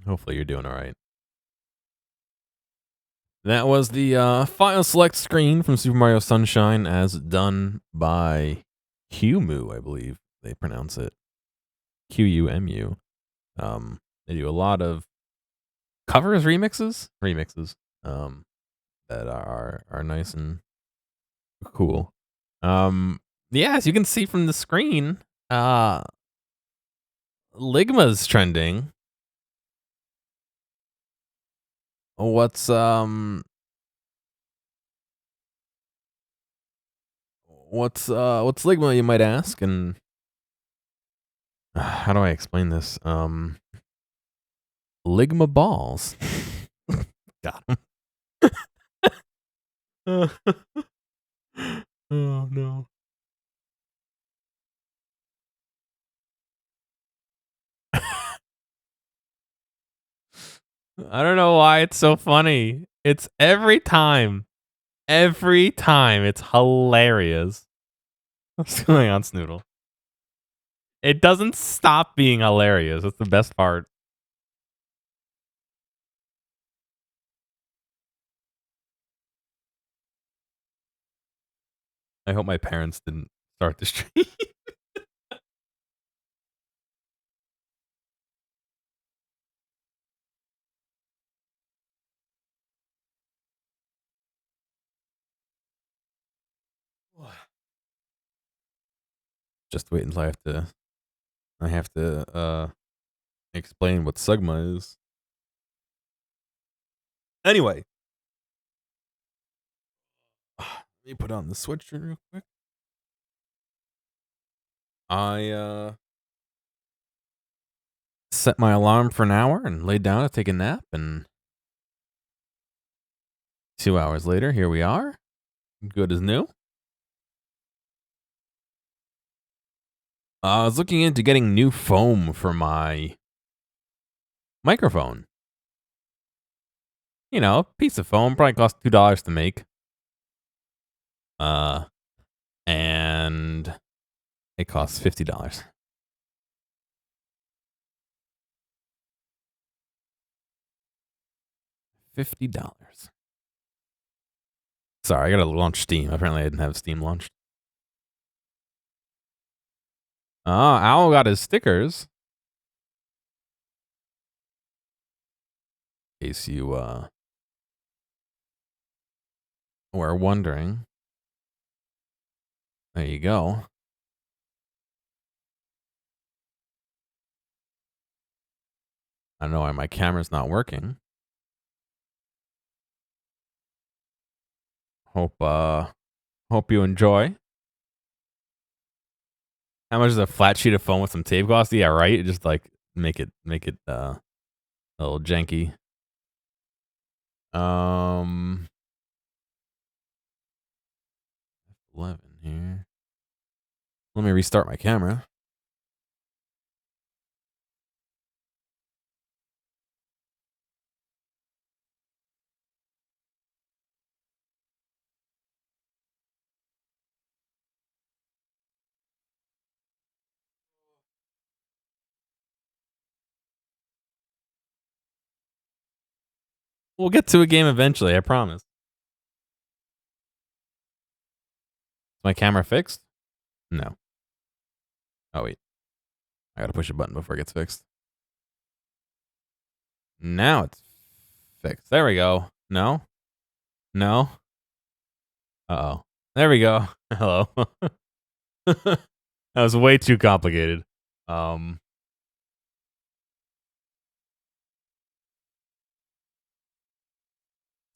Hopefully you're doing all right. That was the final select screen from Super Mario Sunshine as done by Humu, I believe they pronounce it. Qumu. They do a lot of covers, remixes, that are nice and cool. Yeah, as you can see from the screen, Ligma's trending. What's Ligma, you might ask, and how do I explain this? Ligma balls. Got him. Oh no. I don't know why it's so funny. It's every time. Every time. It's hilarious. What's going on, Snoodle? It doesn't stop being hilarious. That's the best part. I hope my parents didn't start the stream. Just wait until I have to explain what Sigma is. Anyway. Let me put on the sweatshirt real quick. I set my alarm for an hour and laid down to take a nap, and 2 hours later, here we are. Good as new. I was looking into getting new foam for my microphone. You know, a piece of foam probably costs $2 to make. And it costs $50. $50. Sorry, I gotta launch Steam. Apparently, I didn't have Steam launched. Owl got his stickers. In case you were wondering. There you go. I don't know why my camera's not working. Hope you enjoy. How much does a flat sheet of foam with some tape cost? Yeah, right. Just like make it a little janky. 11 here. Let me restart my camera. We'll get to a game eventually, I promise. Is my camera fixed? No. Oh wait. I gotta push a button before it gets fixed. Now it's fixed. There we go. No? No? Uh-oh. There we go. Hello. That was way too complicated. Let's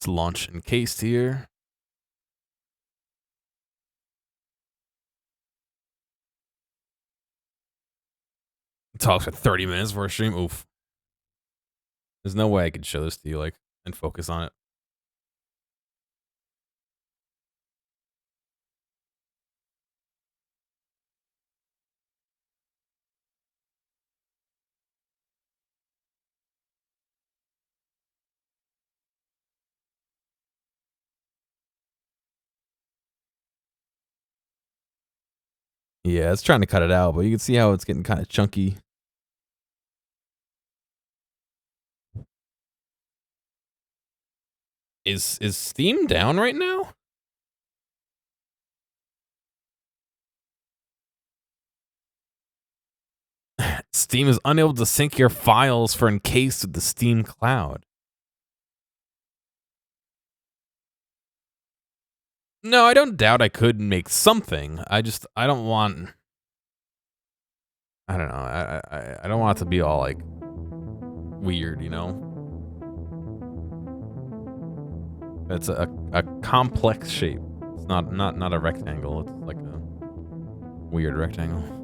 launch Encased here. Talk for 30 minutes for a stream. Oof. There's no way I could show this to you, like, and focus on it. Yeah, it's trying to cut it out, but you can see how it's getting kind of chunky. Is Steam down right now? Steam is unable to sync your files for Encased with the Steam cloud. No, I don't doubt I could make something. I don't want. I don't know. I don't want it to be all like weird, you know. It's a complex shape. It's not a rectangle. It's like a weird rectangle.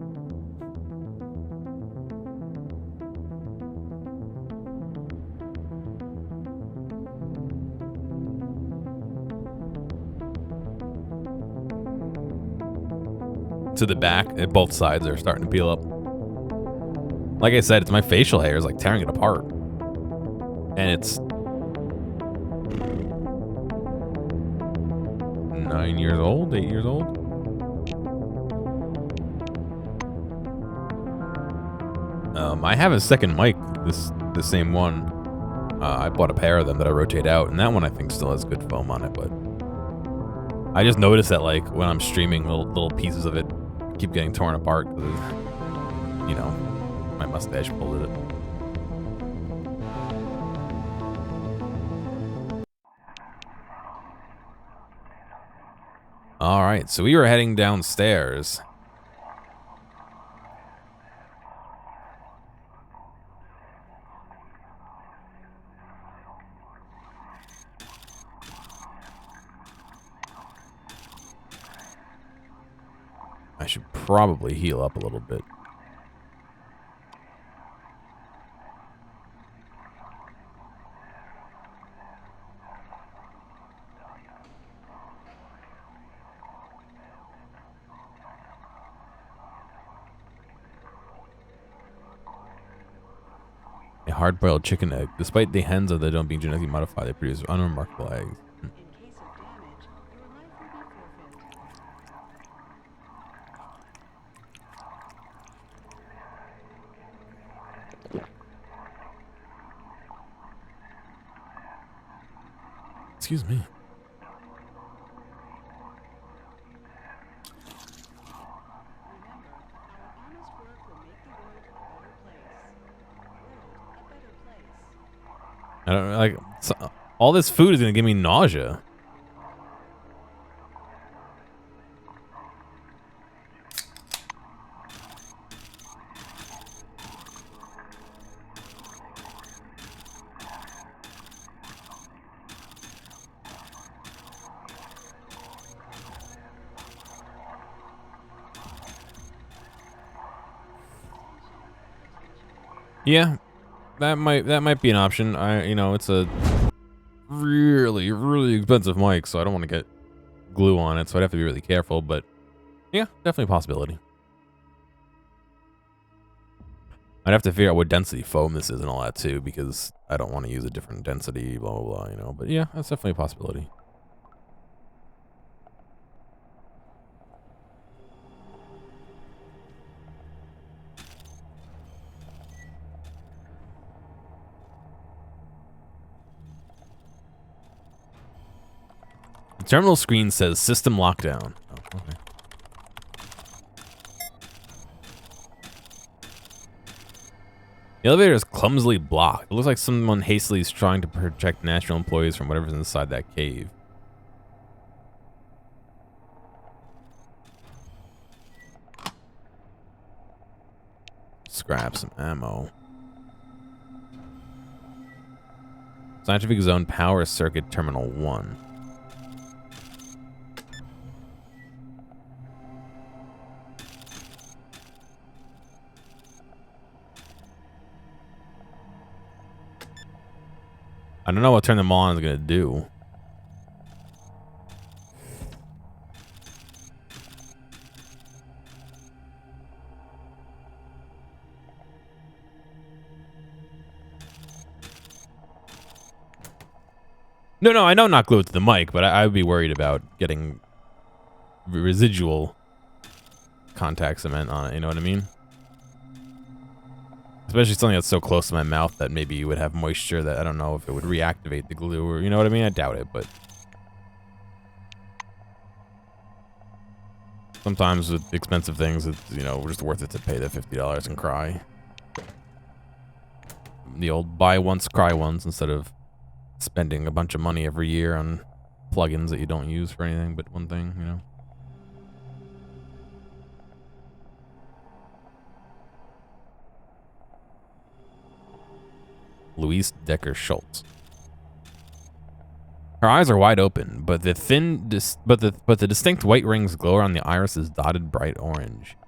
To the back, at both sides are starting to peel up. Like I said, it's my facial hair is like tearing it apart. And it's 9 years old, 8 years old. I have a second mic, the same one. I bought a pair of them that I rotate out, and that one I think still has good foam on it, but I just noticed that like when I'm streaming, little pieces of it keep getting torn apart because, you know, my mustache pulled it. All right, so we were heading downstairs. I should probably heal up a little bit. A hard-boiled chicken egg. Despite the hens of the don't being genetically modified, they produce unremarkable eggs. Excuse me. I don't like all this food is gonna give me nausea. Yeah, that might be an option. It's a really expensive mic, so I don't want to get glue on it, so I'd have to be really careful, but yeah, definitely a possibility. I'd have to figure out what density foam this is and all that too, because I don't want to use a different density, blah blah blah, but yeah, that's definitely a possibility. The terminal screen says system lockdown. Oh, okay. The elevator is clumsily blocked. It looks like someone hastily is trying to protect national employees from whatever's inside that cave. Let's grab some ammo. Scientific Zone Power Circuit Terminal 1. I don't know what turn them on is going to do. No, I know not glued to the mic, but I would be worried about getting residual contact cement on it, you know what I mean? Especially something that's so close to my mouth that maybe you would have moisture that I don't know if it would reactivate the glue or, you know what I mean? I doubt it, but sometimes with expensive things, it's, you know, just worth it to pay the $50 and cry. The old buy once, cry once instead of spending a bunch of money every year on plugins that you don't use for anything but one thing, you know? Louise Decker Schultz. Her eyes are wide open, but the distinct white rings glow around the irises dotted bright orange.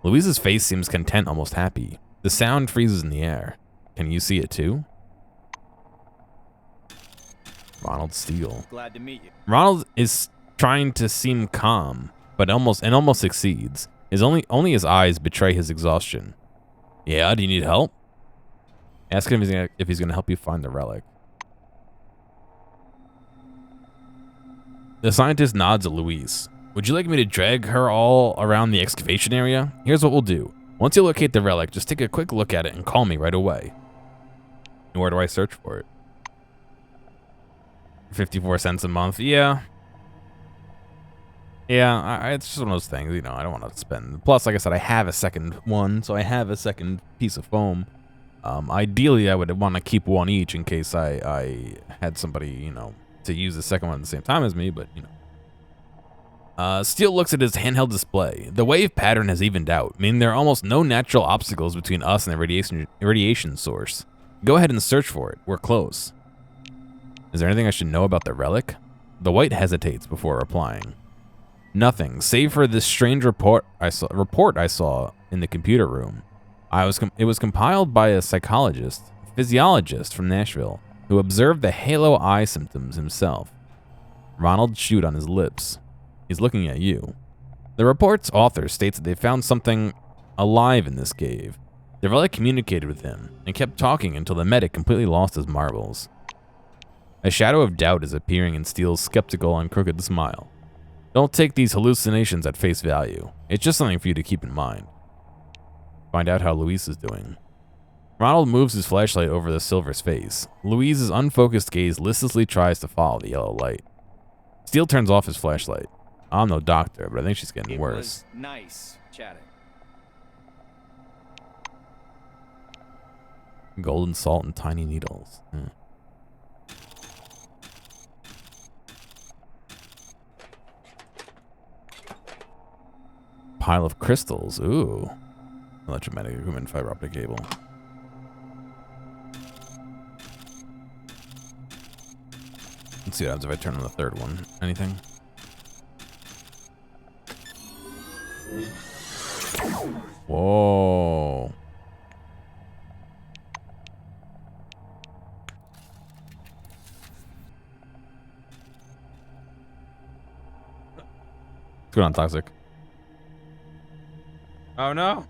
Louise's face seems content, almost happy. The sound freezes in the air. Can you see it too? Ronald Steele. Glad to meet you. Ronald is trying to seem calm, but almost succeeds. Only his eyes betray his exhaustion. Yeah, do you need help? Ask him if he's gonna help you find the relic. The scientist nods at Louise. Would you like me to drag her all around the excavation area? Here's what we'll do. Once you locate the relic, just take a quick look at it and call me right away. And where do I search for it? 54 cents a month. Yeah. Yeah, it's just one of those things, you know, I don't want to spend. Plus, like I said, I have a second one, so I have a second piece of foam. Ideally, I would want to keep one each in case I had somebody, you know, to use the second one at the same time as me, but, you know. Steele looks at his handheld display. The wave pattern has evened out, meaning there are almost no natural obstacles between us and the radiation source. Go ahead and search for it. We're close. Is there anything I should know about the relic? The white hesitates before replying. Nothing, save for this strange report I saw in the computer room. It was compiled by a physiologist from Nashville, who observed the halo eye symptoms himself. Ronald chewed on his lips. He's looking at you. The report's author states that they found something alive in this cave. The relic communicated with him and kept talking until the medic completely lost his marbles. A shadow of doubt is appearing in Steele's skeptical and crooked smile. Don't take these hallucinations at face value. It's just something for you to keep in mind. Find out how Louise is doing. Ronald moves his flashlight over the silver's face. Louise's unfocused gaze listlessly tries to follow the yellow light. Steele turns off his flashlight. I'm no doctor, but I think she's getting worse. It was nice chatting. Golden salt and tiny needles. Pile of crystals. Ooh. Electromagnetic equipment, fiber optic cable. Let's see what happens if I turn on the third one. Anything? Whoa. What's going on, Toxic? Oh no.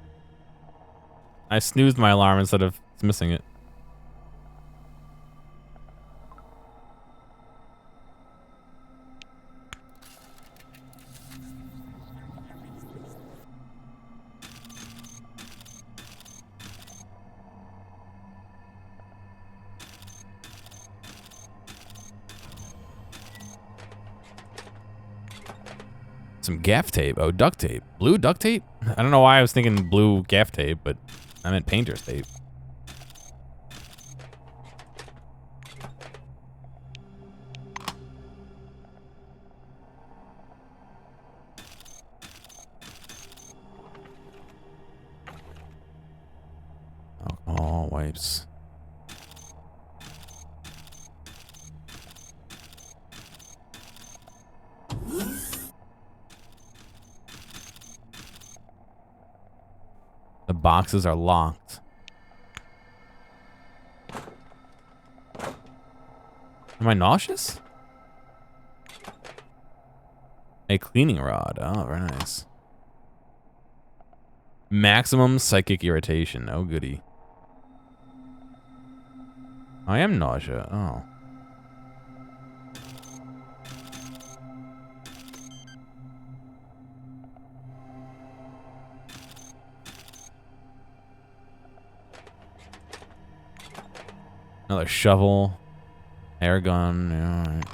I snoozed my alarm instead of missing it. Some gaff tape. Oh, duct tape. Blue duct tape? I don't know why I was thinking blue gaff tape, but I meant painter's tape. Alcohol wipes. The boxes are locked. Am I nauseous? A cleaning rod. Oh, very nice. Maximum psychic irritation. Oh, goody. I am nausea. Oh. Another shovel. Air gun. Yeah, all right.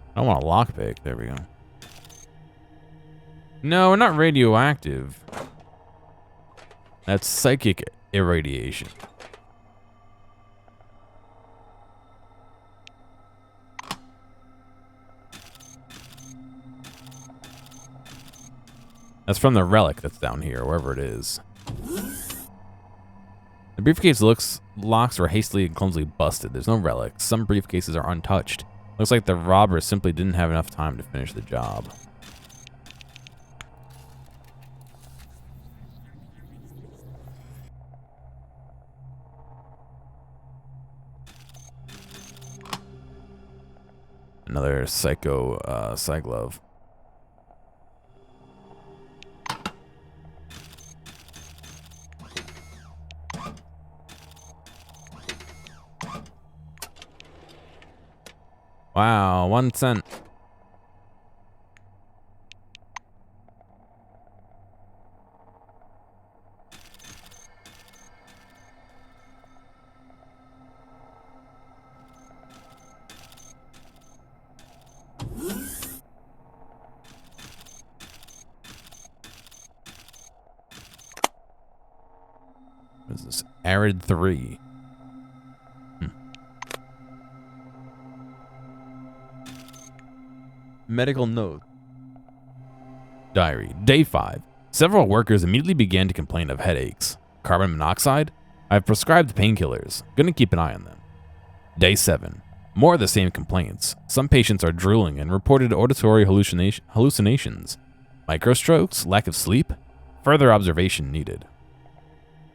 I don't want a lockpick. There we go. No, we're not radioactive. That's psychic irradiation. That's from the relic that's down here, wherever it is. The briefcase locks were hastily and clumsily busted. There's no relics. Some briefcases are untouched. Looks like the robbers simply didn't have enough time to finish the job. Another psycho glove. Wow, 1 cent. What is this? Arid 3. Medical note. Diary. Day 5. Several workers immediately began to complain of headaches. Carbon monoxide? I've prescribed painkillers. Gonna keep an eye on them. Day 7. More of the same complaints. Some patients are drooling and reported auditory hallucinations. Microstrokes? Lack of sleep? Further observation needed.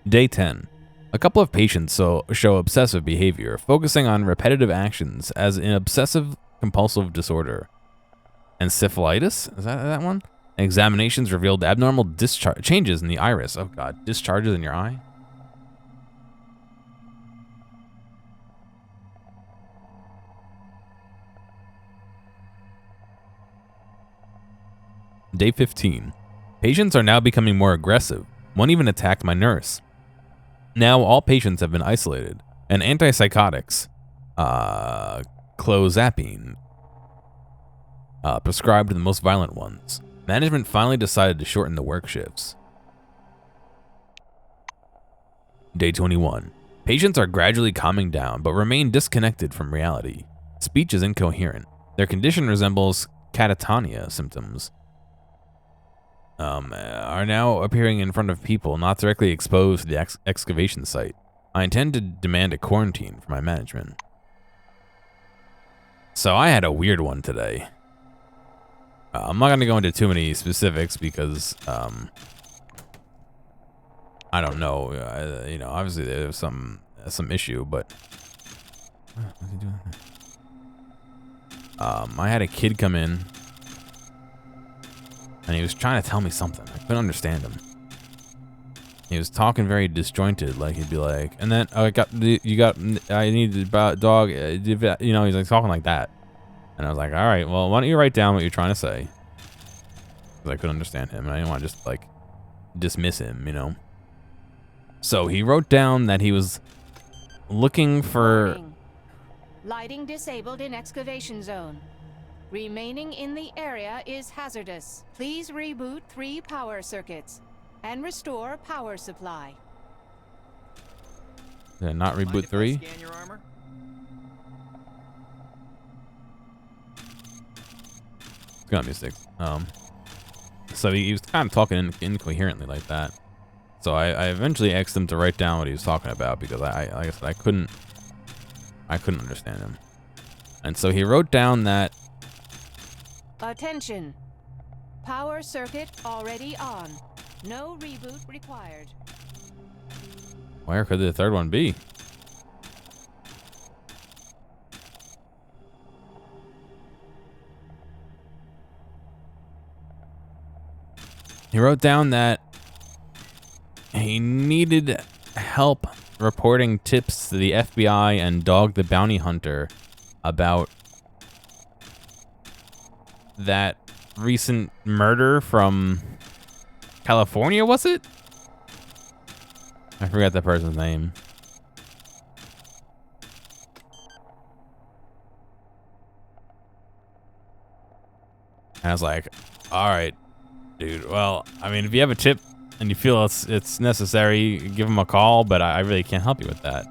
Day 10. A couple of patients show obsessive behavior, focusing on repetitive actions as an obsessive compulsive disorder. Encephalitis? Is that one? Examinations revealed abnormal changes in the iris. Oh god, discharges in your eye? Day 15. Patients are now becoming more aggressive. One even attacked my nurse. Now all patients have been isolated, and antipsychotics, clozapine, prescribed to the most violent ones. Management finally decided to shorten the work shifts. Day 21. Patients are gradually calming down, but remain disconnected from reality. Speech is incoherent. Their condition resembles catatonia symptoms. Are now appearing in front of people not directly exposed to the excavation site. I intend to demand a quarantine for my management. So I had a weird one today. I'm not going to go into too many specifics because, I don't know. You know, obviously there's some issue, but what's he doing there? I had a kid come in, and he was trying to tell me something. I couldn't understand him. He was talking very disjointed, like he'd be like, and then I need the dog. You know, he's like talking like that, and I was like, all right, well, why don't you write down what you're trying to say? Because I couldn't understand him, and I didn't want to just like dismiss him, you know. So he wrote down that he was looking for. Warning. Lighting disabled in excavation zone. Remaining in the area is hazardous. Please reboot 3 power circuits and restore power supply. Did I not reboot 3? Scan your armor? It's gonna be 6. So he was kind of talking incoherently like that. So I eventually asked him to write down what he was talking about because like I said, I couldn't understand him. And so he wrote down that. Attention. Power circuit already on. No reboot required. Where could the third one be? He wrote down that he needed help reporting tips to the FBI and Dog the Bounty Hunter about that recent murder from California, was it? I forgot that person's name. And I was like, all right, dude. Well, I mean, if you have a tip and you feel it's necessary, give him a call, but I really can't help you with that.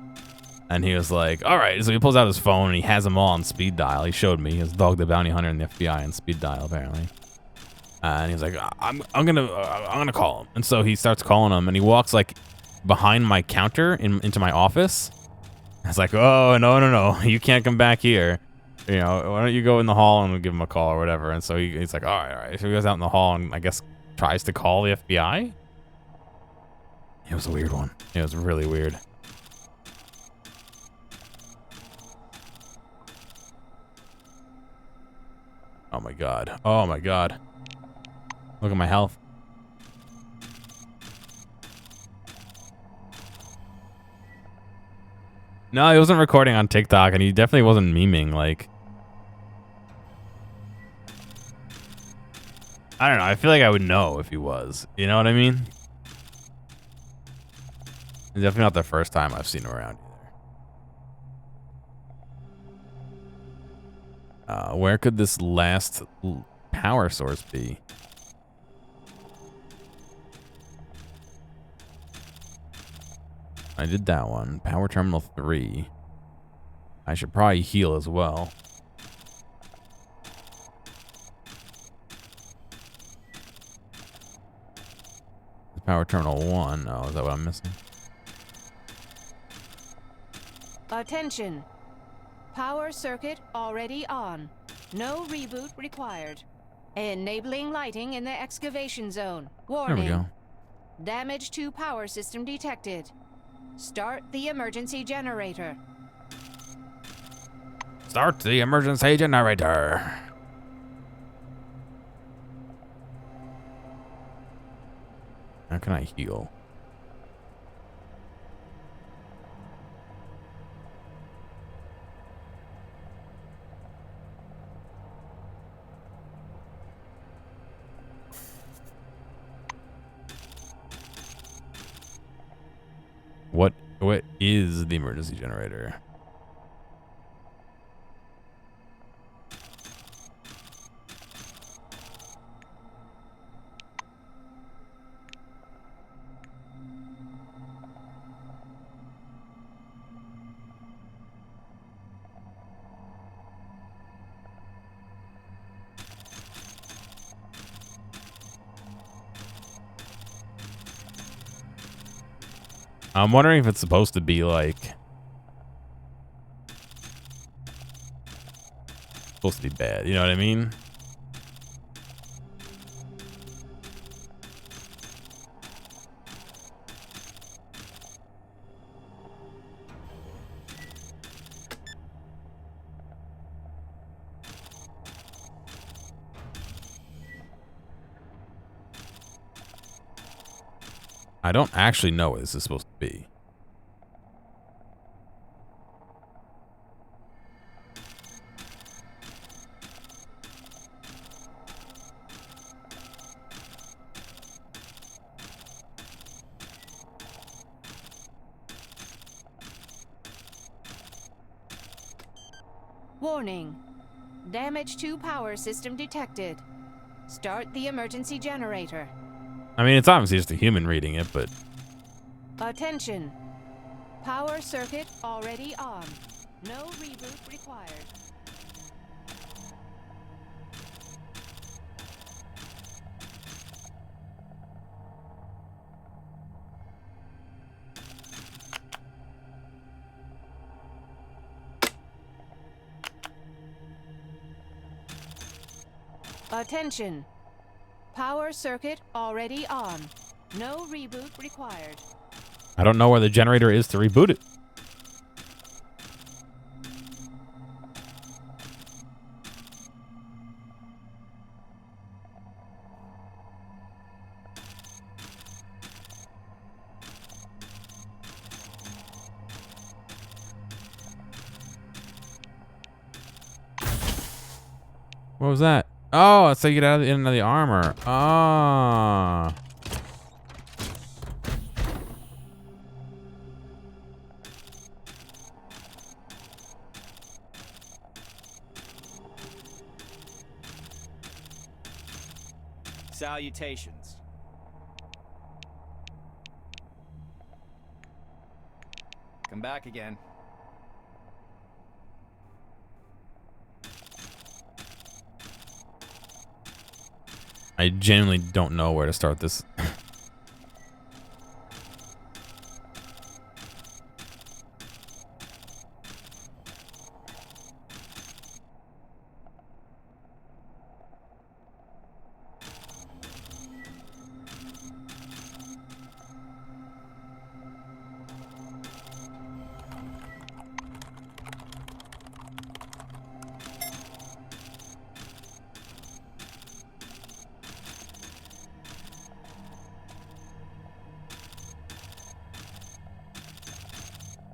And he was like, all right. So he pulls out his phone and he has them all on speed dial. He showed me his Dog the Bounty Hunter and the FBI on speed dial, apparently. And he's like, I'm gonna call him. And so he starts calling him, and he walks like behind my counter into my office. I was like, oh, no, you can't come back here. You know, why don't you go in the hall and we'll give him a call or whatever. And so he's like, all right. So he goes out in the hall and I guess tries to call the FBI. It was a weird one. It was really weird. Oh my god. Oh my god. Look at my health. No, he wasn't recording on TikTok, and he definitely wasn't memeing. Like, I don't know. I feel like I would know if he was. You know what I mean? It's definitely not the first time I've seen him around either. Where could this last power source be? I did that one. Power Terminal 3. I should probably heal as well. Power Terminal 1. Oh, is that what I'm missing? Attention. Power circuit already on. No reboot required. Enabling lighting in the excavation zone. Warning. There we go. Damage to power system detected. Start the emergency generator. Start the emergency generator. How can I heal? What is the emergency generator? I'm wondering if it's supposed to be like supposed to be bad, you know what I mean? I don't actually know what this is supposed to be. Warning. Damage to power system detected. Start the emergency generator. I mean, it's obviously just a human reading it, but... Attention. Power circuit already on. No reboot required. Attention. Power circuit already on. No reboot required. I don't know where the generator is to reboot it. What was that? Oh, it's so you get out of the end of the armor. Ah. Salutations. Come back again. I genuinely don't know where to start this.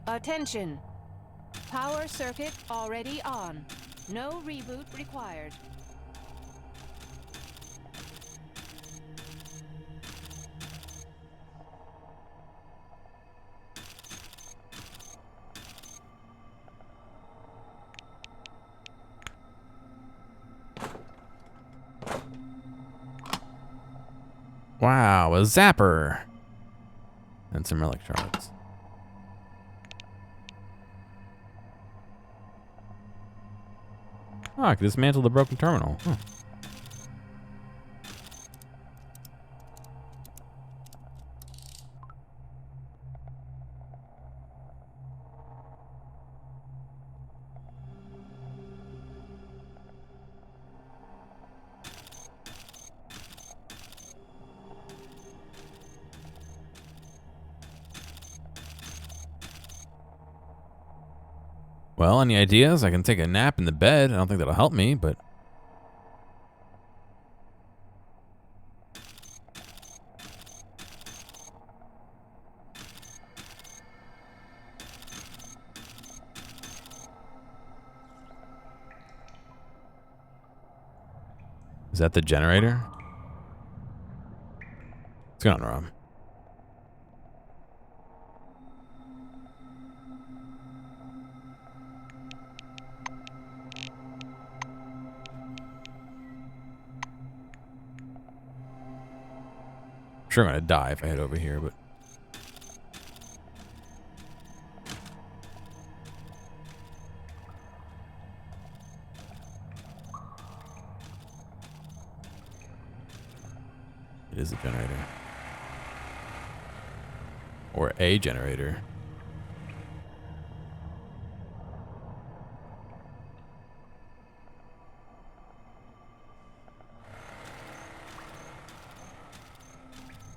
Attention! Power circuit already on. No reboot required. Wow, a zapper. And some relic shards. Oh, I can dismantle the broken terminal. Huh. Well, any ideas? I can take a nap in the bed. I don't think that'll help me, but... Is that the generator? What's going on, Rob? I'm sure I'm gonna die if I head over here, but... It is a generator. Or a generator.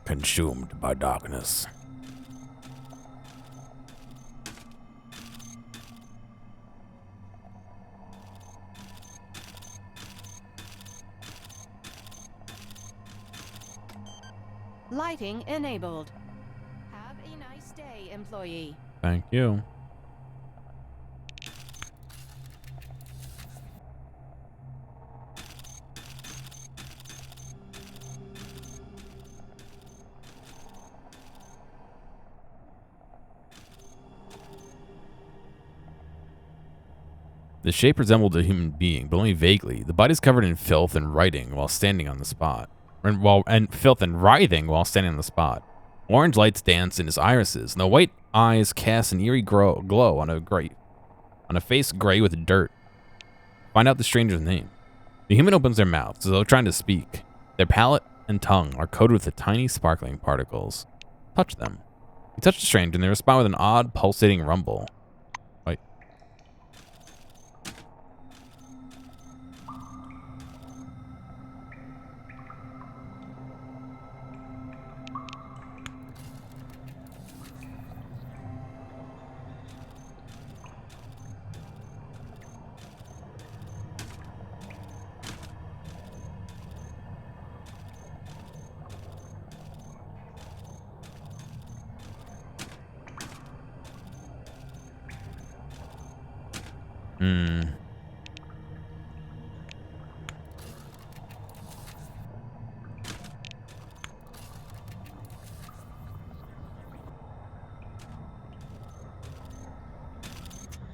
Consumed by darkness. Lighting enabled. Have a nice day, employee. Thank you. The shape resembled a human being, but only vaguely. The body is covered in filth and writing while standing on the spot. Filth and writhing while standing on the spot. Orange lights dance in his irises, and the white eyes cast an eerie glow on a face gray with dirt. Find out the stranger's name. The human opens their mouths as though trying to speak. Their palate and tongue are coated with the tiny sparkling particles. Touch them. You touch the stranger, and they respond with an odd pulsating rumble. Wait.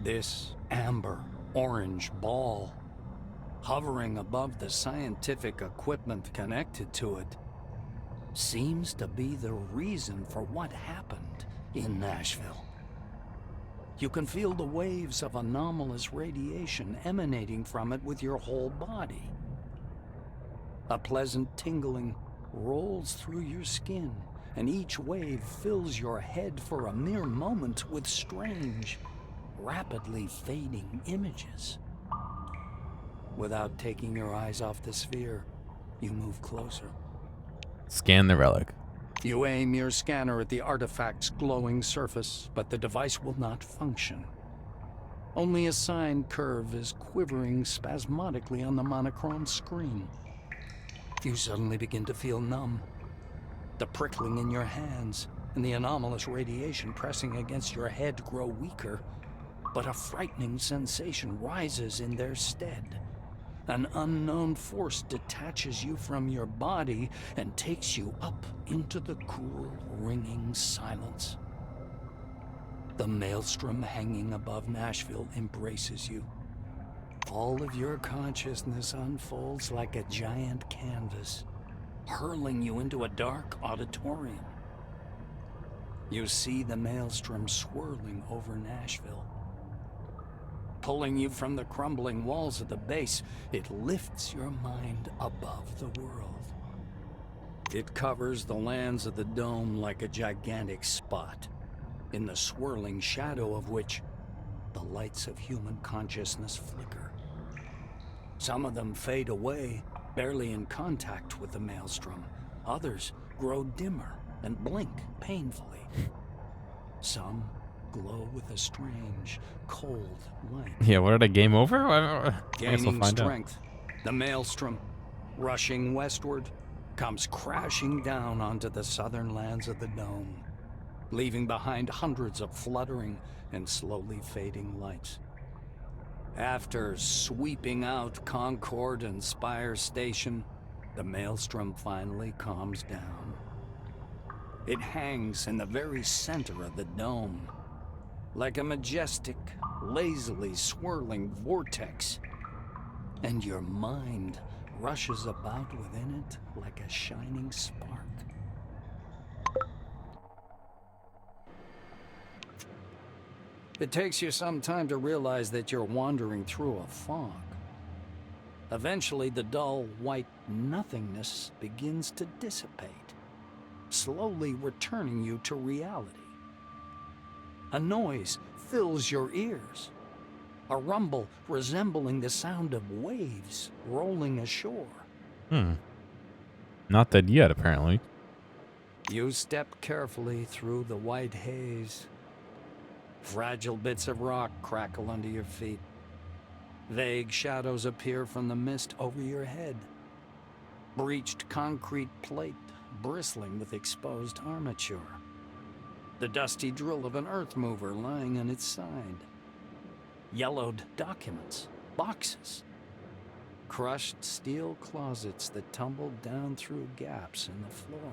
This amber orange ball. hovering above the scientific equipment connected to it, seems to be the reason for what happened in Nashville. You can feel the waves of anomalous radiation emanating from it with your whole body. A pleasant tingling rolls through your skin, and each wave fills your head for a mere moment with strange, rapidly fading images. Without taking your eyes off the sphere, you move closer. Scan the relic. You aim your scanner at the artifact's glowing surface, but the device will not function. Only a sine curve is quivering spasmodically on the monochrome screen. You suddenly begin to feel numb. The prickling in your hands and the anomalous radiation pressing against your head grow weaker, but a frightening sensation rises in their stead. An unknown force detaches you from your body and takes you up into the cool, ringing silence. The maelstrom hanging above Nashville embraces you. All of your consciousness unfolds like a giant canvas, hurling you into a dark auditorium. You see the maelstrom swirling over Nashville. Pulling you from the crumbling walls of the base, it lifts your mind above the world. It covers the lands of the dome like a gigantic spot, in the swirling shadow of which the lights of human consciousness flicker. Some of them fade away, barely in contact with the maelstrom. Others grow dimmer and blink painfully. Some glow with a strange, cold light. Yeah, what did I game over? I guess we'll Gaining find out. strength, the maelstrom, rushing westward, comes crashing down onto the southern lands of the dome, leaving behind hundreds of fluttering and slowly fading lights. After sweeping out Concord and Spire Station, the maelstrom finally calms down. It hangs in the very center of the dome, like a majestic, lazily swirling vortex, and your mind rushes about within it like a shining spark. It takes you some time to realize that you're wandering through a fog. Eventually, the dull, white nothingness begins to dissipate, slowly returning you to reality. A noise fills your ears, a rumble resembling the sound of waves rolling ashore. Not dead yet, apparently. You step carefully through the white haze. Fragile bits of rock crackle under your feet. Vague shadows appear from the mist over your head. Breached concrete plate bristling with exposed armature. The dusty drill of an earth mover lying on its side. Yellowed documents, boxes. Crushed steel closets that tumbled down through gaps in the floor.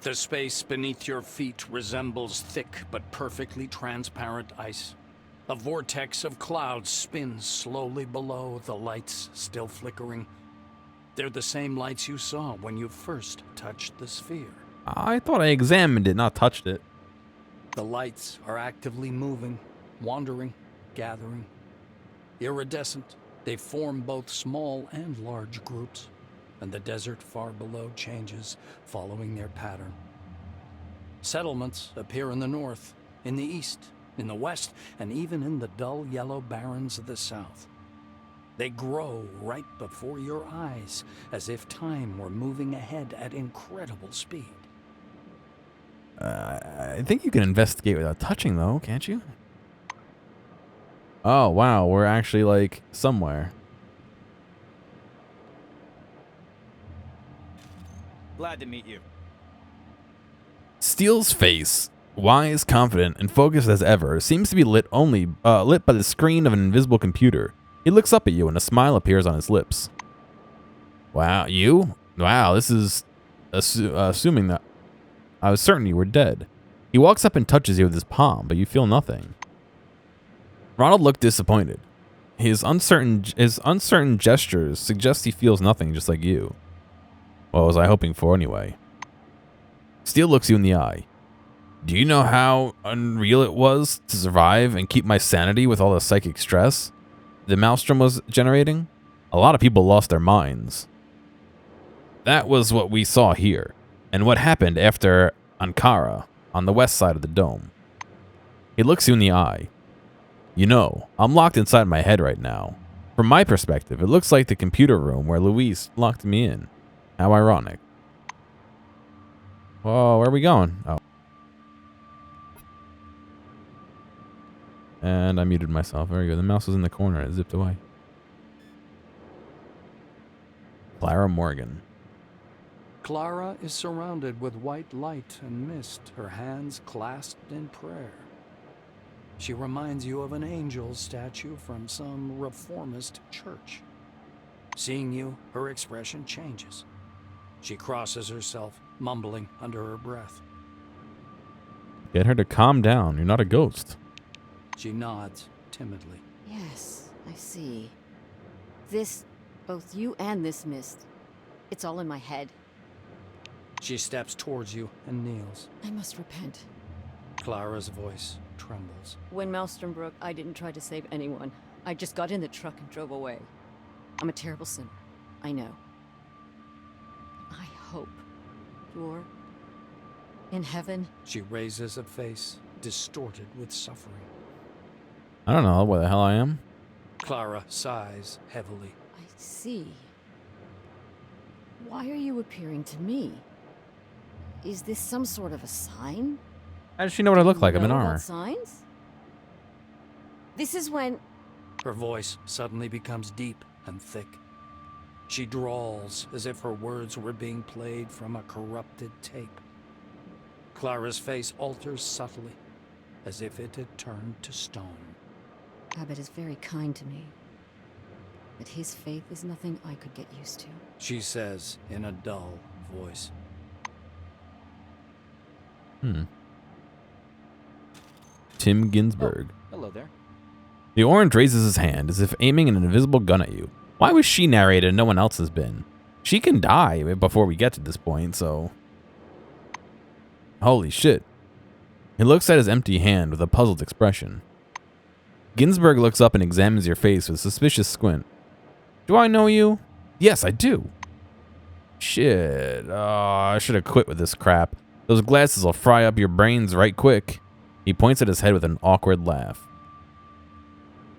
The space beneath your feet resembles thick but perfectly transparent ice. A vortex of clouds spins slowly below, the lights still flickering. They're the same lights you saw when you first touched the sphere. I thought I examined it, not touched it. The lights are actively moving, wandering, gathering. Iridescent, they form both small and large groups, and the desert far below changes, following their pattern. Settlements appear in the north, in the east, in the west, and even in the dull yellow barrens of the south. They grow right before your eyes, as if time were moving ahead at incredible speed. I think you can investigate without touching, though, can't you? Oh, wow, we're actually, like, somewhere. Glad to meet you. Steele's face, wise, confident, and focused as ever, seems to be lit by the screen of an invisible computer. He looks up at you, and a smile appears on his lips. Wow, you? Wow, this is assuming that I was certain you were dead. He walks up and touches you with his palm, but you feel nothing. Ronald looked disappointed. His uncertain gestures suggest he feels nothing, just like you. What was I hoping for anyway? Steel looks you in the eye. Do you know how unreal it was to survive and keep my sanity with all the psychic stress the Maelstrom was generating? A lot of people lost their minds. That was what we saw here, and what happened after Ankara on the west side of the dome. He looks you in the eye. You know, I'm locked inside my head right now. From my perspective, it looks like the computer room where Luis locked me in. How ironic. Whoa, where are we going? Oh. And I muted myself. Very good. The mouse was in the corner. It zipped away. Clara Morgan. Clara is surrounded with white light and mist, her hands clasped in prayer. She reminds you of an angel statue from some reformist church. Seeing you, her expression changes. She crosses herself, mumbling under her breath. Get her to calm down. You're not a ghost. She nods timidly. Yes, I see. This, both you and this mist, it's all in my head. She steps towards you and kneels. I must repent. Clara's voice trembles. When Maelstrom broke, I didn't try to save anyone. I just got in the truck and drove away. I'm a terrible sinner. I know. I hope you're in heaven. She raises a face distorted with suffering. I don't know where the hell I am. Clara sighs heavily. I see. Why are you appearing to me? Is this some sort of a sign? How does she know what I look like? I'm in Know about armor. signs? This is when... Her voice suddenly becomes deep and thick. She drawls as if her words were being played from a corrupted tape. Clara's face alters subtly, as if it had turned to stone. Abbott is very kind to me, but his faith is nothing I could get used to. She says in a dull voice. Tim Ginsburg. Hello there. The orange raises his hand as if aiming an invisible gun at you. Why was she narrated and no one else has been? She can die before we get to this point, so... Holy shit. He looks at his empty hand with a puzzled expression. Ginsburg looks up and examines your face with a suspicious squint. Do I know you? Yes, I do. Shit. Oh, I should have quit with this crap. Those glasses will fry up your brains right quick. He points at his head with an awkward laugh.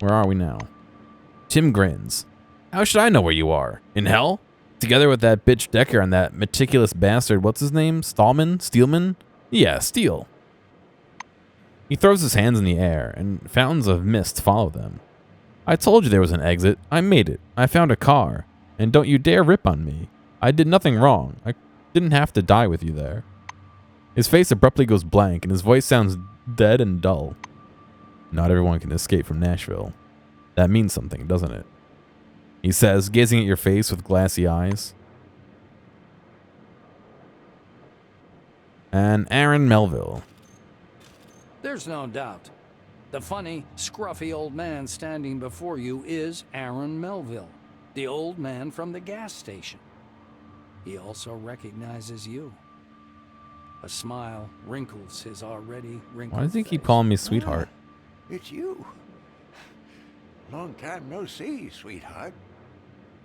Where are we now? Tim grins. How should I know where you are? In hell? Together with that bitch Decker and that meticulous bastard, what's his name? Steelman? Yeah, Steel. He throws his hands in the air, and fountains of mist follow them. I told you there was an exit. I made it. I found a car. And don't you dare rip on me. I did nothing wrong. I didn't have to die with you there. His face abruptly goes blank, and his voice sounds dead and dull. Not everyone can escape from Nashville. That means something, doesn't it? He says, gazing at your face with glassy eyes. And Aaron Melville. There's no doubt. The funny, scruffy old man standing before you is Aaron Melville, the old man from the gas station. He also recognizes you. A smile wrinkles his already wrinkled Why does he keep face. calling me sweetheart? It's you. Long time no see, sweetheart.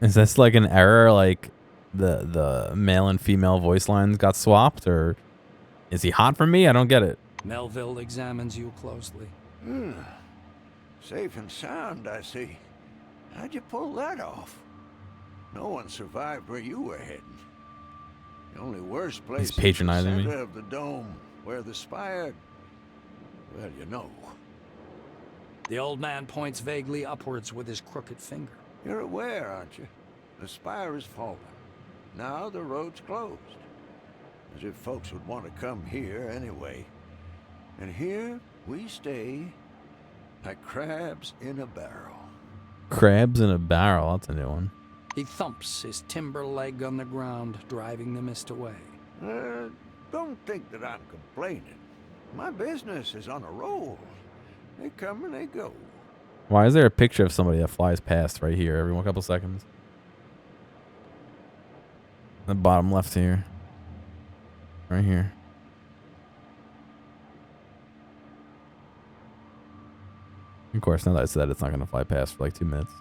Is this like an error, like the male and female voice lines got swapped, or is he hot for me? I don't get it. Melville examines you closely. Safe and sound, I see. How'd you pull that off? No one survived where you were heading. The only worst place is the patronizing me. center of the dome, where the spire... Well, you know. The old man points vaguely upwards with his crooked finger. You're aware, aren't you? The spire is fallen. Now the road's closed. As if folks would want to come here anyway. And here we stay like crabs in a barrel. Crabs in a barrel. That's a new one. He thumps his timber leg on the ground, driving the mist away. Don't think that I'm complaining. My business is on a roll. They come and they go. Why is there a picture of somebody that flies past right here every couple seconds? The bottom left here. Right here. Of course, now that I said that, it's not going to fly past for like 2 minutes.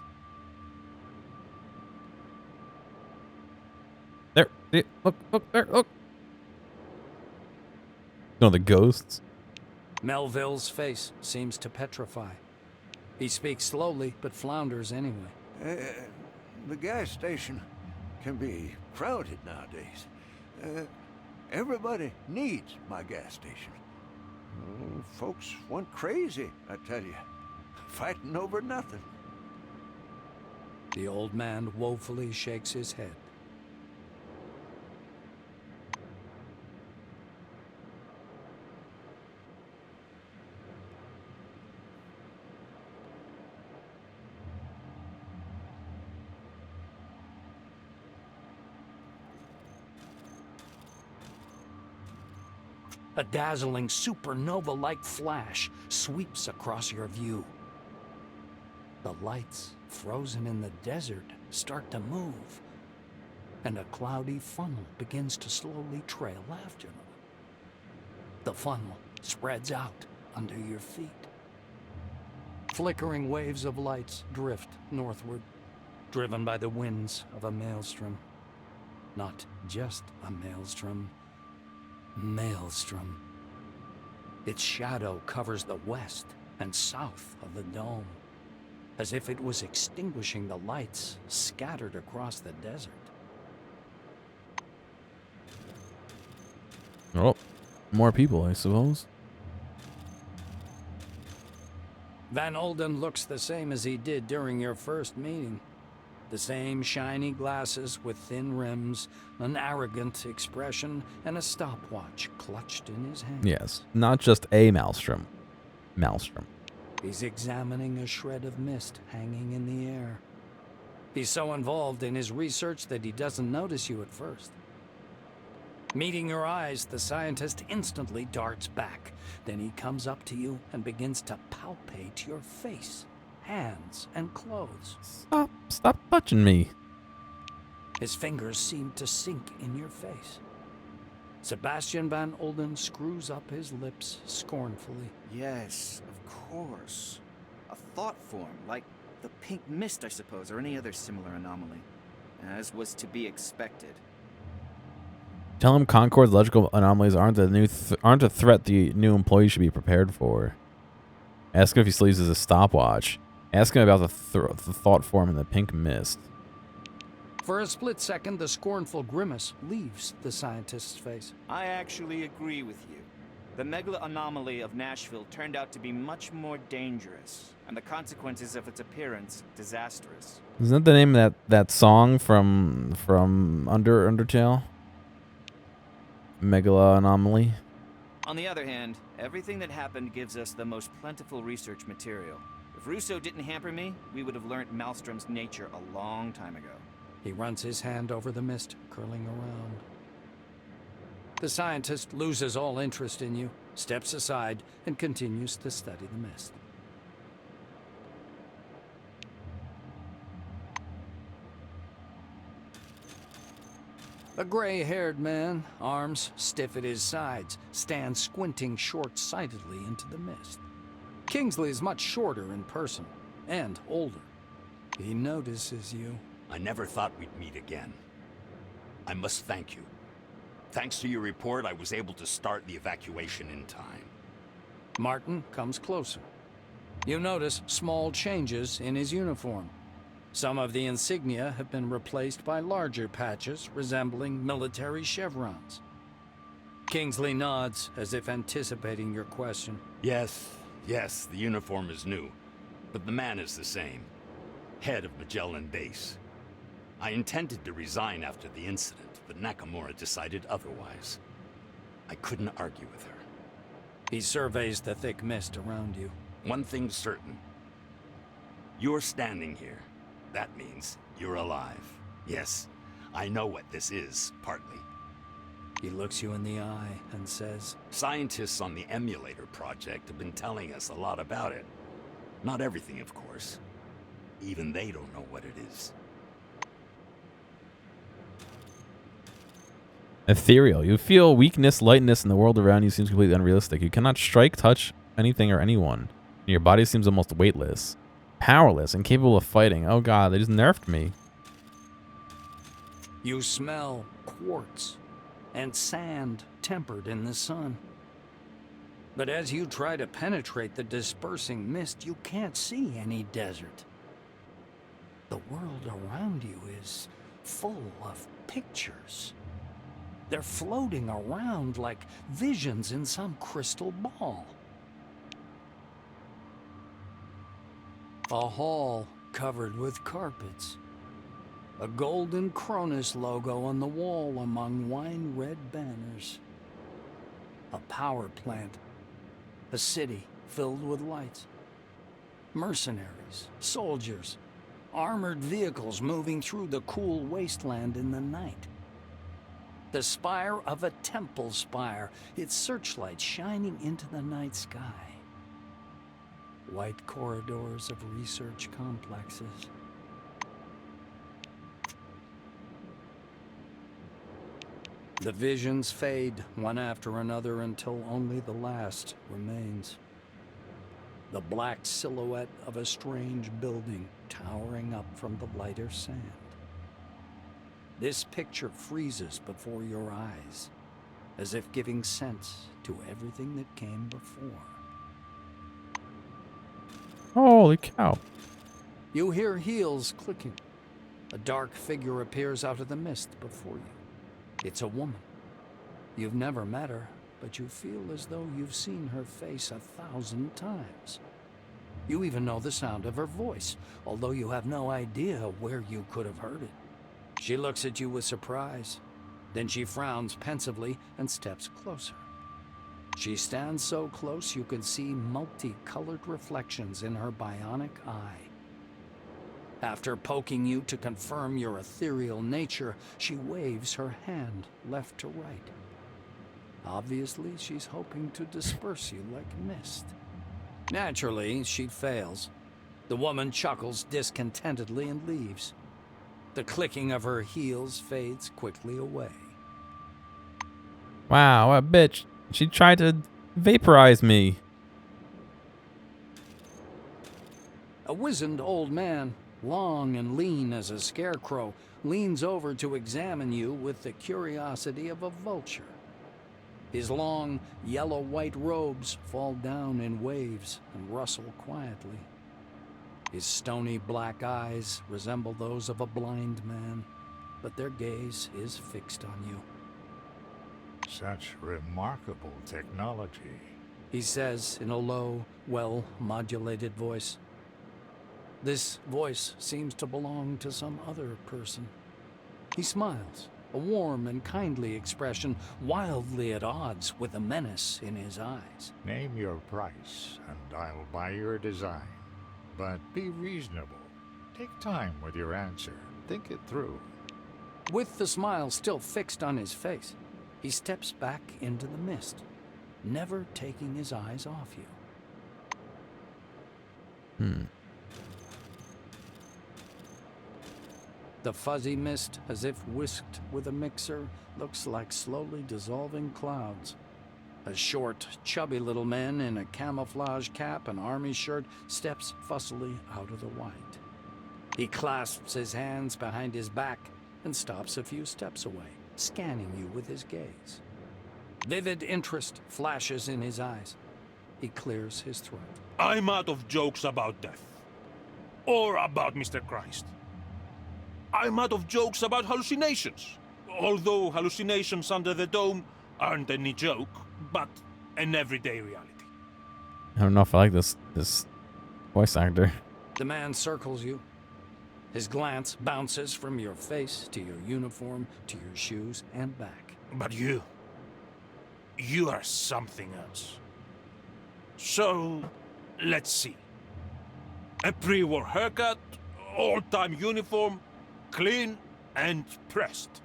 There. See, look, there, look. No, the ghosts. Melville's face seems to petrify. He speaks slowly, but flounders anyway. The gas station can be crowded nowadays. Everybody needs my gas station. Oh, folks went crazy, I tell you. Fighting over nothing. The old man woefully shakes his head. A dazzling supernova-like flash sweeps across your view. The lights, frozen in the desert, start to move, and a cloudy funnel begins to slowly trail after them. The funnel spreads out under your feet. Flickering waves of lights drift northward, driven by the winds of a maelstrom. Not just a maelstrom. Maelstrom. Its shadow covers the west and south of the dome, as if it was extinguishing the lights scattered across the desert. Oh, more people, I suppose. Van Olden looks the same as he did during your first meeting. The same shiny glasses with thin rims, an arrogant expression, and a stopwatch clutched in his hand. Yes, not just a maelstrom. Maelstrom. He's examining a shred of mist hanging in the air. He's so involved in his research that he doesn't notice you at first. Meeting your eyes, the scientist instantly darts back. Then he comes up to you and begins to palpate your face, hands, and clothes. Stop touching me. His fingers seem to sink in your face. Sebastian Van Olden screws up his lips scornfully. Yes, of course. A thought form, like the pink mist, I suppose, or any other similar anomaly, as was to be expected. Tell him Concord's electrical anomalies aren't a threat the new employees should be prepared for. Ask him if he still uses a stopwatch. Ask him about the thought form in the pink mist. For a split second, the scornful grimace leaves the scientist's face. I actually agree with you. The megala anomaly of Nashville turned out to be much more dangerous, and the consequences of its appearance disastrous. Isn't that the name of that song from Undertale? Megala anomaly. On the other hand, everything that happened gives us the most plentiful research material. If Russo didn't hamper me, we would have learned Maelstrom's nature a long time ago. He runs his hand over the mist curling around. The scientist loses all interest in you, steps aside, and continues to study the mist. A gray-haired man, arms stiff at his sides, stands squinting short-sightedly into the mist. Kingsley is much shorter in person, and older. He notices you. I never thought we'd meet again. I must thank you. Thanks to your report, I was able to start the evacuation in time. Martin comes closer. You notice small changes in his uniform. Some of the insignia have been replaced by larger patches resembling military chevrons. Kingsley nods as if anticipating your question. Yes, the uniform is new, but the man is the same. Head of Magellan Base. I intended to resign after the incident, but Nakamura decided otherwise. I couldn't argue with her. He surveys the thick mist around you. One thing's certain. You're standing here. That means you're alive. Yes, I know what this is, partly. He looks you in the eye and says, Scientists on the emulator project have been telling us a lot about it. Not everything, of course. Even they don't know what it is. Ethereal. You feel weakness, lightness, and the world around you seems completely unrealistic. You cannot strike, touch anything or anyone. Your body seems almost weightless. Powerless, incapable of fighting. Oh god, they just nerfed me. You smell quartz and sand tempered in the sun. But as you try to penetrate the dispersing mist, you can't see any desert. The world around you is full of pictures. They're floating around like visions in some crystal ball. A hall covered with carpets. A golden Cronus logo on the wall among wine-red banners. A power plant. A city filled with lights. Mercenaries, soldiers, armored vehicles moving through the cool wasteland in the night. The spire of a temple spire, its searchlight shining into the night sky. White corridors of research complexes. The visions fade one after another until only the last remains. The black silhouette of a strange building towering up from the lighter sand. This picture freezes before your eyes, as if giving sense to everything that came before. Holy cow. You hear heels clicking. A dark figure appears out of the mist before you. It's a woman. You've never met her, but you feel as though you've seen her face 1,000 times. You even know the sound of her voice, although you have no idea where you could have heard it. She looks at you with surprise. Then she frowns pensively and steps closer. She stands so close you can see multicolored reflections in her bionic eye. After poking you to confirm your ethereal nature, she waves her hand left to right. Obviously, she's hoping to disperse you like mist. Naturally, she fails. The woman chuckles discontentedly and leaves. The clicking of her heels fades quickly away. Wow, what a bitch. She tried to vaporize me. A wizened old man, long and lean as a scarecrow, leans over to examine you with the curiosity of a vulture. His long, yellow-white robes fall down in waves and rustle quietly. His stony black eyes resemble those of a blind man, but their gaze is fixed on you. Such remarkable technology. He says in a low, well-modulated voice. This voice seems to belong to some other person. He smiles, a warm and kindly expression, wildly at odds with the menace in his eyes. Name your price, and I'll buy your design. But be reasonable. Take time with your answer. Think it through. With the smile still fixed on his face, he steps back into the mist, never taking his eyes off you. The fuzzy mist, as if whisked with a mixer, looks like slowly dissolving clouds. A short, chubby little man in a camouflage cap and army shirt steps fussily out of the white. He clasps his hands behind his back and stops a few steps away, scanning you with his gaze. Vivid interest flashes in his eyes. He clears his throat. I'm out of jokes about death. Or about Mr. Christ. I'm out of jokes about hallucinations. Although hallucinations under the dome aren't any joke, but an everyday reality. I don't know if I like this voice actor. The man circles you. His glance bounces from your face to your uniform to your shoes and back. But you are something else. So, let's see. A pre-war haircut, old-time uniform, clean and pressed.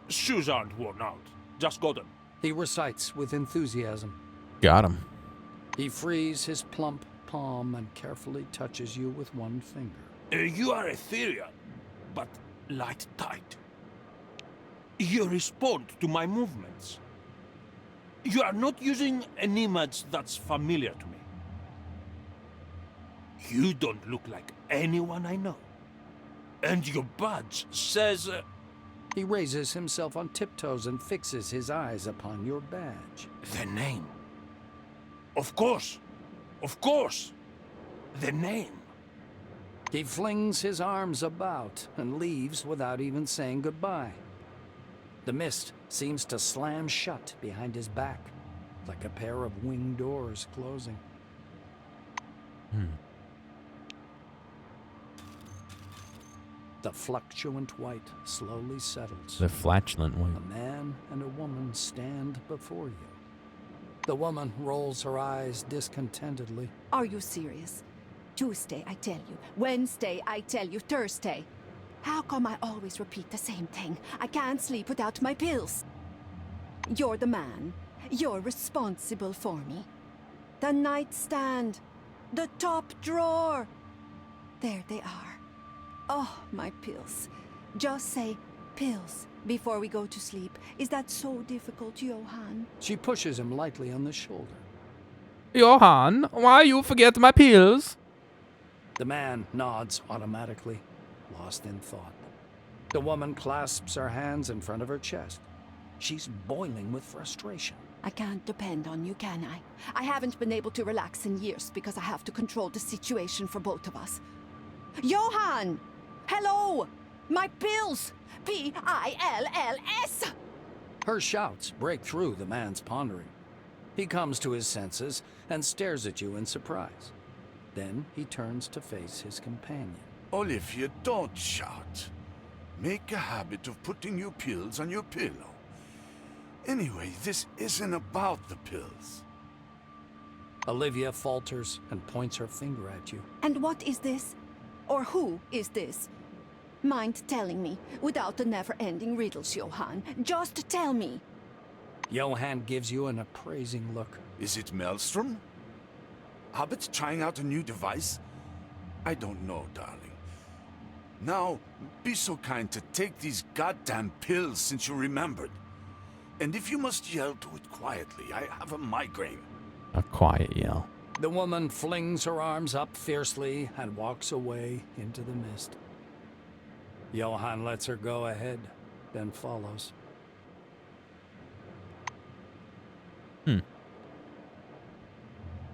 Shoes aren't worn out, just got them. He recites with enthusiasm. Got him. He frees his plump, palm and carefully touches you with one finger. You are ethereal, but light-tight. You respond to my movements. You are not using an image that's familiar to me. You don't look like anyone I know. And your badge says... He raises himself on tiptoes and fixes his eyes upon your badge. The name. Of course. Of course. The name. He flings his arms about and leaves without even saying goodbye. The mist seems to slam shut behind his back, like a pair of wing doors closing. The fluctuant white slowly settles. The flatulent A white. man and a woman stand before you. The woman rolls her eyes discontentedly. Are you serious? Tuesday, I tell you. Wednesday, I tell you. Thursday. How come I always repeat the same thing? I can't sleep without my pills. You're the man. You're responsible for me. The nightstand. The top drawer. There they are. Oh, my pills. Just say pills before we go to sleep. Is that so difficult, Johan? She pushes him lightly on the shoulder. Johan, why you forget my pills? The man nods automatically, lost in thought. The woman clasps her hands in front of her chest. She's boiling with frustration. I can't depend on you, can I? I haven't been able to relax in years because I have to control the situation for both of us. Johan! Hello! My pills! P-I-L-L-S! Her shouts break through the man's pondering. He comes to his senses and stares at you in surprise. Then he turns to face his companion. Olivia, don't shout. Make a habit of putting your pills on your pillow. Anyway, this isn't about the pills. Olivia falters and points her finger at you. And what is this? Or who is this? Mind telling me, without the never-ending riddles, Johan? Just tell me. Johan gives you an appraising look. Is it Maelstrom? Hobbit's trying out a new device? I don't know, darling. Now, be so kind to take these goddamn pills since you remembered. And if you must yell, do it quietly. I have a migraine. A quiet yell. The woman flings her arms up fiercely and walks away into the mist. Johan lets her go ahead, then follows.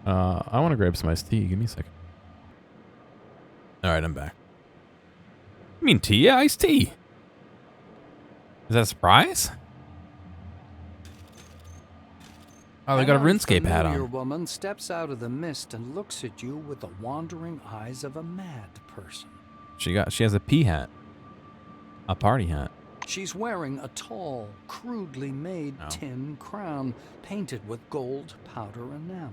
I want to grab some iced tea. Give me a second. All right, I'm back. I mean tea? Yeah, iced tea. Is that a surprise? Oh, they got a RuneScape hat Your on. woman steps out of the mist and looks at you with the wandering eyes of a mad person. She has a pea hat. A party hat. She's wearing a tall, crudely made tin crown painted with gold powder enamel.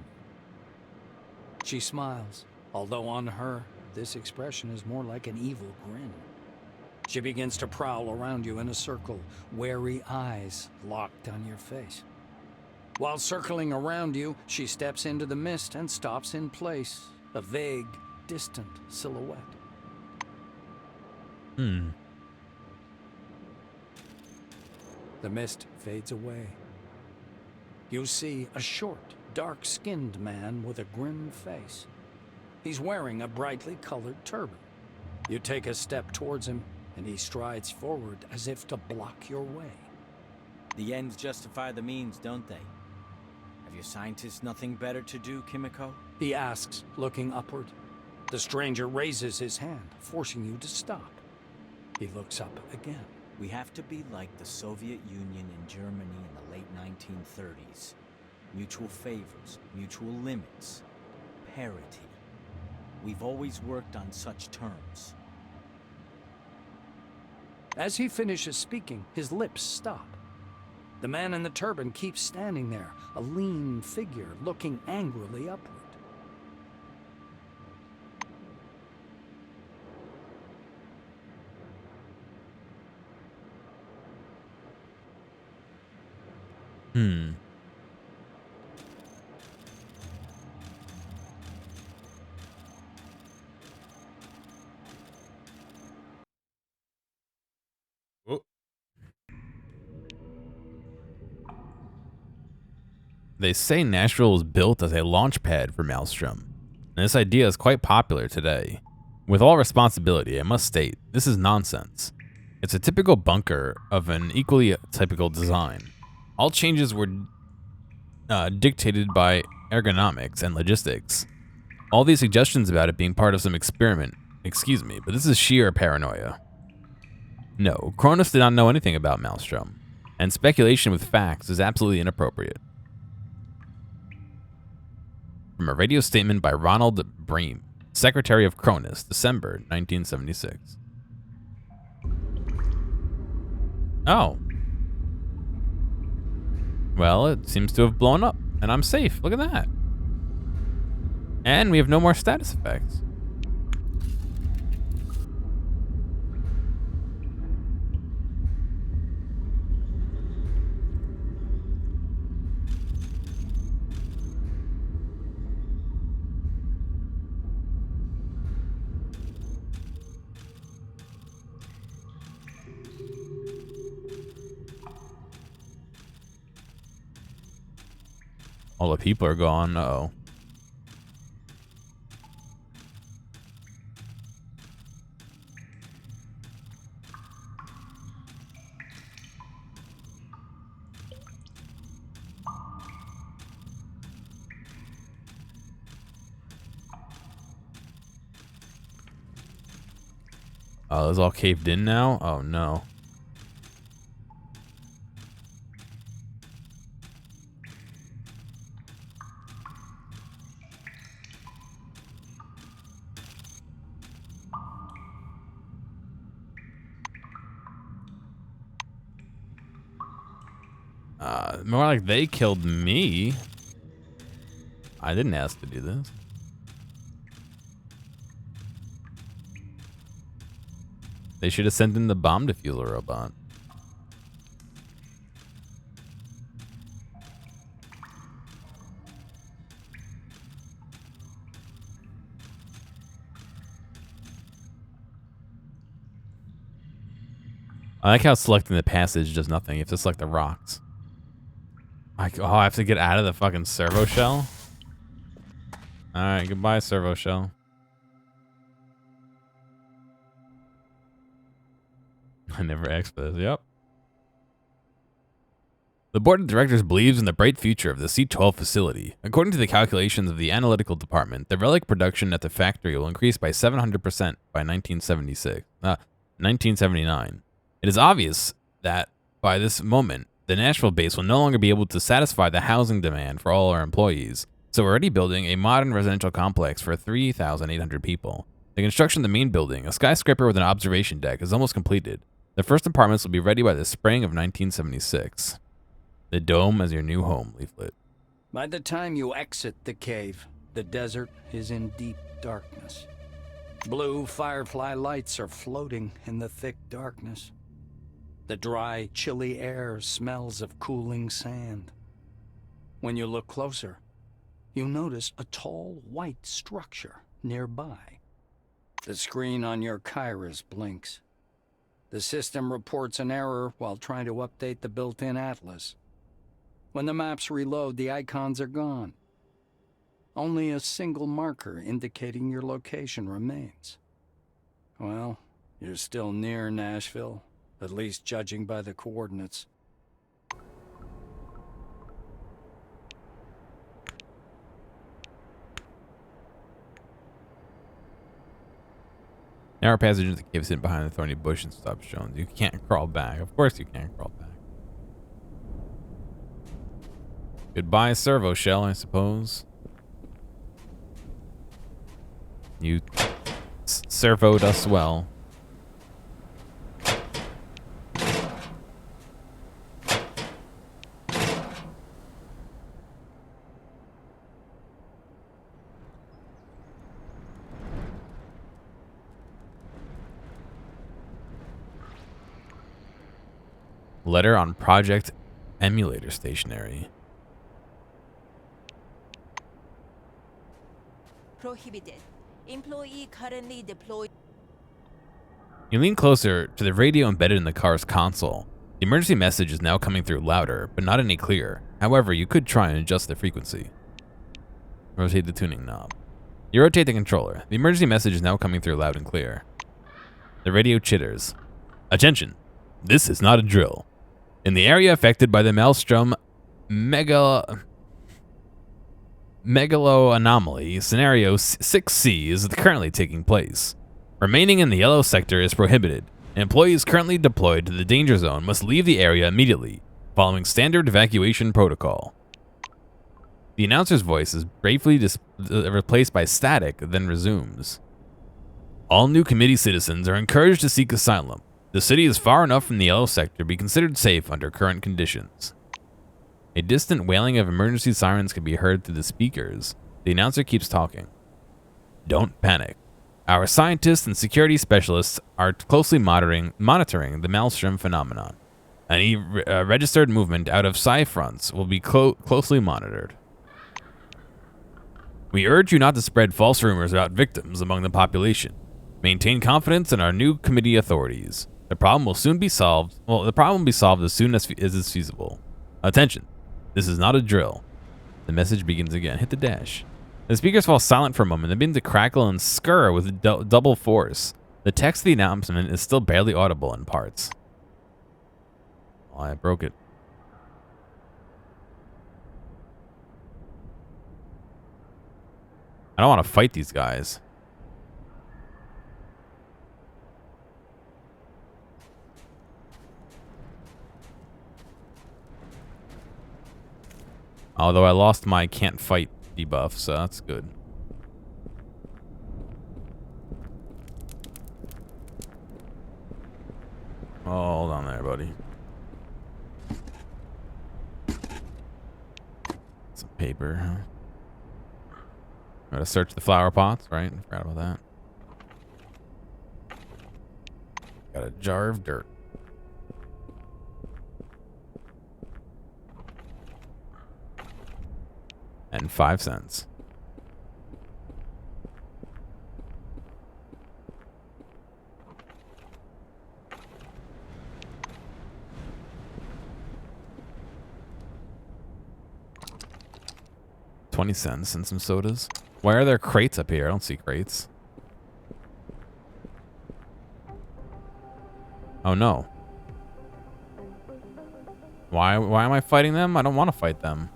She smiles, although on her, this expression is more like an evil grin. She begins to prowl around you in a circle, wary eyes locked on your face. While circling around you, she steps into the mist and stops in place, a vague, distant silhouette. The mist fades away. You see a short, dark-skinned man with a grim face. He's wearing a brightly colored turban. You take a step towards him, and he strides forward as if to block your way. The ends justify the means, don't they? Have your scientists nothing better to do, Kimiko? He asks, looking upward. The stranger raises his hand, forcing you to stop. He looks up again. We have to be like the Soviet Union and Germany in the late 1930s. Mutual favors, mutual limits, parity. We've always worked on such terms. As he finishes speaking, his lips stop. The man in the turban keeps standing there, a lean figure looking angrily upward. they say Nashville was built as a launch pad for Maelstrom, and this idea is quite popular today. With all responsibility, I must state, this is nonsense. It's a typical bunker of an equally typical design. All changes were dictated by ergonomics and logistics. All these suggestions about it being part of some experiment, excuse me, but this is sheer paranoia. No, Cronus did not know anything about Maelstrom, and speculation with facts is absolutely inappropriate. From a radio statement by Ronald Bream, Secretary of Cronus, December 1976. Oh. Well, it seems to have blown up, and I'm safe. Look at that. And we have no more status effects. All the people are gone. Uh-oh. Oh, it's all caved in now? Oh, no. More like they killed me. I didn't ask to do this. They should have sent in the bomb diffuser robot. I like how selecting the passage does nothing. You have to select the rocks. Oh, I have to get out of the fucking servo shell? Alright, goodbye, servo shell. I never asked for this. Yep. The board of directors believes in the bright future of the C-12 facility. According to the calculations of the analytical department, the relic production at the factory will increase by 700% by 1979. It is obvious that by this moment, the Nashville base will no longer be able to satisfy the housing demand for all our employees. So we're already building a modern residential complex for 3,800 people. The construction of the main building, a skyscraper with an observation deck, is almost completed. The first apartments will be ready by the spring of 1976. The dome as your new home leaflet. By the time you exit the cave, the desert is in deep darkness. Blue firefly lights are floating in the thick darkness. The dry, chilly air smells of cooling sand. When you look closer, you notice a tall, white structure nearby. The screen on your Kairos blinks. The system reports an error while trying to update the built-in atlas. When the maps reload, the icons are gone. Only a single marker indicating your location remains. Well, you're still near Nashville, at least judging by the coordinates. Narrow passage into the cave hidden behind the thorny bush and stop showing. You can't crawl back. Of course you can't crawl back. Goodbye, servo shell, I suppose. You servoed us well. Letter on Project Emulator Stationery. Prohibited. Employee currently deployed. You lean closer to the radio embedded in the car's console. The emergency message is now coming through louder, but not any clearer. However, you could try and adjust the frequency. Rotate the tuning knob. You rotate the controller. The emergency message is now coming through loud and clear. The radio chitters. Attention! This is not a drill. In the area affected by the Maelstrom megalo anomaly, scenario 6C is currently taking place. Remaining in the yellow sector is prohibited. Employees currently deployed to the danger zone must leave the area immediately, following standard evacuation protocol. The announcer's voice is briefly replaced by static, then resumes. All new committee citizens are encouraged to seek asylum. The city is far enough from the yellow sector to be considered safe under current conditions. A distant wailing of emergency sirens can be heard through the speakers. The announcer keeps talking. Don't panic. Our scientists and security specialists are closely monitoring the Maelstrom phenomenon. Any registered movement out of psi fronts will be closely monitored. We urge you not to spread false rumors about victims among the population. Maintain confidence in our new committee authorities. The problem will soon be solved. Well, the problem will be solved as soon as is feasible. Attention. This is not a drill. The message begins again. Hit the dash. The speakers fall silent for a moment, then begin to crackle and skir with double force. The text of the announcement is still barely audible in parts. Oh, I broke it. I don't want to fight these guys. Although I lost my can't fight debuff, so that's good. Oh, hold on there, buddy. Some paper, huh? Gotta search the flower pots, right? I forgot about that. Got a jar of dirt. And 5 cents. $0.20 and some sodas. Why are there crates up here? I don't see crates. Oh no. Why am I fighting them? I don't want to fight them.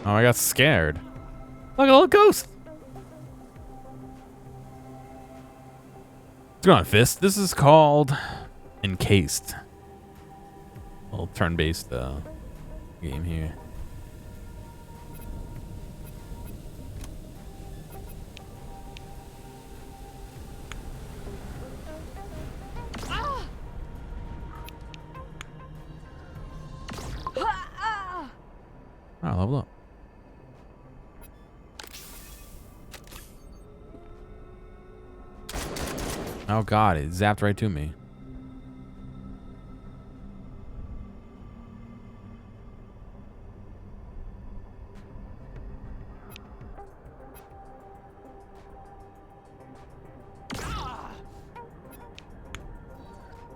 Oh, I got scared. Look, a little ghost. What's going on, Fist? This is called Encased. A little turn-based game here. Oh, level up. Oh god, it zapped right to me.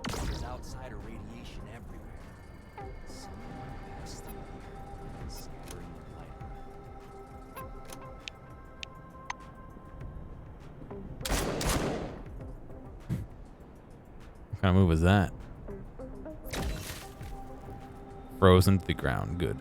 There's outsider radiation everywhere. Someone passed through here, scattering the light. What kind of move was that? Frozen to the ground. Good.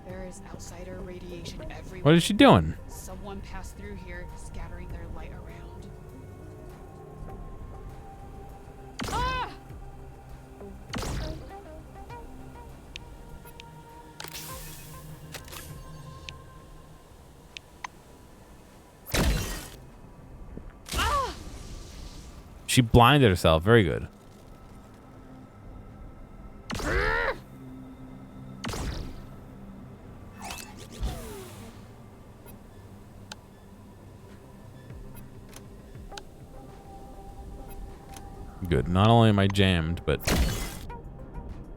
There is There's outsider radiation everywhere. What is she doing? Someone passed through here, scattering their light around. Ah! She blinded herself. Very good. Good. Not only am I jammed, but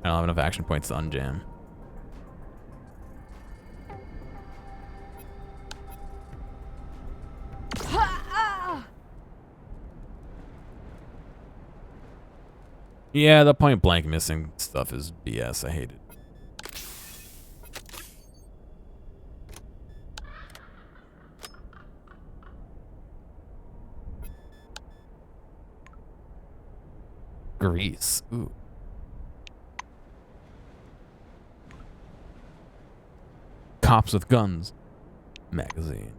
I don't have enough action points to unjam. Yeah, the point blank missing stuff is BS. I hate it. Grease. Ooh. Cops with guns. Magazine.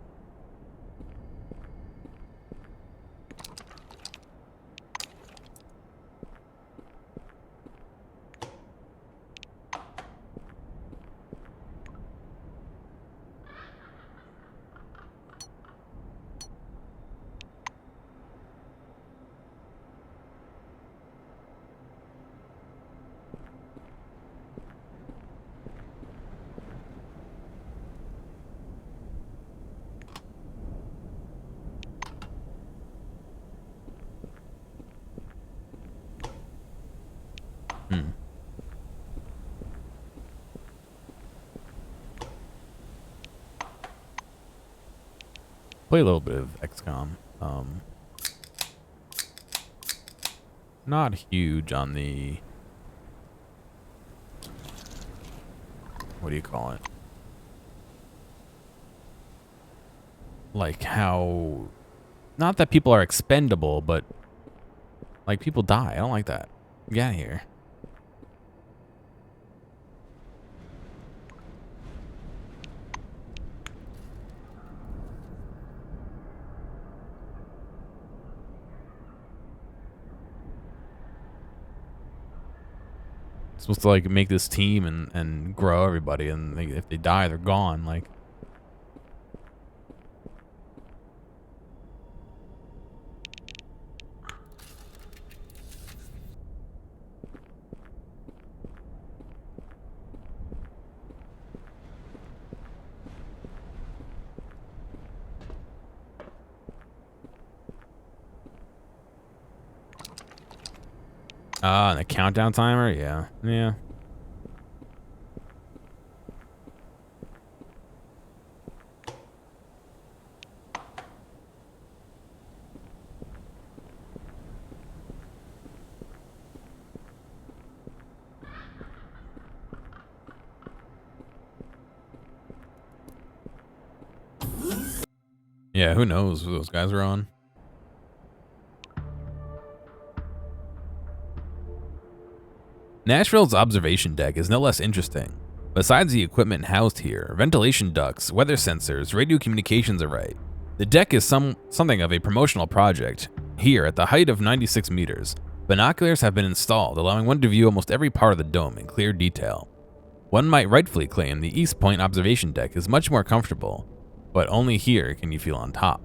Play a little bit of XCOM. Not huge on the... What do you call it? Like how... Not that people are expendable, but... Like people die. I don't like that. Get out of here. Supposed to like make this team and grow everybody, and if they die, they're gone. Like, and the countdown timer, yeah. Yeah, who knows who those guys are on? Nashville's observation deck is no less interesting. Besides the equipment housed here, ventilation ducts, weather sensors, radio communications array, the deck is something of a promotional project. Here, at the height of 96 meters, binoculars have been installed, allowing one to view almost every part of the dome in clear detail. One might rightfully claim the East Point observation deck is much more comfortable, but only here can you feel on top.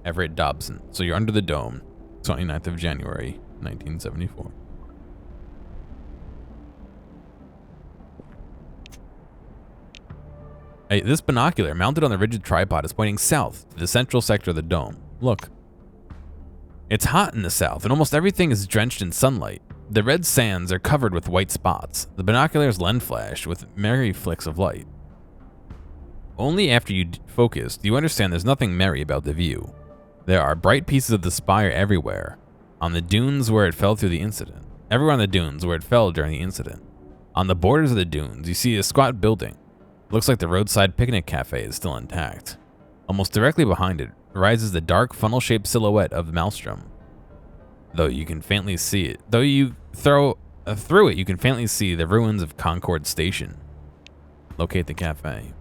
Everett Dobson. So you're under the dome, 29th of January, 1974. Hey, this binocular mounted on the rigid tripod is pointing south to the central sector of the dome. Look. It's hot in the south, and almost everything is drenched in sunlight. The red sands are covered with white spots. The binoculars lens flash with merry flicks of light. Only after you focus do you understand there's nothing merry about the view. There are bright pieces of the spire everywhere. On the dunes where it fell through the incident. Everywhere on the dunes where it fell during the incident. On the borders of the dunes, you see a squat building. Looks like the roadside picnic cafe is still intact. Almost directly behind it rises the dark funnel-shaped silhouette of Maelstrom. Though you can faintly see it. Though you through it, you can faintly see the ruins of Concord Station. Locate the cafe.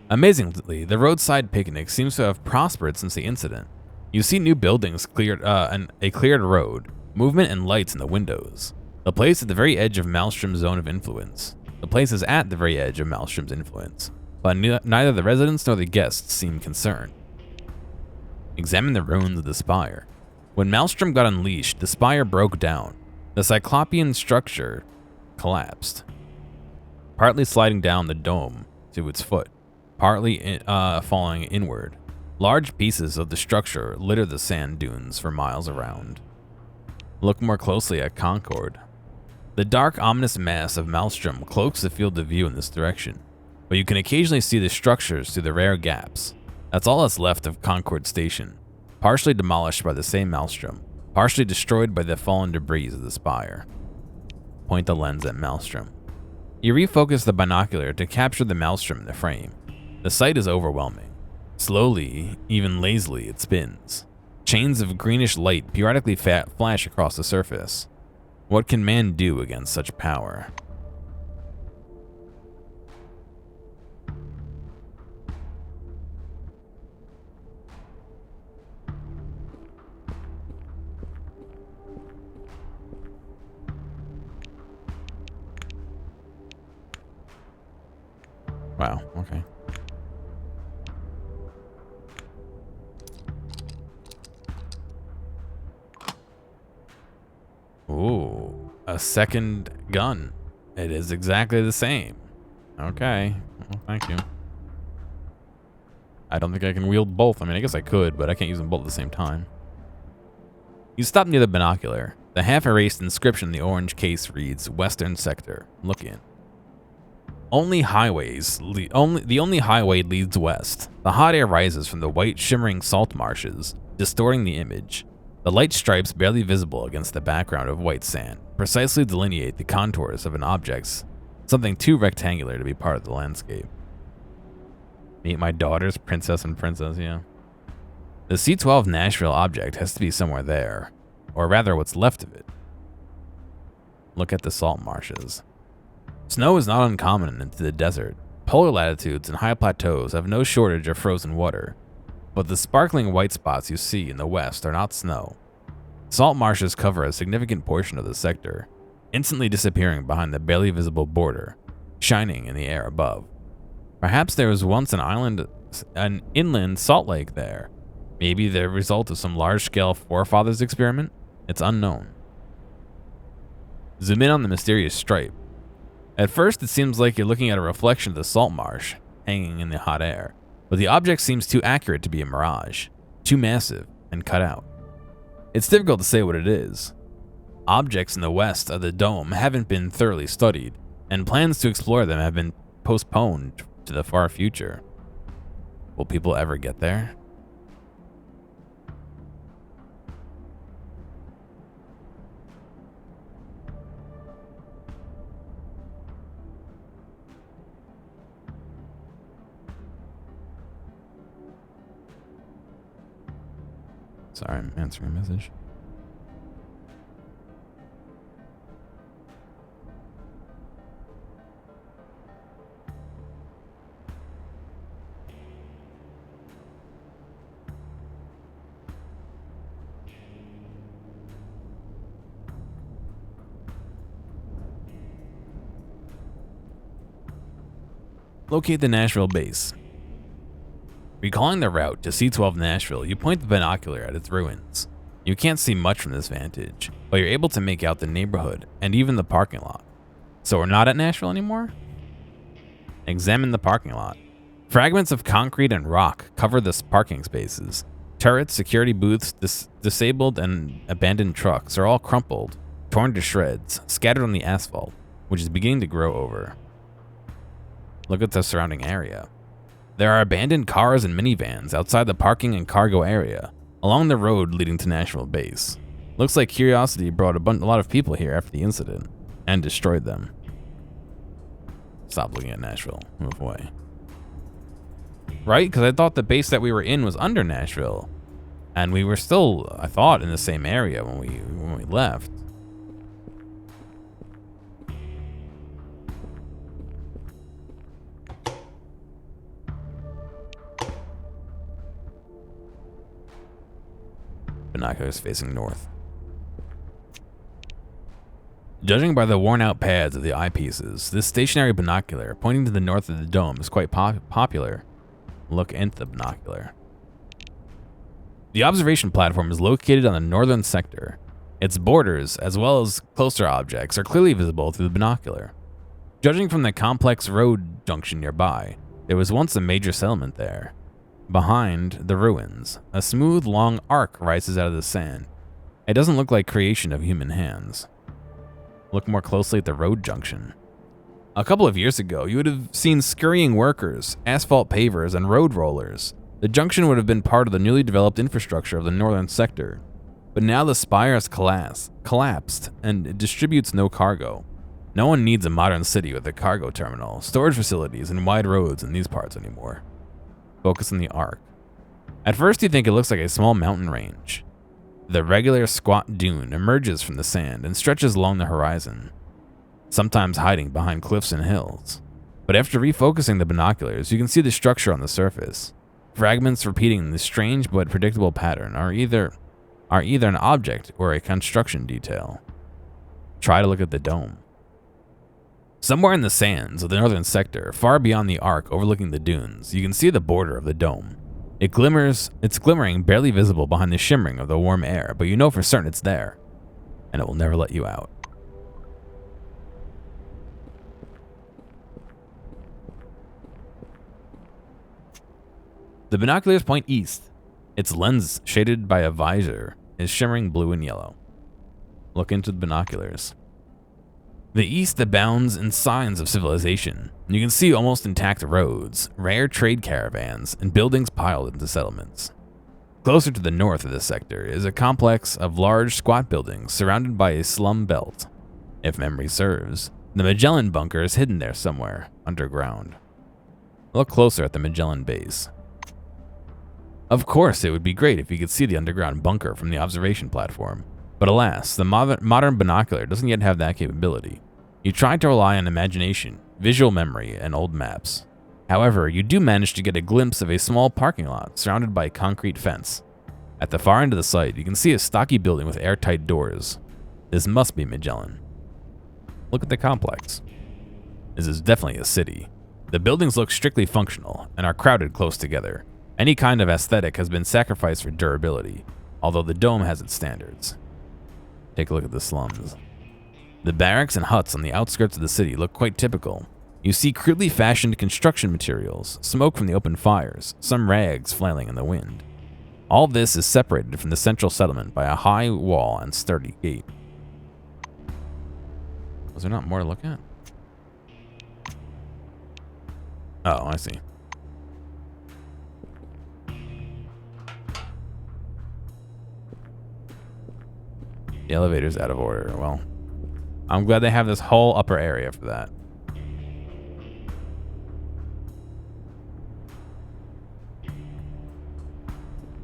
Amazingly, the roadside picnic seems to have prospered since the incident. You see new buildings cleared, and a cleared road, movement and lights in the windows. The place is at the very edge of Maelstrom's zone of influence. But neither the residents nor the guests seem concerned. Examine the ruins of the spire. When Maelstrom got unleashed, the spire broke down. The Cyclopean structure collapsed, partly sliding down the dome to its foot, partly falling inward. Large pieces of the structure litter the sand dunes for miles around. Look more closely at Concord. The dark, ominous mass of Maelstrom cloaks the field of view in this direction, but you can occasionally see the structures through the rare gaps. That's all that's left of Concord Station, partially demolished by the same Maelstrom, partially destroyed by the fallen debris of the spire. Point the lens at Maelstrom. You refocus the binocular to capture the Maelstrom in the frame. The sight is overwhelming. Slowly, even lazily, it spins. Chains of greenish light periodically flash across the surface. What can man do against such power? Wow, okay. Ooh, a second gun. It is exactly the same. Okay, well, thank you. I don't think I can wield both. I mean, I guess I could, but I can't use them both at the same time. You stop near the binocular. The half-erased inscription in the orange case reads, Western Sector. Look in. The only highway leads west. The hot air rises from the white, shimmering salt marshes, distorting the image. The light stripes, barely visible against the background of white sand, precisely delineate the contours of an object, something too rectangular to be part of the landscape. Meet my daughters, princess and princess, yeah. The C-12 Nashville object has to be somewhere there, or rather what's left of it. Look at the salt marshes. Snow is not uncommon into the desert. Polar latitudes and high plateaus have no shortage of frozen water, but the sparkling white spots you see in the west are not snow. Salt marshes cover a significant portion of the sector, instantly disappearing behind the barely visible border, shining in the air above. Perhaps there was once an inland salt lake there. Maybe the result of some large-scale forefathers experiment? It's unknown. Zoom in on the mysterious stripe. At first, it seems like you're looking at a reflection of the salt marsh hanging in the hot air, but the object seems too accurate to be a mirage, too massive and cut out. It's difficult to say what it is. Objects in the west of the dome haven't been thoroughly studied, and plans to explore them have been postponed to the far future. Will people ever get there? Sorry, I'm answering a message. Locate the Nashville base. Recalling the route to C-12 Nashville, you point the binocular at its ruins. You can't see much from this vantage, but you're able to make out the neighborhood and even the parking lot. So we're not at Nashville anymore? Examine the parking lot. Fragments of concrete and rock cover the parking spaces. Turrets, security booths, disabled and abandoned trucks are all crumpled, torn to shreds, scattered on the asphalt, which is beginning to grow over. Look at the surrounding area. There are abandoned cars and minivans outside the parking and cargo area, along the road leading to Nashville base. Looks like curiosity brought a lot of people here after the incident, and destroyed them. Stop looking at Nashville. Move away. Right? Because I thought the base that we were in was under Nashville. And we were still, I thought, in the same area when we left. Binoculars facing north. Judging by the worn-out pads of the eyepieces, this stationary binocular pointing to the north of the dome is quite popular. Look into the binocular. The observation platform is located on the northern sector. Its borders, as well as closer objects, are clearly visible through the binocular. Judging from the complex road junction nearby, there was once a major settlement there. Behind the ruins, a smooth, long arc rises out of the sand. It doesn't look like creation of human hands. Look more closely at the road junction. A couple of years ago, you would have seen scurrying workers, asphalt pavers, and road rollers. The junction would have been part of the newly developed infrastructure of the northern sector. But now the spire has collapsed, and it distributes no cargo. No one needs a modern city with a cargo terminal, storage facilities, and wide roads in these parts anymore. Focus on the arc. At first, you think it looks like a small mountain range. The regular squat dune emerges from the sand and stretches along the horizon, sometimes hiding behind cliffs and hills. But after refocusing the binoculars, you can see the structure on the surface. Fragments repeating this strange but predictable pattern are either an object or a construction detail. Try to look at the dome. Somewhere in the sands of the northern sector, far beyond the arc overlooking the dunes, you can see the border of the dome. It's glimmering, barely visible behind the shimmering of the warm air, but you know for certain it's there, and it will never let you out. The binoculars point east. Its lens, shaded by a visor, is shimmering blue and yellow. Look into the binoculars. The east abounds in signs of civilization. You can see almost intact roads, rare trade caravans, and buildings piled into settlements. Closer to the north of this sector is a complex of large, squat buildings surrounded by a slum belt. If memory serves, the Magellan bunker is hidden there somewhere, underground. Look closer at the Magellan base. Of course, it would be great if you could see the underground bunker from the observation platform. But alas, the modern binocular doesn't yet have that capability. You try to rely on imagination, visual memory, and old maps. However, you do manage to get a glimpse of a small parking lot surrounded by a concrete fence. At the far end of the site, you can see a stocky building with airtight doors. This must be Magellan. Look at the complex. This is definitely a city. The buildings look strictly functional and are crowded close together. Any kind of aesthetic has been sacrificed for durability, although the dome has its standards. Take a look at the slums. The barracks and huts on the outskirts of the city look quite typical. You see crudely fashioned construction materials, smoke from the open fires, some rags flailing in the wind. All this is separated from the central settlement by a high wall and sturdy gate. Was there not more to look at? Oh, I see. The elevator's out of order. Well, I'm glad they have this whole upper area for that.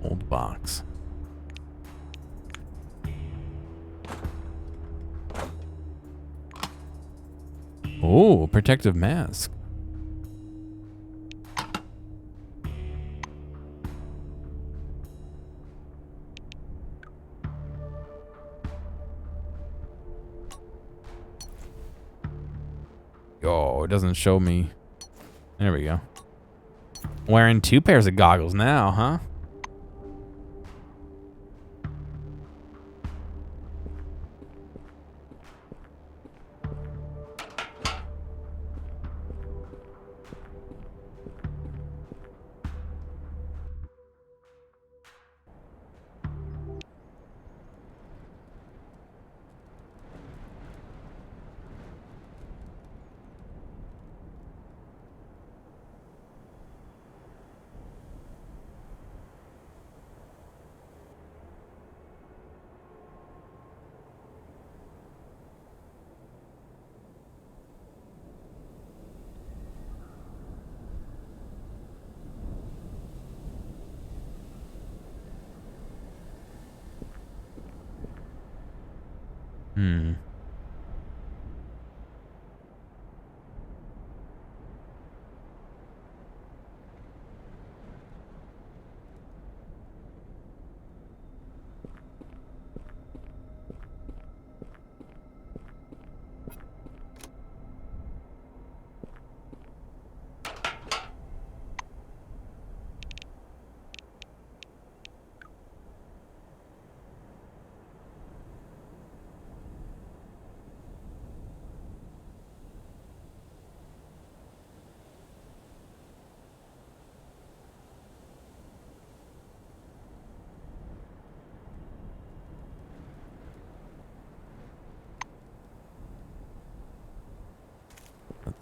Old box. Oh, protective mask. Oh, it doesn't show me. There we go. Wearing 2 pairs of goggles now, huh?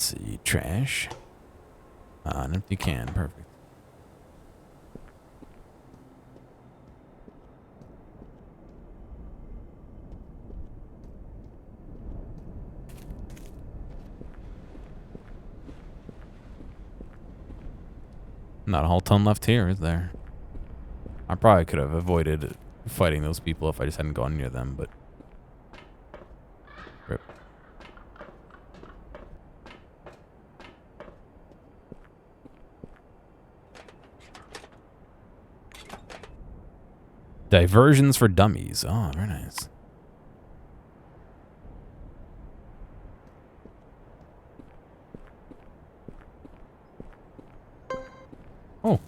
Let's see. Trash. An empty can. Perfect. Not a whole ton left here, is there? I probably could have avoided fighting those people if I just hadn't gone near them, but... Rip. Diversions for dummies. Oh, very nice. Oh.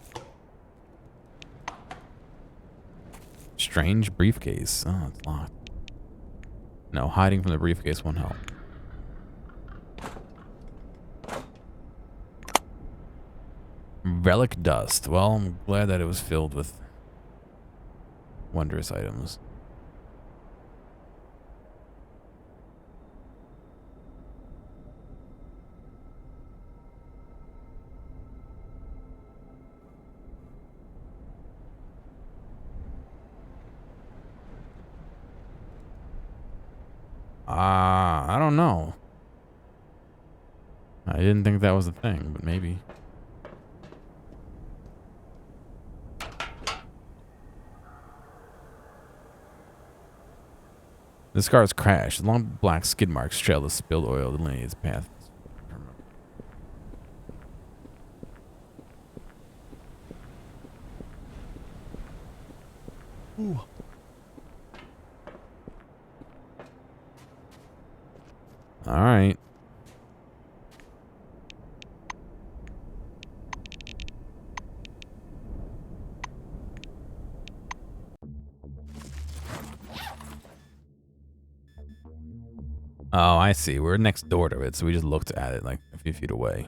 Strange briefcase. Oh, it's locked. No, hiding from the briefcase won't help. Relic dust. Well, I'm glad that it was filled with wondrous items. I don't know. I didn't think that was a thing, but maybe. This car has crashed. Long black skid marks trail the spilled oil that delineates its path. Ooh. All right. Oh, I see. We're next door to it, so we just looked at it like a few feet away.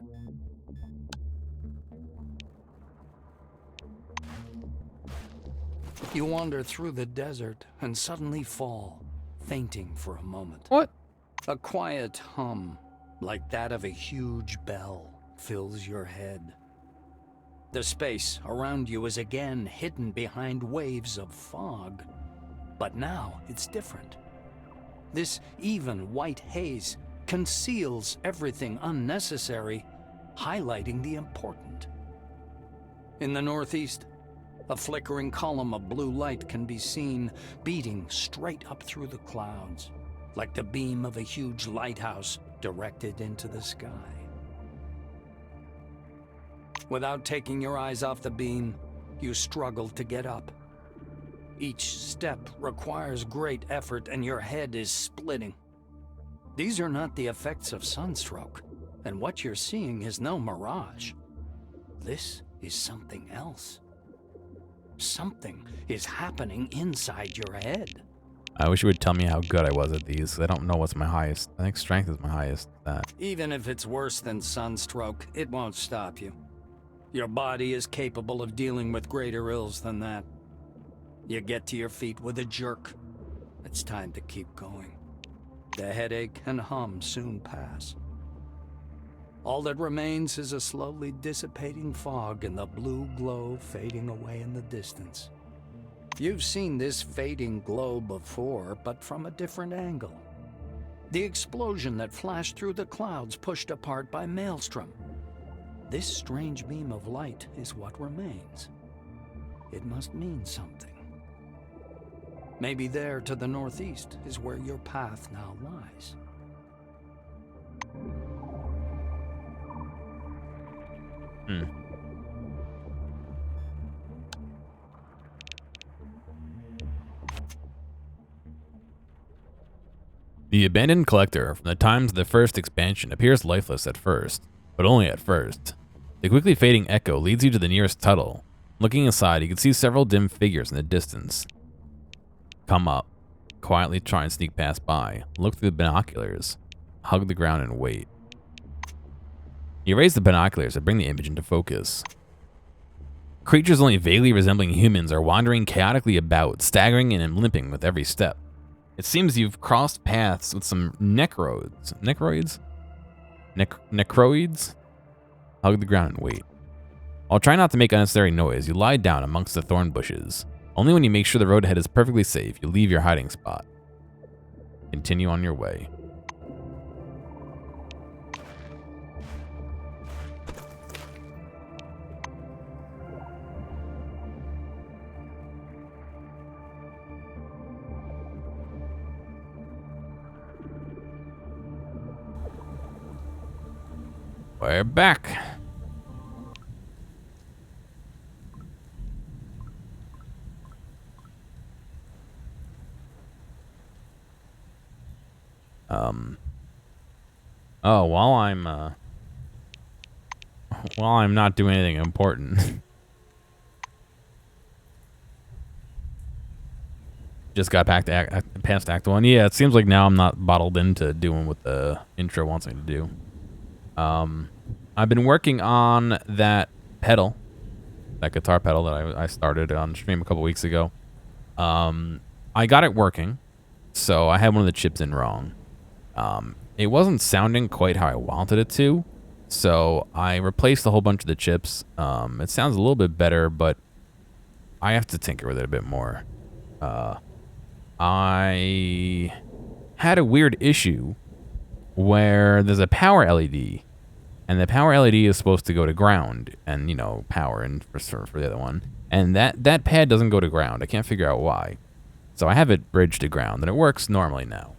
You wander through the desert and suddenly fall, fainting for a moment. What? A quiet hum, like that of a huge bell, fills your head. The space around you is again hidden behind waves of fog. But now it's different. This even white haze conceals everything unnecessary, highlighting the important. In the northeast, a flickering column of blue light can be seen beating straight up through the clouds, like the beam of a huge lighthouse directed into the sky. Without taking your eyes off the beam, you struggle to get up. Each step requires great effort and your head is splitting. These are not the effects of sunstroke, and what you're seeing is no mirage. This is something else. Something is happening inside your head. I wish you would tell me how good I was at these, 'cause I don't know what's my highest. I think strength is my highest. Even if it's worse than sunstroke, it won't stop you. Your body is capable of dealing with greater ills than that. You get to your feet with a jerk. It's time to keep going. The headache and hum soon pass. All that remains is a slowly dissipating fog and the blue glow fading away in the distance. You've seen this fading glow before, but from a different angle. The explosion that flashed through the clouds pushed apart by Maelstrom. This strange beam of light is what remains. It must mean something. Maybe there to the northeast is where your path now lies. The abandoned collector from the times of the first expansion appears lifeless at first, but only at first. The quickly fading echo leads you to the nearest tunnel. Looking aside, you can see several dim figures in the distance. Come up. Quietly try and sneak past by. Look through the binoculars. Hug the ground and wait. You raise the binoculars and bring the image into focus. Creatures only vaguely resembling humans are wandering chaotically about, staggering and limping with every step. It seems you've crossed paths with some necroids. necroids. Hug the ground and wait. While trying not to make unnecessary noise, you lie down amongst the thorn bushes. Only when you make sure the road ahead is perfectly safe, you leave your hiding spot. Continue on your way. We're back. Oh, while I'm not doing anything important. Just got back to past Act 1. Yeah, it seems like now I'm not bottled into doing what the intro wants me to do. I've been working on that pedal, that guitar pedal that I started on stream a couple weeks ago. I got it working, so I had one of the chips in wrong. It wasn't sounding quite how I wanted it to, so I replaced a whole bunch of the chips. It sounds a little bit better, but I have to tinker with it a bit more. I had a weird issue where there's a power LED, and the power LED is supposed to go to ground, and, you know, power and for the other one. And that pad doesn't go to ground. I can't figure out why. So I have it bridged to ground, and it works normally now.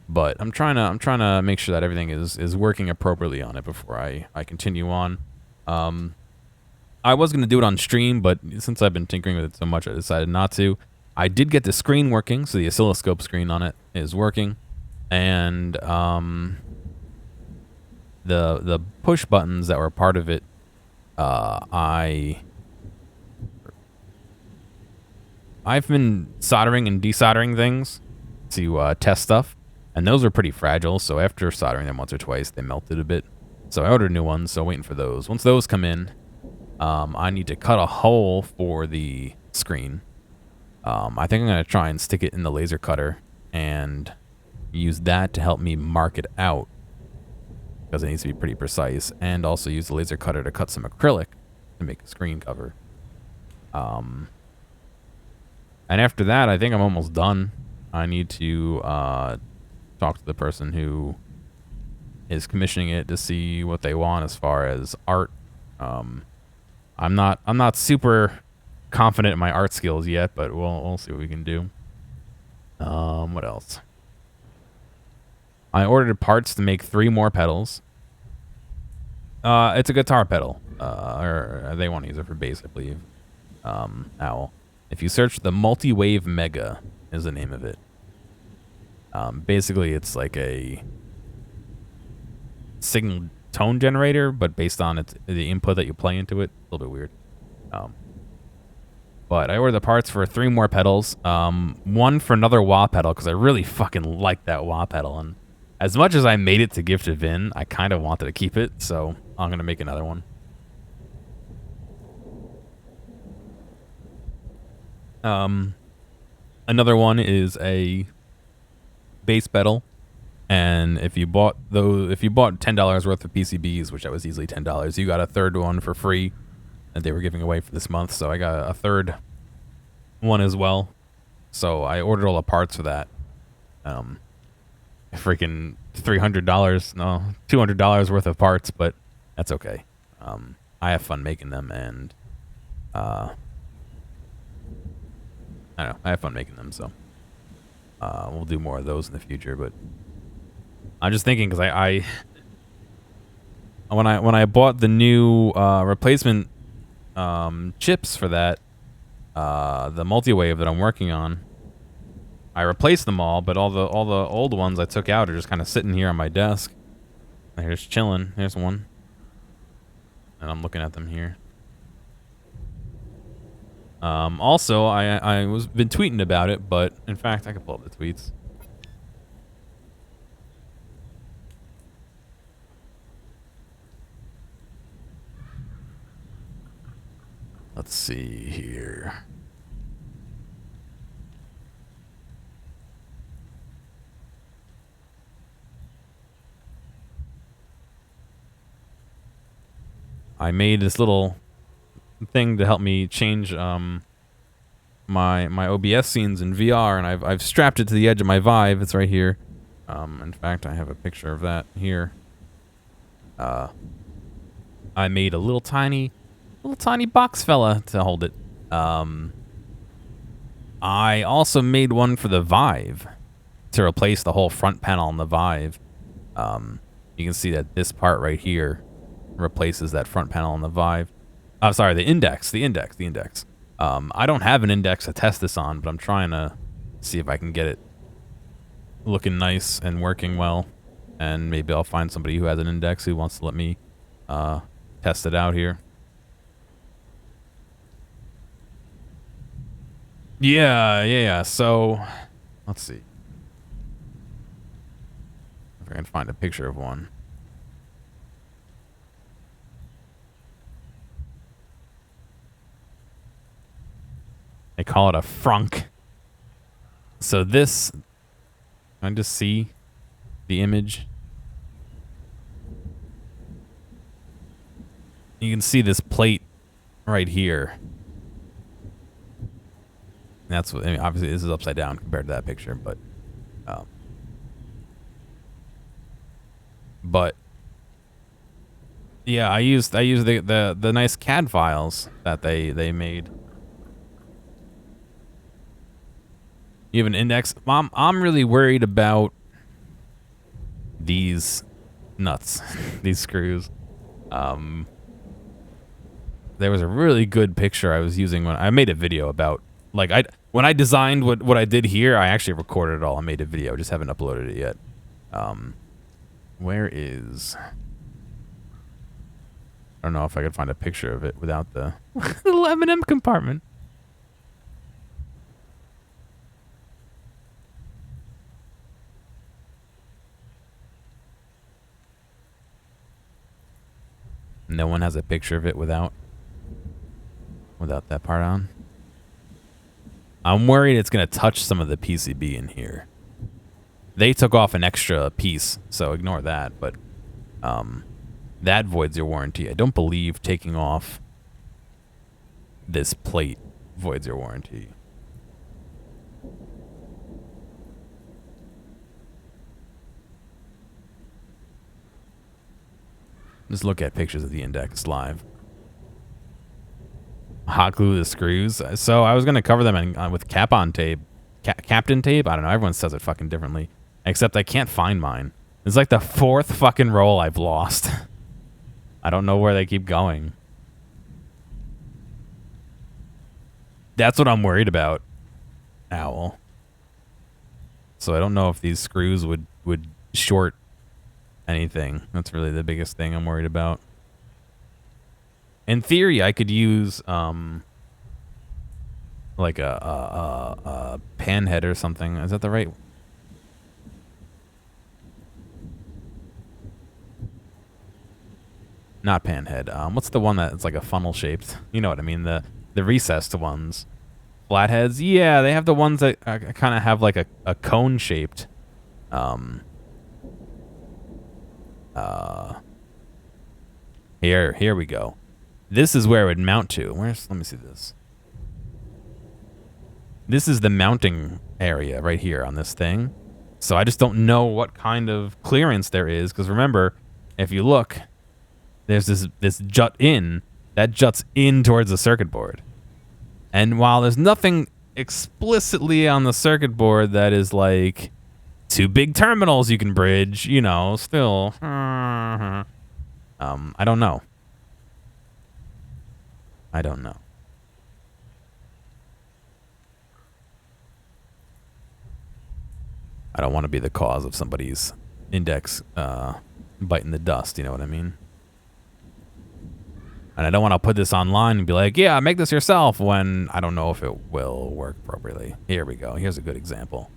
But I'm trying to make sure that everything is working appropriately on it before I continue on. I was going to do it on stream, but since I've been tinkering with it so much, I decided not to. I did get the screen working, so the oscilloscope screen on it is working. And the push buttons that were part of it, I've been soldering and desoldering things to test stuff, and those are pretty fragile, so after soldering them once or twice, they melted a bit. So I ordered new ones, so waiting for those. Once those come in, I need to cut a hole for the screen. I think I'm going to try and stick it in the laser cutter and use that to help me mark it out, because it needs to be pretty precise, and also use the laser cutter to cut some acrylic to make a screen cover. And after that, I think I'm almost done. I need to talk to the person who is commissioning it to see what they want as far as art. I'm not super confident in my art skills yet, but we'll see what we can do. What else? I ordered parts to make 3 more pedals. It's a guitar pedal, or they want to use it for bass, I believe. Owl. If you search, the Multi-Wave Mega is the name of it. Basically, it's like a signal tone generator, but based on the input that you play into it. A little bit weird. But I ordered the parts for 3 more pedals. One for another wah pedal, because I really fucking like that wah pedal. And as much as I made it to give to Vin, I kind of wanted to keep it, so I'm going to make another one. Another one is a bass pedal, and if you bought $10 worth of PCBs, which that was easily $10, you got a third one for free that they were giving away for this month. So I got a third one as well. So I ordered all the parts for that. Freaking $300, no, $200 worth of parts, but that's okay. I have fun making them, and I don't know, I have fun making them, so we'll do more of those in the future. But I'm just thinking, because I when I bought the new replacement chips for that, the multi-wave that I'm working on, I replaced them all, but all the old ones I took out are just kind of sitting here on my desk. They're just chilling. Here's one, and I'm looking at them here. Also, I was been tweeting about it, but in fact, I can pull up the tweets. Let's see here. I made this little thing to help me change my OBS scenes in VR, and I've strapped it to the edge of my Vive. It's right here. In fact, I have a picture of that here. I made a little tiny box fella to hold it. I also made one for the Vive to replace the whole front panel on the Vive. You can see that this part right here replaces that front panel on the Vive. Oh, sorry, the index. I don't have an index to test this on, but I'm trying to see if I can get it looking nice and working well. And maybe I'll find somebody who has an index who wants to let me test it out here. Yeah. So, let's see. If I can find a picture of one. They call it a frunk. So this, I just see the image. You can see this plate right here. And that's what, I mean, obviously this is upside down compared to that picture, but yeah, I used the nice CAD files that they made. You have an index. I'm really worried about these nuts, these screws. There was a really good picture I was using when I made a video about, like, when I designed what I did here, I actually recorded it all. I made a video, just haven't uploaded it yet. Where is? I don't know if I could find a picture of it without the little M&M compartment. No one has a picture of it without that part on. I'm worried it's going to touch some of the PCB in here. They took off an extra piece, so ignore that, but that voids your warranty. I don't believe taking off this plate voids your warranty. Just look at pictures of the index live. Hot glue the screws. So I was going to cover them with Captain tape. Captain tape? I don't know. Everyone says it fucking differently. Except I can't find mine. It's like the 4th fucking roll I've lost. I don't know where they keep going. That's what I'm worried about, Owl. So I don't know if these screws would short anything. That's really the biggest thing I'm worried about. In theory, I could use like a pan head or something. Is that the right? Not pan head. What's the one that's like a funnel shaped? You know what I mean? The recessed ones. Flatheads? Yeah, they have the ones that kind of have like a cone shaped. Here we go. This is where it would mount to. Let me see this. This is the mounting area right here on this thing. So I just don't know what kind of clearance there is, because remember, if you look, there's this jut in that juts in towards the circuit board. And while there's nothing explicitly on the circuit board that is like 2 big terminals you can bridge, you know, still I don't know. I don't know. I don't want to be the cause of somebody's index biting the dust, you know what I mean? And I don't want to put this online and be like, yeah, make this yourself, when I don't know if it will work appropriately. Here we go. Here's a good example.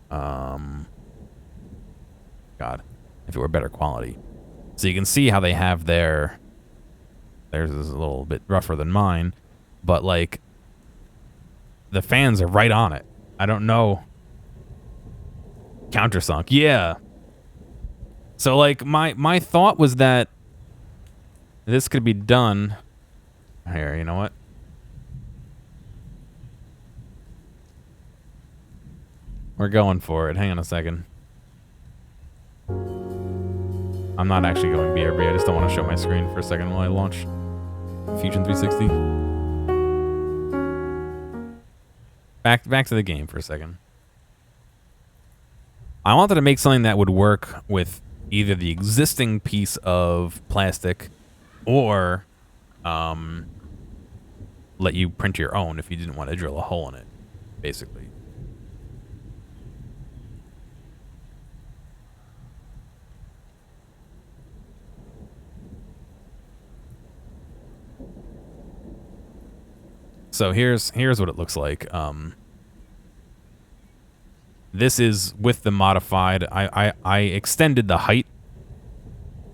God, if it were better quality. So you can see how they have theirs is a little bit rougher than mine, but like the fans are right on it. I don't know. Countersunk, yeah. So, like, my thought was that this could be done. Here, you know what? We're going for it. Hang on a second. I'm not actually going BRB. I just don't want to show my screen for a second while I launch Fusion 360. Back to the game for a second. I wanted to make something that would work with either the existing piece of plastic or let you print your own if you didn't want to drill a hole in it, basically. So here's what it looks like. This is with the modified. I extended the height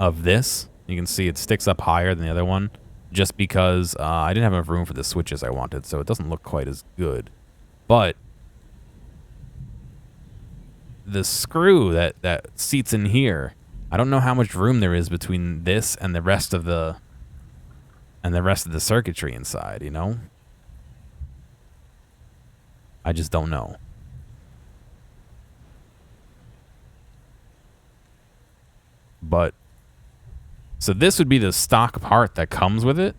of this. You can see it sticks up higher than the other one, just because I didn't have enough room for the switches I wanted, so it doesn't look quite as good. But the screw that seats in here, I don't know how much room there is between this and the rest of the circuitry inside, you know? I just don't know. But so this would be the stock part that comes with it.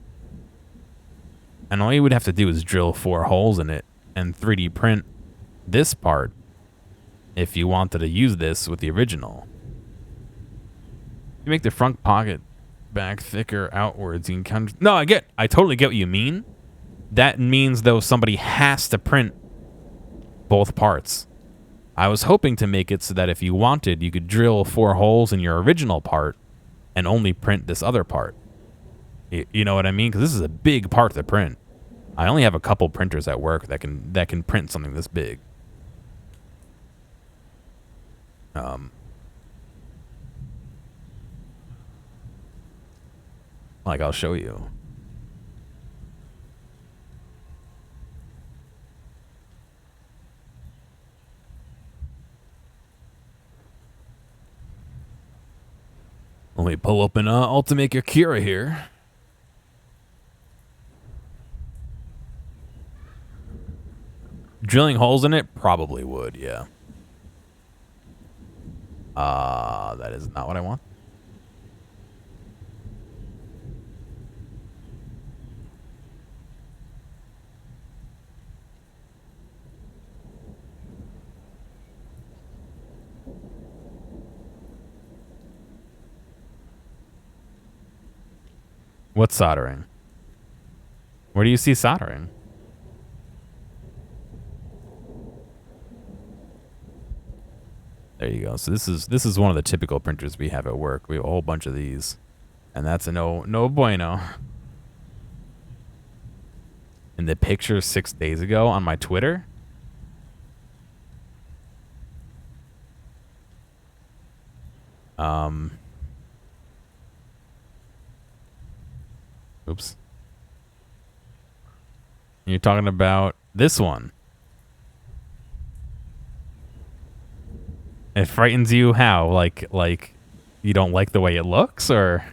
And all you would have to do is drill 4 holes in it and 3D print this part if you wanted to use this with the original. You make the front pocket back thicker outwards. You can no, I totally get what you mean. That means though somebody has to print both parts. I was hoping to make it so that if you wanted, you could drill 4 holes in your original part and only print this other part. You know what I mean? Because this is a big part to print. I only have a couple printers at work that can print something this big. Like, I'll show you. Let me pull up an Ultimate Akira here. Drilling holes in it? Probably would, yeah. That is not what I want. What's soldering? Where do you see soldering? There you go. So this is one of the typical printers we have at work. We have a whole bunch of these, and that's a no bueno. In the picture 6 days ago on my Twitter. Oops. You're talking about this one. It frightens you how? Like you don't like the way it looks, or?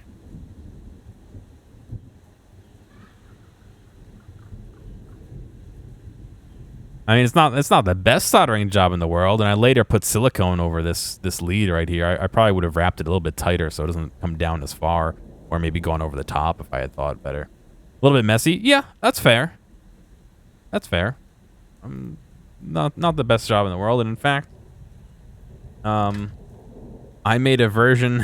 I mean, it's not the best soldering job in the world, and I later put silicone over this lead right here. I probably would have wrapped it a little bit tighter so it doesn't come down as far, or maybe gone over the top if I had thought better. A little bit messy. Yeah, that's fair. That's fair. Not the best job in the world, and in fact, I made a version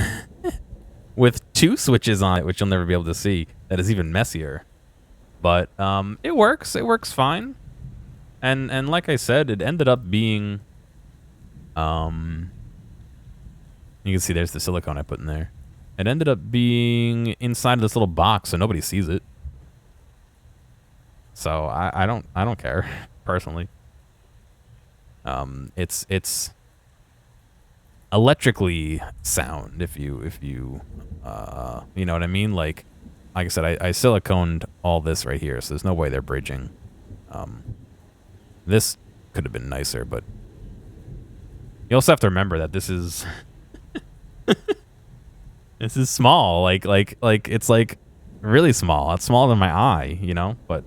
with 2 switches on it, which you'll never be able to see. That is even messier. But it works. It works fine. And like I said, it ended up being you can see there's the silicone I put in there. It ended up being inside of this little box, so nobody sees it. So I don't care personally. It's electrically sound if you you know what I mean. Like I said, I siliconed all this right here, so there's no way they're bridging. This could have been nicer, but you also have to remember that this is This is small. Like it's like really small. It's smaller than my eye, you know. But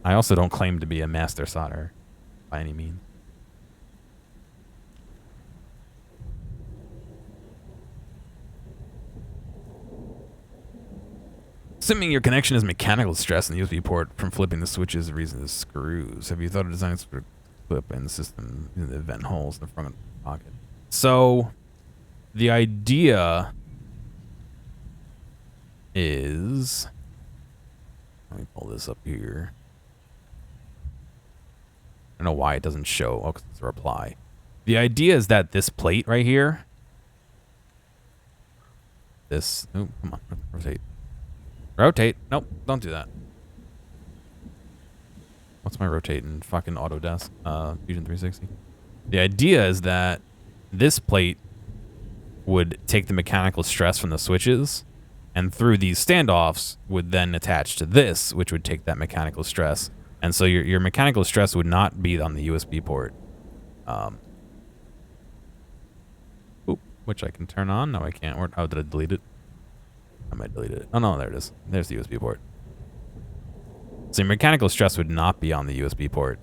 I also don't claim to be a master solderer by any means. Assuming your connection is mechanical stress in the USB port from flipping the switches, the reason is screws. Have you thought of designing for flip in the system in the vent holes in the front pocket? So, the idea is, let me pull this up here. I don't know why it doesn't show. Oh, 'cause it's a reply. The idea is that this plate right here, this, oh, come on, rotate. Rotate. Nope, don't do that. What's my rotate in fucking Autodesk? Fusion 360. The idea is that this plate would take the mechanical stress from the switches, and through these standoffs would then attach to this, which would take that mechanical stress. And so your mechanical stress would not be on the USB port. Which I can turn on. No, I can't. Or how did I delete it? I might delete it. Oh, no, there it is. There's the USB port. So your mechanical stress would not be on the USB port.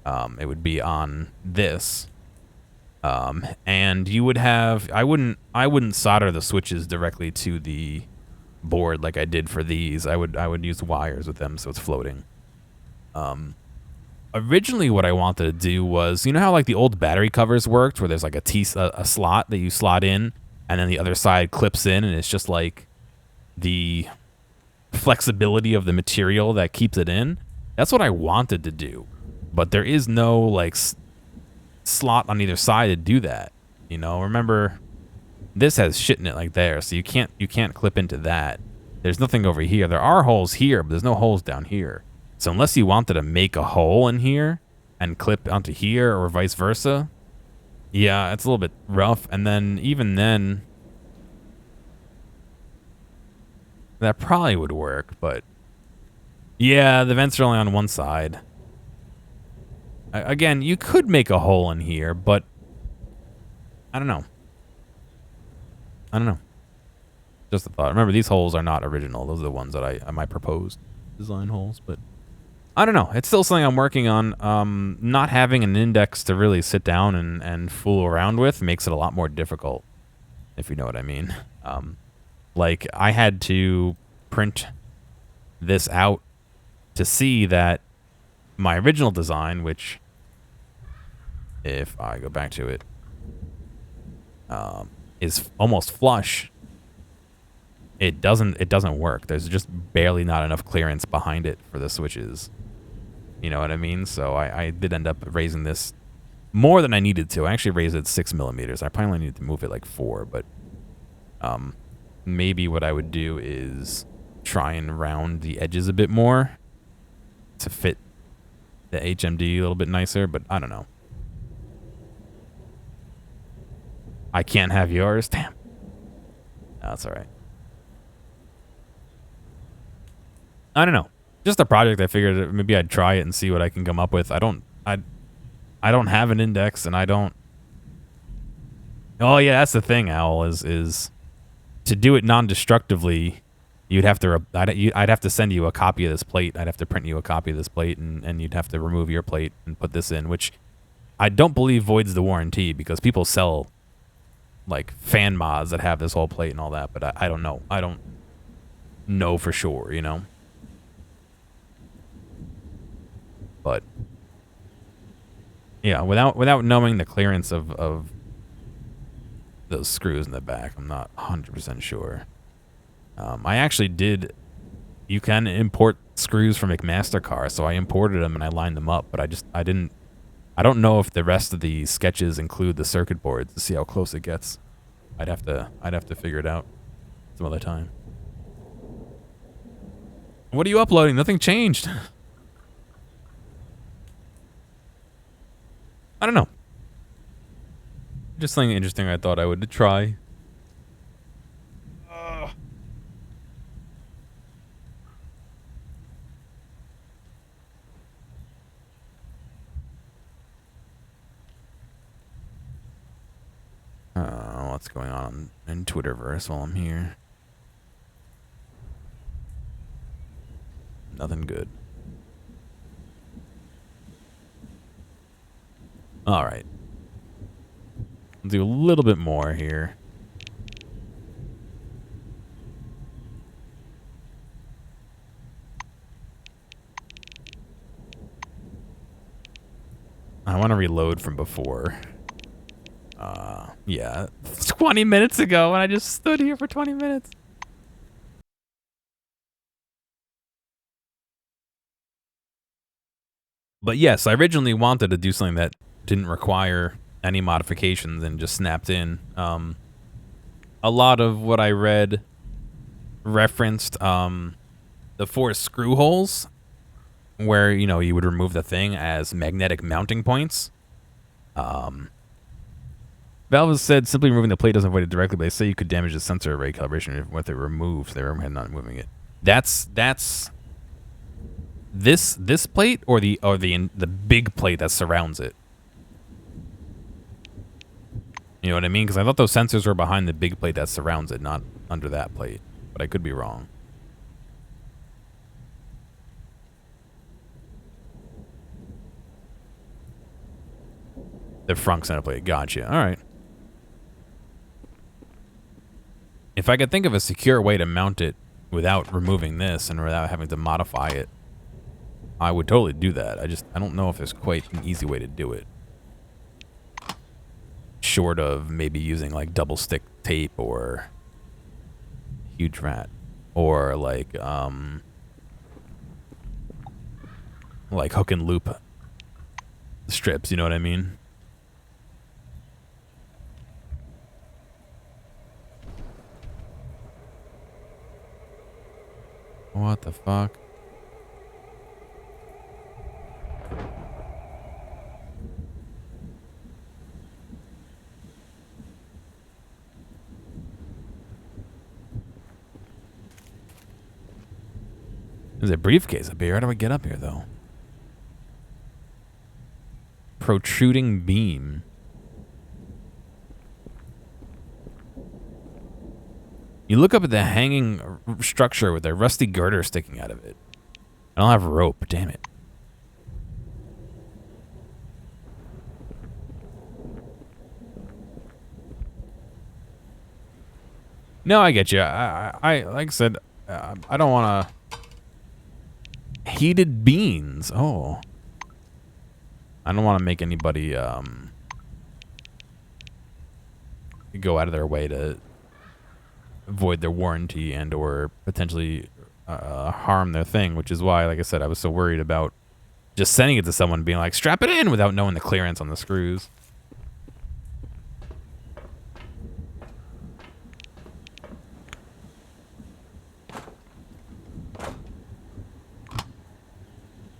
It would be on this. And you would have... I wouldn't solder the switches directly to the board like I did for these. I would use wires with them so it's floating. Originally what I wanted to do was... You know how like the old battery covers worked? Where there's like a slot that you slot in, and then the other side clips in, and it's just like the flexibility of the material that keeps it in. That's what I wanted to do, but there is no like slot on either side to do that. You know, remember this has shit in it like there, so you can't clip into that. There's nothing over here. There are holes here, but there's no holes down here. So unless you wanted to make a hole in here and clip onto here or vice versa, yeah, it's a little bit rough. And then even then, that probably would work, but yeah, the vents are only on one side. Again, you could make a hole in here, but I don't know. Just a thought. Remember, these holes are not original. Those are the ones that I might propose design holes, but I don't know. It's still something I'm working on. Not having an index to really sit down and fool around with makes it a lot more difficult, if you know what I mean. Like, I had to print this out to see that my original design, which, if I go back to it, is almost flush. It doesn't work. There's just barely not enough clearance behind it for the switches. You know what I mean? So I did end up raising this more than I needed to. I actually raised it 6 millimeters. I probably needed to move it like 4, but maybe what I would do is try and round the edges a bit more to fit the HMD a little bit nicer, but I don't know. I can't have yours? Damn. No, that's all right. I don't know. Just a project. I figured maybe I'd try it and see what I can come up with. I don't have an index, and I don't... Oh, yeah, that's the thing, Owl, is to do it non-destructively, you'd have to... I'd have to send you a copy of this plate. I'd have to print you a copy of this plate, and you'd have to remove your plate and put this in, which I don't believe voids the warranty, because people sell, like, fan mods that have this whole plate and all that, but I don't know. I don't know for sure, you know? But yeah, without knowing the clearance of those screws in the back, I'm not 100% sure. I actually did. You can import screws from McMaster-Carr, so I imported them and I lined them up. But I don't know if the rest of the sketches include the circuit boards to see how close it gets. I'd have to figure it out some other time. What are you uploading? Nothing changed. I don't know. Just something interesting I thought I would try. what's going on in Twitterverse while I'm here. Nothing good. All right. Let's do a little bit more here. I want to reload from before. Yeah, 20 minutes ago, and I just stood here for 20 minutes. But yes, I originally wanted to do something that didn't require any modifications and just snapped in. A lot of what I read referenced the 4 screw holes where, you know, you would remove the thing as magnetic mounting points. Valve has said simply removing the plate doesn't avoid it directly, but they say you could damage the sensor array calibration with it removed. They were not moving it. That's this plate or the big plate that surrounds it. You know what I mean? Because I thought those sensors were behind the big plate that surrounds it, not under that plate. But I could be wrong. The front center plate. Gotcha. All right. If I could think of a secure way to mount it without removing this and without having to modify it, I would totally do that. I don't know if there's quite an easy way to do it. Short of maybe using like double stick tape or huge rat or like hook and loop strips, you know what I mean? What the fuck? There's a briefcase up here. How do I get up here, though? Protruding beam. You look up at the hanging structure with a rusty girder sticking out of it. I don't have rope. Damn it. No, I get you. I like I said, I don't want to... Heated beans. Oh. I don't want to make anybody go out of their way to void their warranty and or potentially harm their thing, which is why, like I said, I was so worried about just sending it to someone being like, strap it in without knowing the clearance on the screws.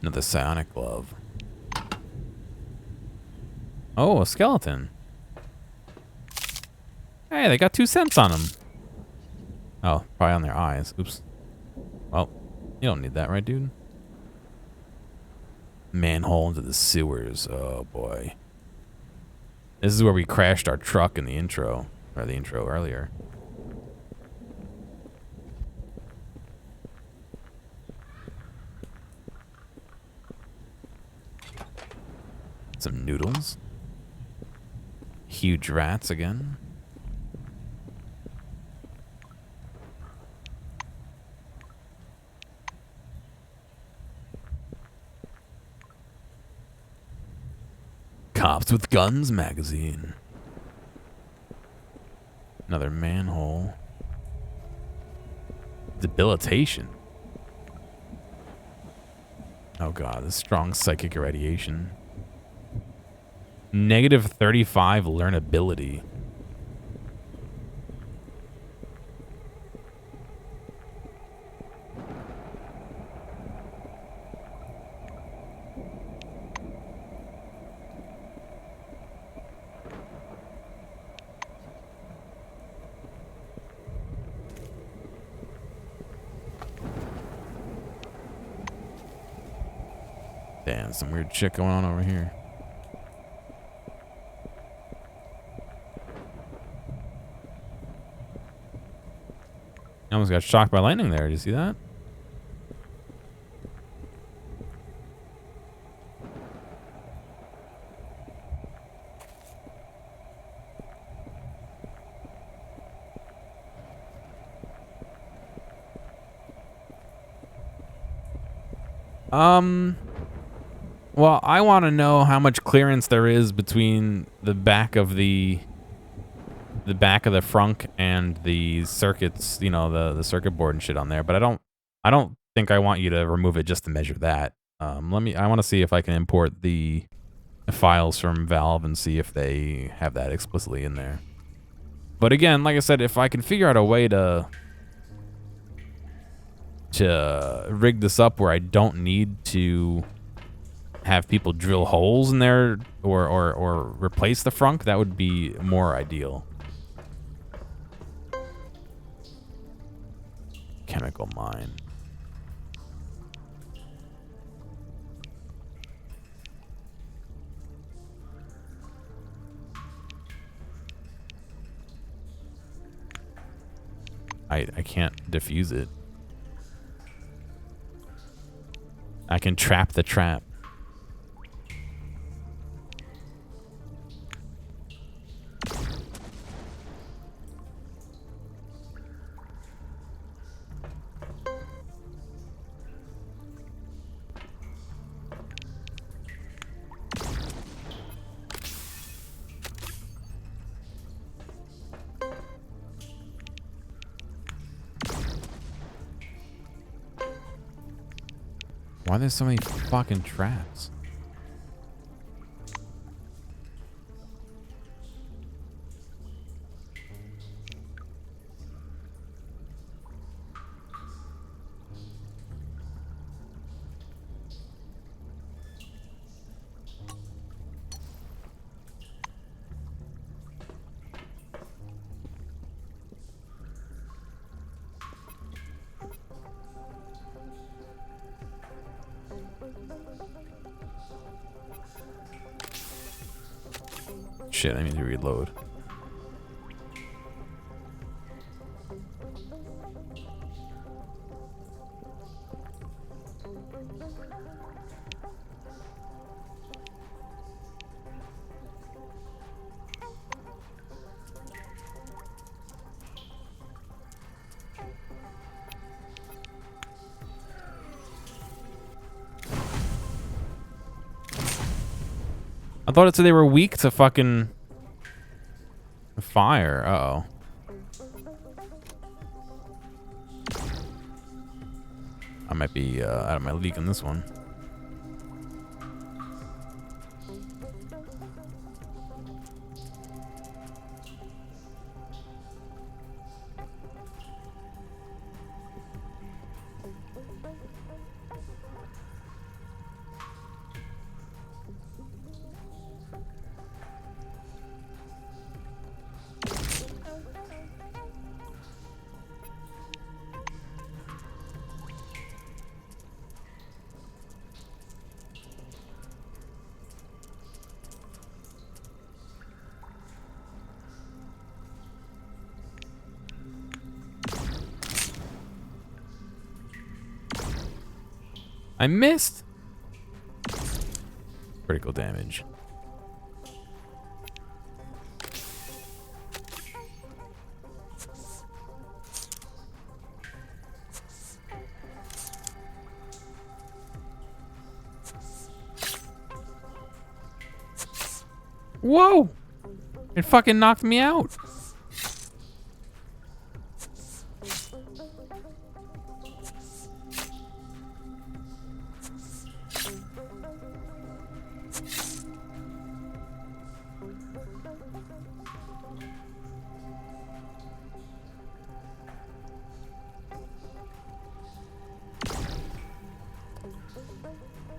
Another psionic glove. Oh, a skeleton. Hey, they got 2 cents on them. Oh, probably on their eyes. Oops. Well, you don't need that, right, dude? Manhole into the sewers. Oh, boy. This is where we crashed our truck in the intro. Or the intro earlier. Some noodles. Huge rats again. Cops with Guns magazine. Another manhole. Debilitation. Oh god, this strong psychic irradiation. Negative 35 learnability. Damn, some weird shit going on over here. Almost got shocked by lightning there. Did you see that? Well, I want to know how much clearance there is between the back of the frunk and the circuits, you know, the circuit board and shit on there. But I don't think I want you to remove it just to measure that. I want to see if I can import the files from Valve and see if they have that explicitly in there. But again, like I said, if I can figure out a way to rig this up where I don't need to have people drill holes in there or replace the frunk, that would be more ideal. Chemical mine. I can't defuse it. I can trap the trap. Why are there so many fucking traps? Shit, I need to reload. I thought it said they were weak to fucking fire. Uh-oh. I might be out of my league on this one. I missed. Critical damage. Whoa! It fucking knocked me out.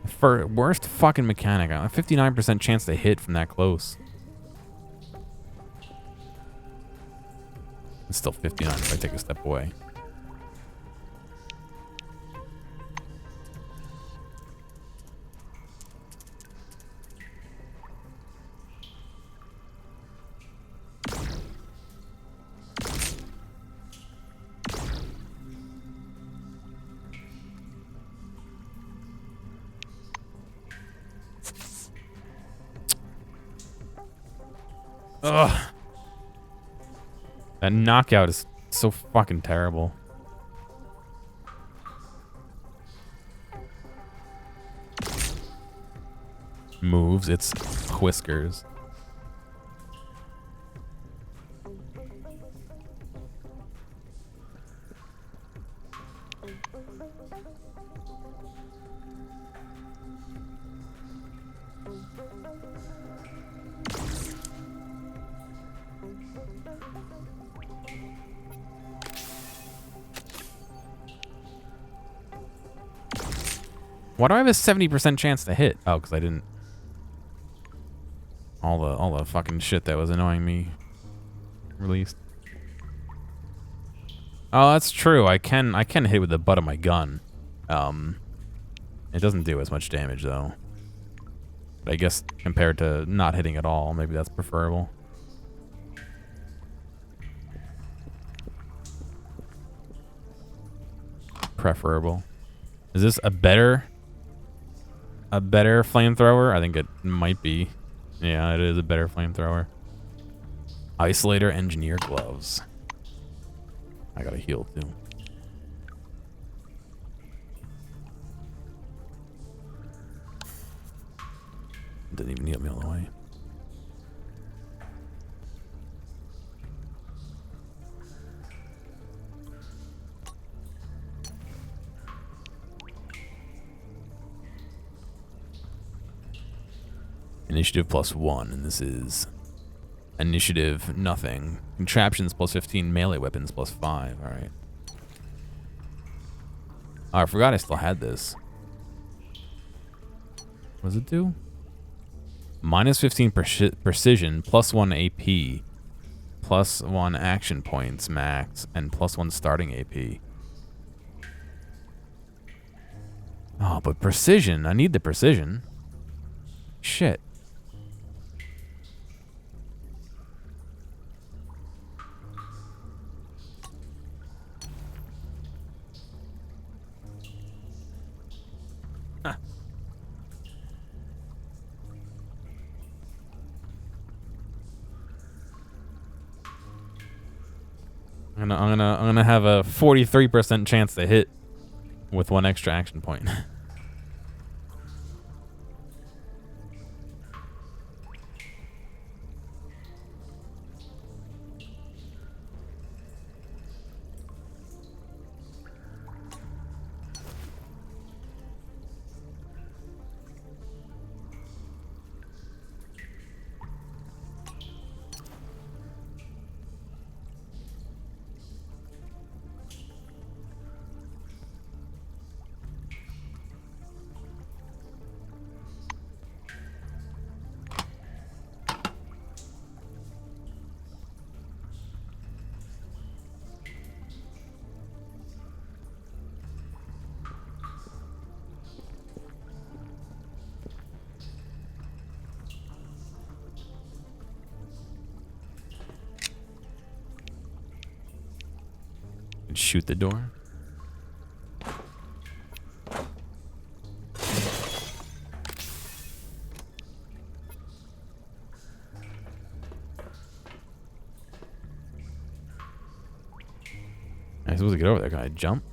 For worst fucking mechanic, I have a 59% chance to hit from that close. It's still 59 if I take a step away. Ugh. That knockout is so fucking terrible. Moves its whiskers. Why do I have a 70% chance to hit? Oh, because I didn't. All the fucking shit that was annoying me released. Oh, that's true. I can hit with the butt of my gun. It doesn't do as much damage though. But I guess compared to not hitting at all, maybe that's preferable. Preferable. Is this a better flamethrower? I think it might be. Yeah, it is a better flamethrower. Isolator engineer gloves. I gotta heal too. Didn't even heal me all the way. Initiative +1, and this is initiative nothing. Contraptions +15, melee weapons +5. All right. Oh, I forgot I still had this. What does it do? -15 precision, +1 AP, +1 action points max, and +1 starting AP. Oh, but precision. I need the precision. Shit. I'm gonna have a 43% chance to hit with 1 extra action point. Shoot the door. I'm supposed to get over there. Can I jump?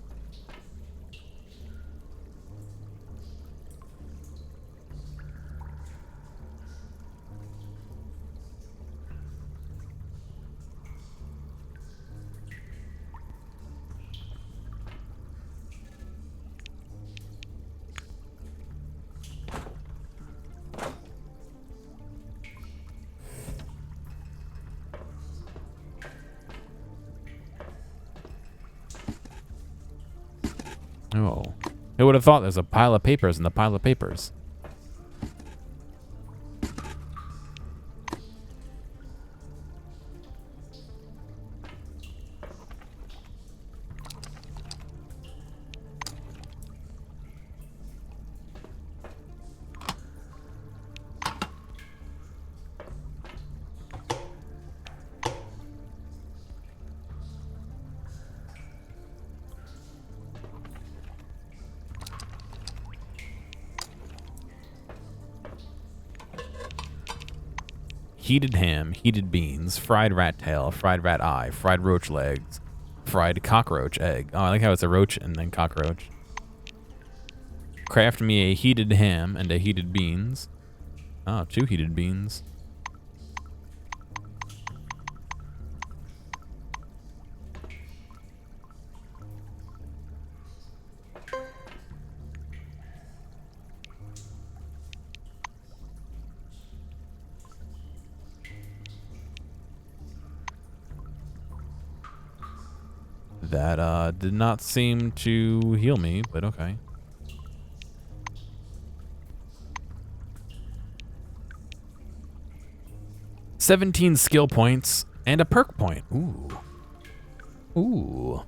Oh. Who would have thought there's a pile of papers in the pile of papers? heated ham, heated beans, fried rat tail, fried rat eye, fried roach legs, fried cockroach egg. Oh, I like how it's a roach and then cockroach. Craft me a heated ham and a heated beans. Oh, 2 heated beans. That did not seem to heal me, but okay. $17 skill points and a perk point. Ooh. Ooh.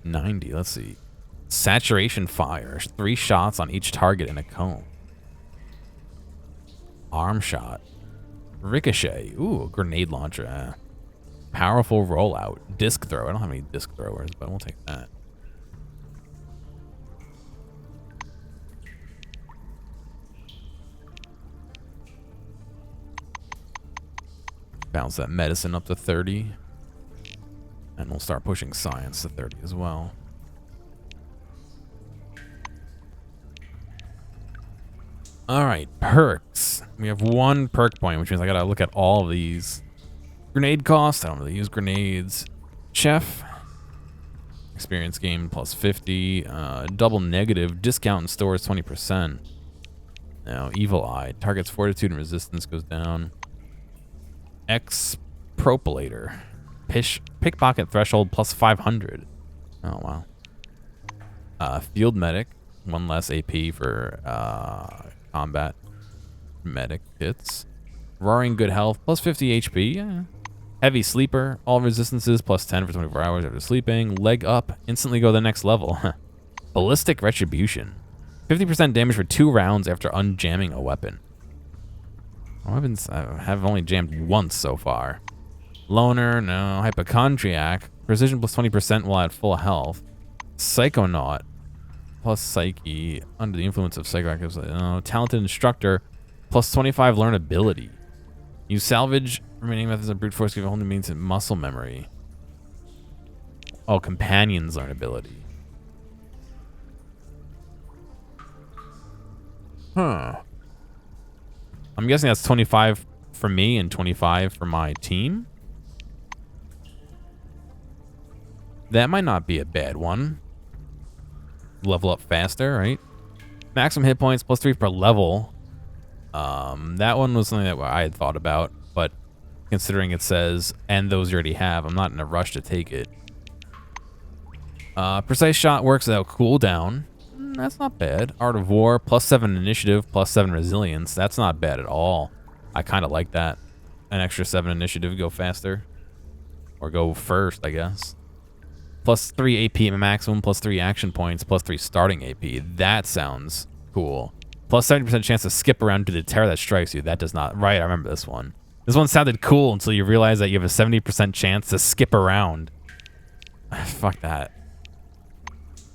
$90, let's see. Saturation fire, 3 shots on each target in a cone. Arm shot. Ricochet. Ooh, grenade launcher. Powerful rollout. Disc throw. I don't have any disc throwers, but we'll take that. Bounce that medicine up to 30. And we'll start pushing science to 30 as well. Alright, perks. We have 1 perk point, which means I gotta look at all of these. Grenade cost. I don't really use grenades. Chef. Experience gain plus 50. Double negative. Discount in stores 20%. Now, evil eye. Target's fortitude and resistance goes down. Expropolator. Pickpocket threshold plus 500. Oh, wow. Field medic. 1 less AP for combat medic hits. Roaring good health plus 50 HP. Yeah. Heavy sleeper. All resistances plus 10 for 24 hours after sleeping. Leg up. Instantly go to the next level. Ballistic retribution. 50% damage for 2 rounds after unjamming a weapon. Weapons I have only jammed once so far. Loner, no. Hypochondriac. Precision plus 20% while at full health. Psychonaut. Plus psyche. Under the influence of psychoactive. Talented instructor. Plus 25 learnability. Use salvage. Remaining methods of brute force give only means muscle memory. Oh, companions learnability. Huh. I'm guessing that's 25 for me and 25 for my team. That might not be a bad one. Level up faster, right? Maximum hit points plus 3 per level. That one was something that I had thought about, but considering it says, and those you already have, I'm not in a rush to take it. Precise shot works without cooldown. That's not bad. Art of War, plus 7 initiative, plus 7 resilience. That's not bad at all. I kind of like that. An extra 7 initiative, go faster. Or go first, I guess. Plus 3 AP maximum, plus 3 action points, plus 3 starting AP. That sounds cool. Plus 70% chance to skip around to the terror that strikes you. That does not... Right, I remember this one. This one sounded cool until you realize that you have a 70% chance to skip around. Fuck that.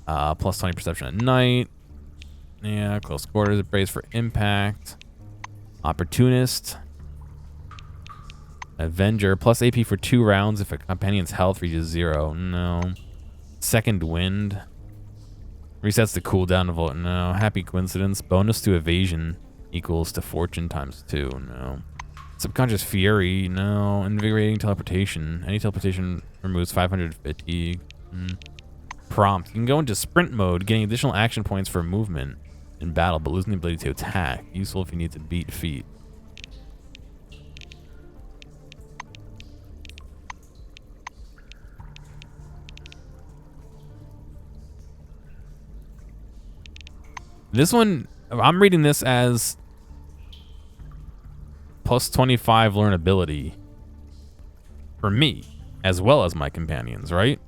Plus 20 perception at night. Yeah, close quarters, brace for impact. Opportunist. Avenger, plus AP for 2 rounds if a companion's health reaches 0. No. Second wind. Resets the cooldown of... No. Happy coincidence. Bonus to evasion equals to fortune times 2. No. Subconscious fury. No. Invigorating teleportation. Any teleportation removes 500 fatigue. Prompt. You can go into sprint mode, getting additional action points for movement in battle, but losing the ability to attack. Useful if you need to beat feet. This one, I'm reading this as plus 25 learnability for me, as well as my companions, right?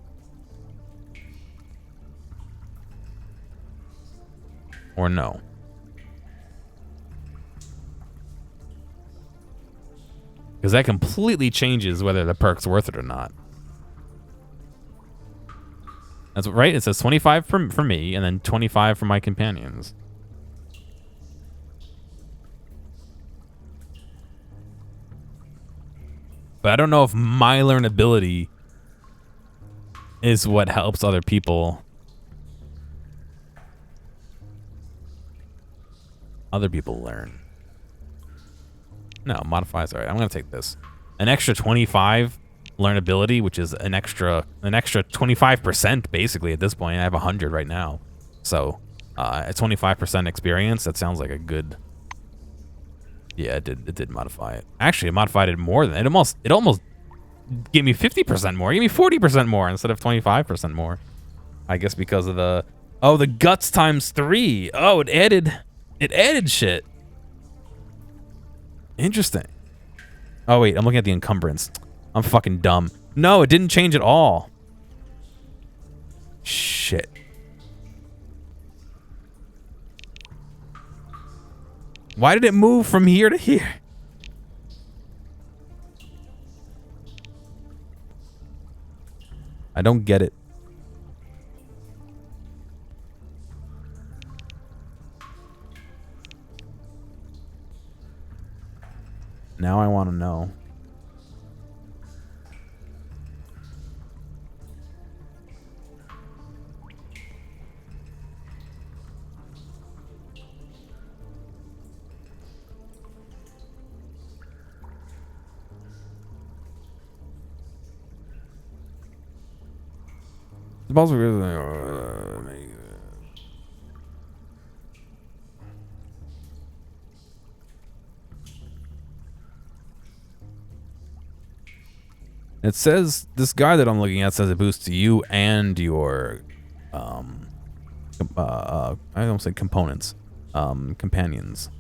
Or no? Because that completely changes whether the perk's worth it or not. That's right. It says 25 for me, and then 25 for my companions. But I don't know if my learnability is what helps other people. Other people learn. No, modifies. All right, I'm gonna take this. An extra 25 learnability, which is an extra 25% basically at this point. I have 100 right now, so at 25% experience, that sounds like a good. Yeah, it did modify it. Actually, it modified it more than it almost gave me 50% more. It gave me 40% more instead of 25% more. I guess because of the guts times 3. Oh, it added shit. Interesting. Oh wait, I'm looking at the encumbrance. I'm fucking dumb. No, it didn't change at all. Shit. Why did it move from here to here? I don't get it. Now I want to know. It says, this guy that I'm looking at says it boosts you and your, I don't say components, companions.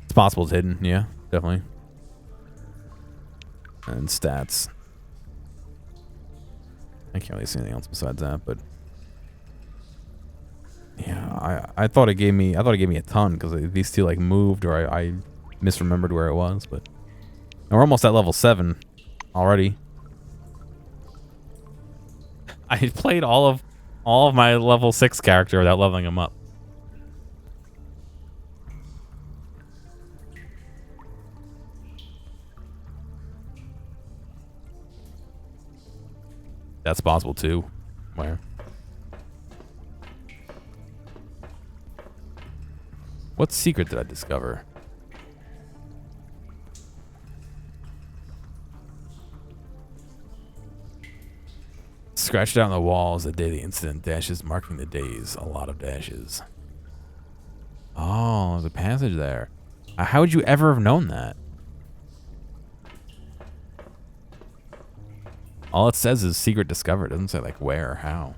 It's possible it's hidden, yeah, definitely. And stats. I can't really see anything else besides that, but yeah, I thought it gave me a ton because these two like moved or I misremembered where it was, but we're almost at level 7 already. I played all of my level 6 character without leveling him up. That's possible too. Where? What secret did I discover? Scratched out on the walls the day the incident. Dashes marking the days. A lot of dashes. Oh, there's a passage there. How would you ever have known that? All it says is secret discovered. It doesn't say like where or how.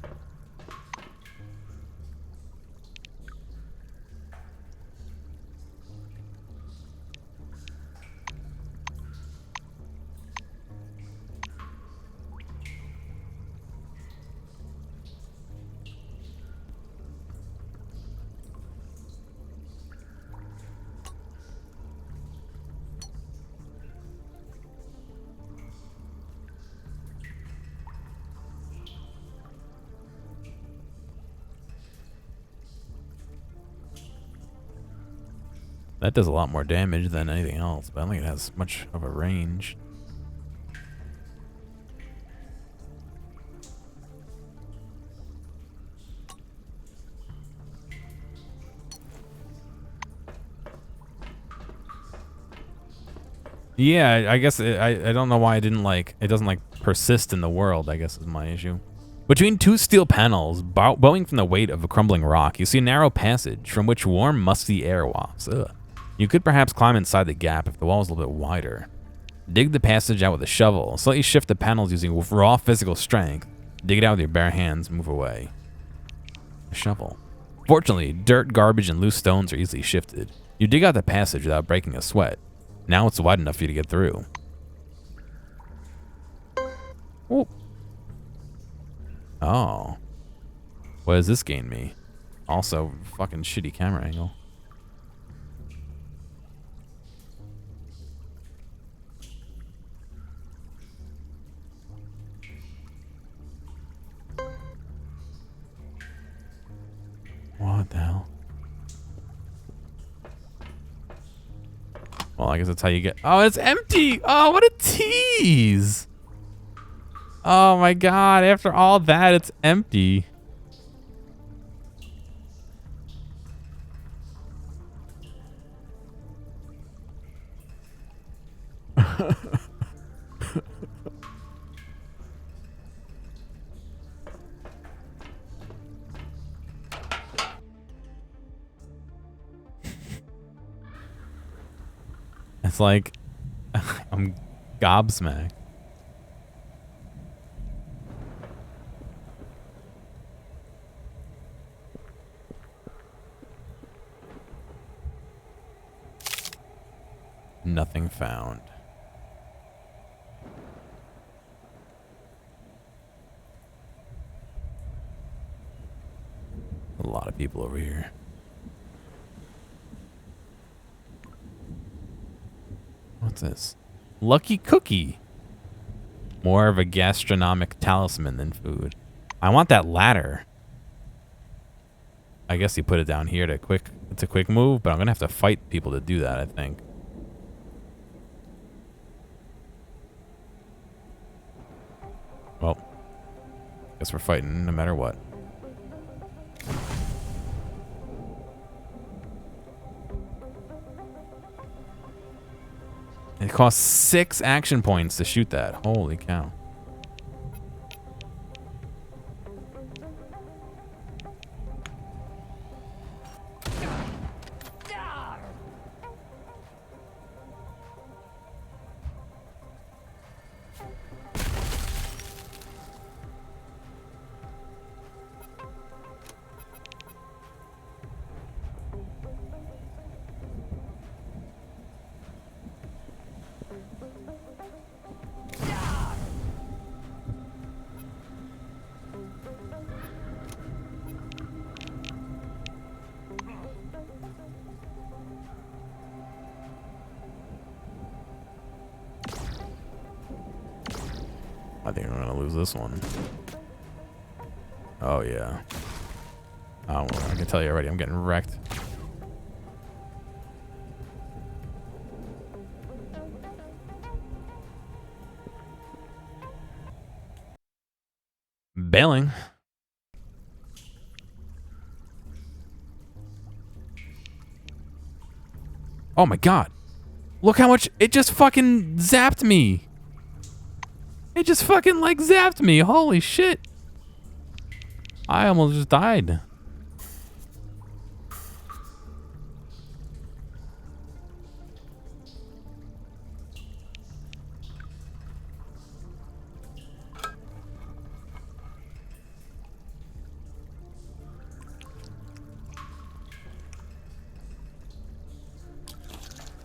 That does a lot more damage than anything else, but I don't think it has much of a range. Yeah, I guess I don't know why it doesn't like persist in the world, I guess is my issue. Between two steel panels, bowing from the weight of a crumbling rock, you see a narrow passage from which warm, musty air wafts. Ugh. You could perhaps climb inside the gap if the wall was a little bit wider. Dig the passage out with a shovel. Slightly shift the panels using raw physical strength. Dig it out with your bare hands. Move away. A shovel. Fortunately, dirt, garbage, and loose stones are easily shifted. You dig out the passage without breaking a sweat. Now it's wide enough for you to get through. Ooh. Oh. What does this gain me? Also, fucking shitty camera angle. Well, I guess that's how you get... Oh, it's empty! Oh, what a tease! Oh my god, after all that, it's empty. It's like I'm gobsmacked. Nothing found. A lot of people over here. What's this? Lucky cookie. More of a gastronomic talisman than food. I want that ladder. I guess you put it down here to quick. It's a quick move, but I'm gonna have to fight people to do that, I think. Well, guess we're fighting no matter what. It costs 6 action points to shoot that. Holy cow. I think I'm gonna lose this one. Oh yeah. Oh, well, I can tell you already, I'm getting wrecked. Bailing. Oh my god. Look how much it just fucking zapped me. It just fucking like zapped me. Holy shit. I almost just died.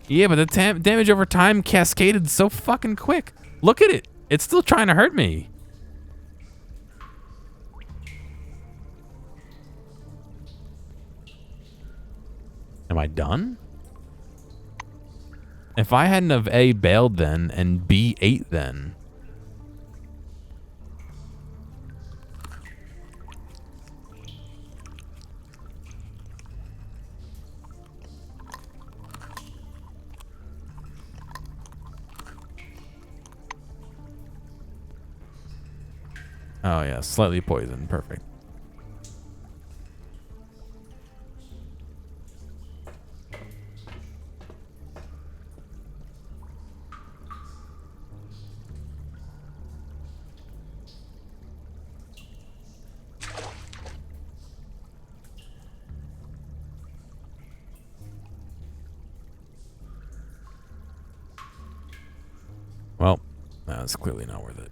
Yeah, but the damage over time cascaded so fucking quick. Look at it. It's still trying to hurt me. Am I done? If I hadn't have A, bailed then, and B, ate then. Oh yeah, slightly poisoned. Perfect. Well, that's clearly not worth it.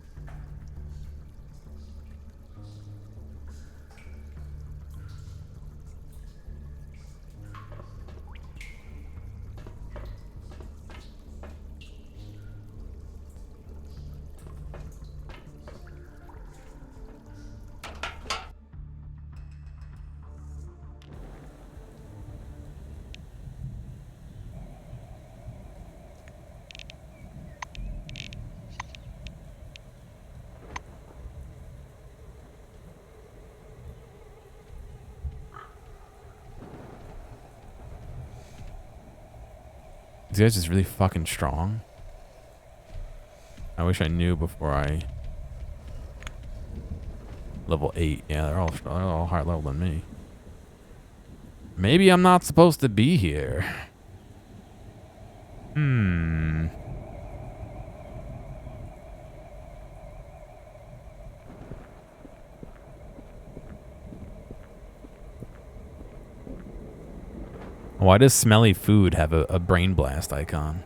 These guys just really fucking strong. I wish I knew before I... Level 8. Yeah, they're all higher level than me. Maybe I'm not supposed to be here. Why does smelly food have a brain blast icon?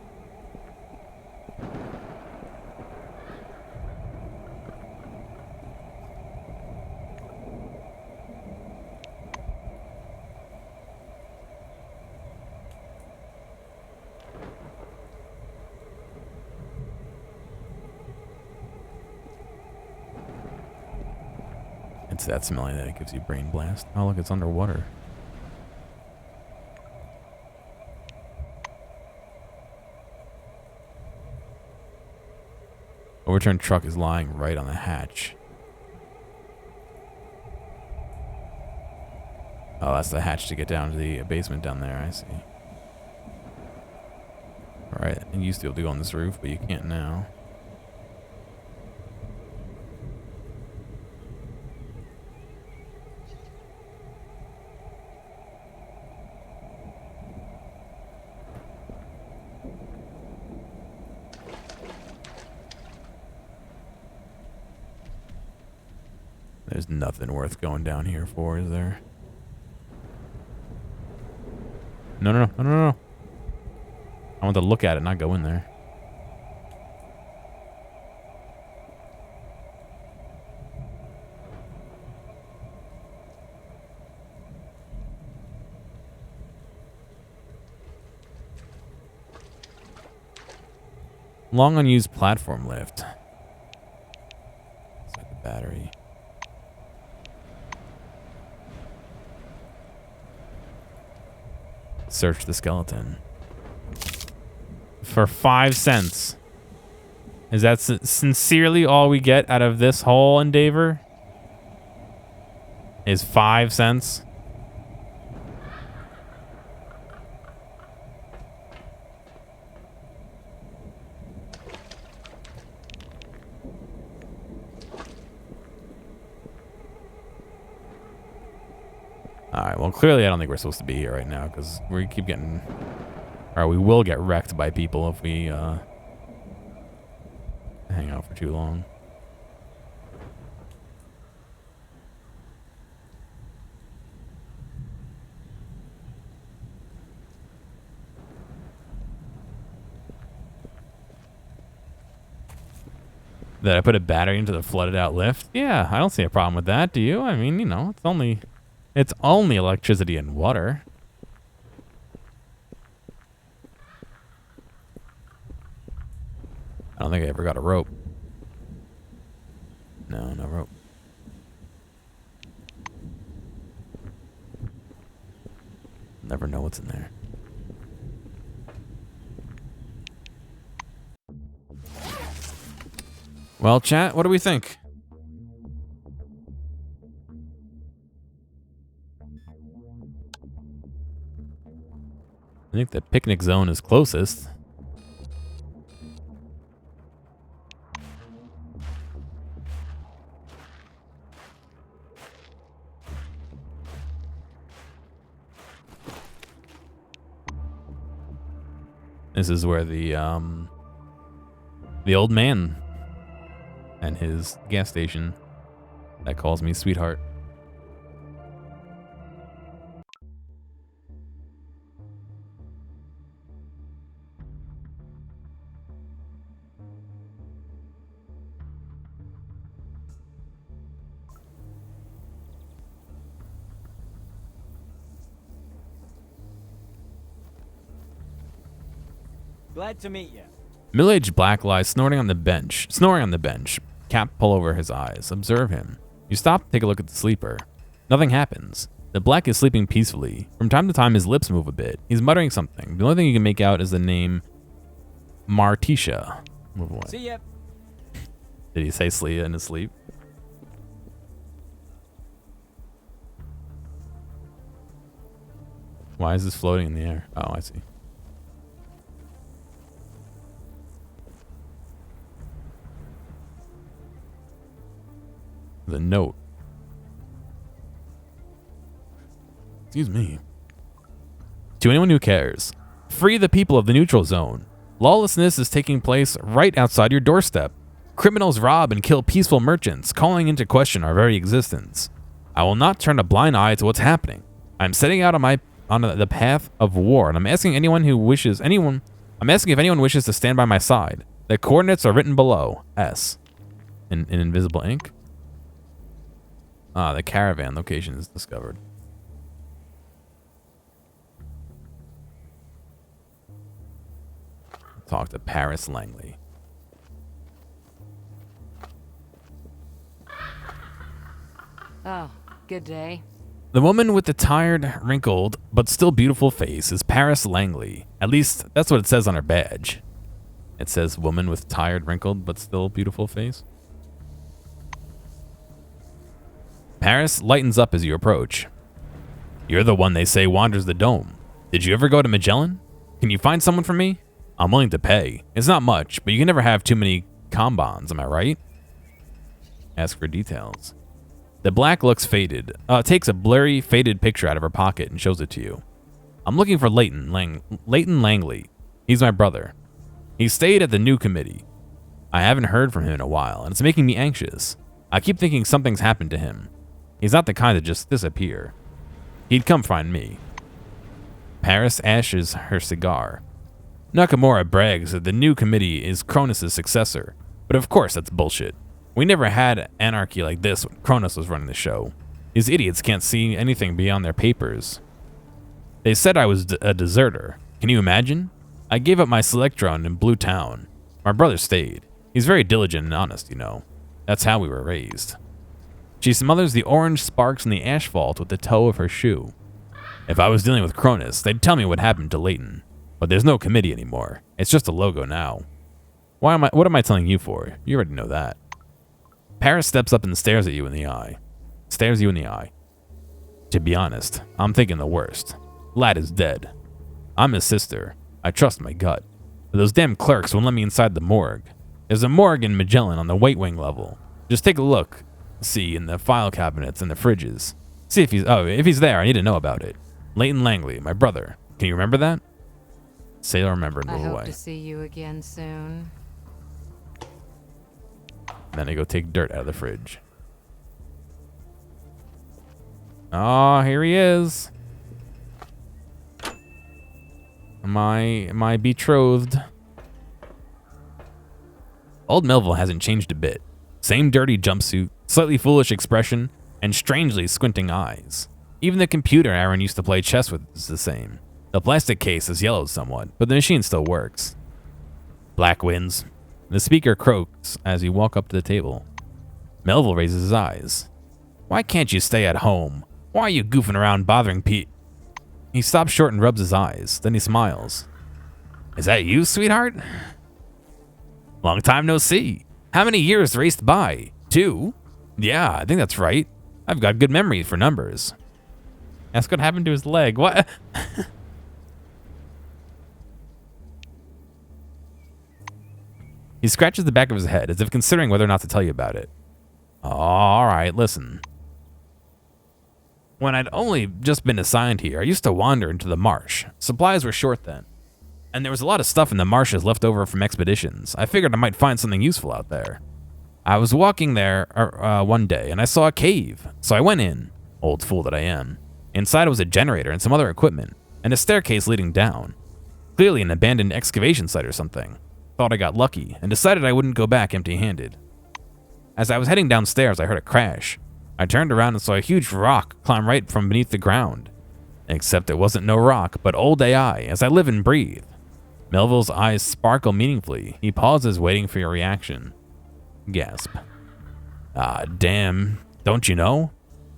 It's that smelly that it gives you brain blast. Oh, look, it's underwater. Overturned truck is lying right on the hatch. Oh, that's the hatch to get down to the basement down there. I see. Alright, you used to be able to go on this roof, but you can't now. There's nothing worth going down here for, is there? No. I want to look at it, not go in there. Long unused platform lift. Set the battery. Search the skeleton. For 5 cents. Is that sincerely all we get out of this whole endeavor? Is 5 cents? Alright, well, clearly I don't think we're supposed to be here right now, because we keep getting... Or we will get wrecked by people if we, hang out for too long. That I put a battery into the flooded out lift? Yeah, I don't see a problem with that, do you? I mean, you know, it's only electricity and water. I don't think I ever got a rope. No rope. Never know what's in there. Well, chat, what do we think? I think the picnic zone is closest. This is where the old man and his gas station that calls me sweetheart. Glad to meet you. Middle-aged black lies snoring on the bench. Cap pull over his eyes. Observe him. You stop to take a look at the sleeper. Nothing happens. The black is sleeping peacefully. From time to time, his lips move a bit. He's muttering something. The only thing you can make out is the name Martisha. Move away. See ya. Did he say Slia in his sleep? Why is this floating in the air? Oh, I see. The note. Excuse me. To anyone who cares, free the people of the neutral zone. Lawlessness is taking place right outside your doorstep. Criminals rob and kill peaceful merchants, calling into question our very existence. I will not turn a blind eye to what's happening. I'm setting out on the path of war, and I'm asking if anyone wishes to stand by my side. The coordinates are written below. S. In invisible ink. The caravan location is discovered. Talk to Paris Langley. Oh, good day. The woman with the tired, wrinkled, but still beautiful face is Paris Langley. At least, that's what it says on her badge. It says woman with tired, wrinkled, but still beautiful face. Paris lightens up as you approach. You're the one they say wanders the dome. Did you ever go to Magellan? Can you find someone for me? I'm willing to pay. It's not much, but you can never have too many combons, am I right? Ask for details. The black looks faded. Takes a blurry, faded picture out of her pocket and shows it to you. I'm looking for Leighton Langley. He's my brother. He stayed at the new committee. I haven't heard from him in a while, and it's making me anxious. I keep thinking something's happened to him. He's not the kind to just disappear. He'd come find me. Paris ashes her cigar. Nakamura brags that the new committee is Cronus' successor, but of course that's bullshit. We never had anarchy like this when Cronus was running the show. These idiots can't see anything beyond their papers. They said I was a deserter. Can you imagine? I gave up my Selectron in Blue Town. My brother stayed. He's very diligent and honest, you know. That's how we were raised. She smothers the orange sparks in the asphalt with the toe of her shoe. If I was dealing with Cronus, they'd tell me what happened to Leighton. But there's no committee anymore. It's just a logo now. What am I telling you for? You already know that. Paris steps up and stares you in the eye. To be honest, I'm thinking the worst. Lad is dead. I'm his sister. I trust my gut. But those damn clerks won't let me inside the morgue. There's a morgue in Magellan on the White Wing level. Just take a look. See in the file cabinets and the fridges. See if he's there, I need to know about it. Leighton Langley, my brother. Can you remember that? Sailor remembered and I moved hope away. to see you again soon. Then I go take dirt out of the fridge. Oh, here he is. My betrothed. Old Melville hasn't changed a bit. Same dirty jumpsuit, slightly foolish expression, and strangely squinting eyes. Even the computer Aaron used to play chess with is the same. The plastic case has yellowed somewhat, but the machine still works. Black wins. The speaker croaks as you walk up to the table. Melville raises his eyes. Why can't you stay at home? Why are you goofing around bothering Pete? He stops short and rubs his eyes. Then he smiles. Is that you, sweetheart? Long time no see. How many years raced by? 2? Yeah, I think that's right. I've got good memory for numbers. Ask what happened to his leg. What? He scratches the back of his head as if considering whether or not to tell you about it. All right, listen. When I'd only just been assigned here, I used to wander into the marsh. Supplies were short then, and there was a lot of stuff in the marshes left over from expeditions. I figured I might find something useful out there. I was walking there one day, and I saw a cave, so I went in. Old fool that I am. Inside was a generator and some other equipment, and a staircase leading down. Clearly an abandoned excavation site or something. Thought I got lucky, and decided I wouldn't go back empty-handed. As I was heading downstairs, I heard a crash. I turned around and saw a huge rock climb right from beneath the ground. Except it wasn't no rock, but old AI, as I live and breathe. Melville's eyes sparkle meaningfully. He pauses, waiting for your reaction. Gasp. Ah, damn. Don't you know?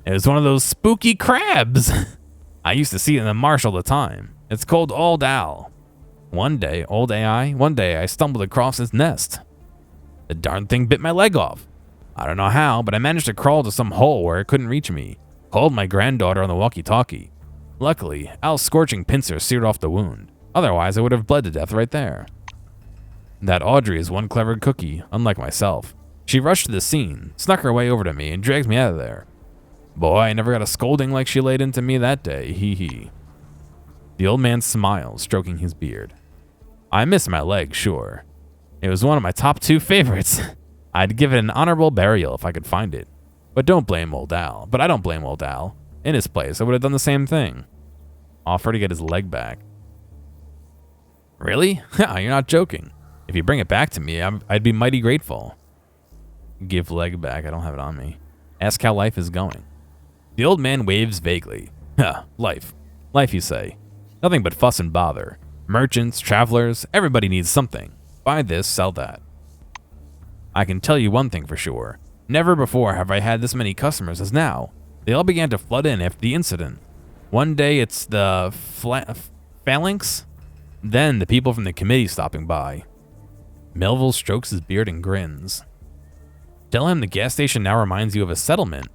It was one of those spooky crabs. I used to see it in the marsh all the time. It's called Old Al. One day I stumbled across his nest. The darn thing bit my leg off. I don't know how, but I managed to crawl to some hole where it couldn't reach me. Called my granddaughter on the walkie-talkie. Luckily, Al's scorching pincer seared off the wound. Otherwise, I would have bled to death right there. That Audrey is one clever cookie, unlike myself. She rushed to the scene, snuck her way over to me, and dragged me out of there. Boy, I never got a scolding like she laid into me that day, hee hee. The old man smiled, stroking his beard. I miss my leg, sure. It was one of my top 2 favorites. I'd give it an honorable burial if I could find it. But don't blame old Al. But I don't blame old Al. In his place, I would have done the same thing. Offer to get his leg back. Really? You're not joking. If you bring it back to me, I'd be mighty grateful. Give leg back. I don't have it on me. Ask how life is going. The old man waves vaguely. Life. Life, you say. Nothing but fuss and bother. Merchants, travelers, everybody needs something. Buy this, sell that. I can tell you one thing for sure. Never before have I had this many customers as now. They all began to flood in after the incident. One day it's the phalanx, then the people from the committee stopping by. Melville strokes his beard and grins. Tell him the gas station now reminds you of a settlement.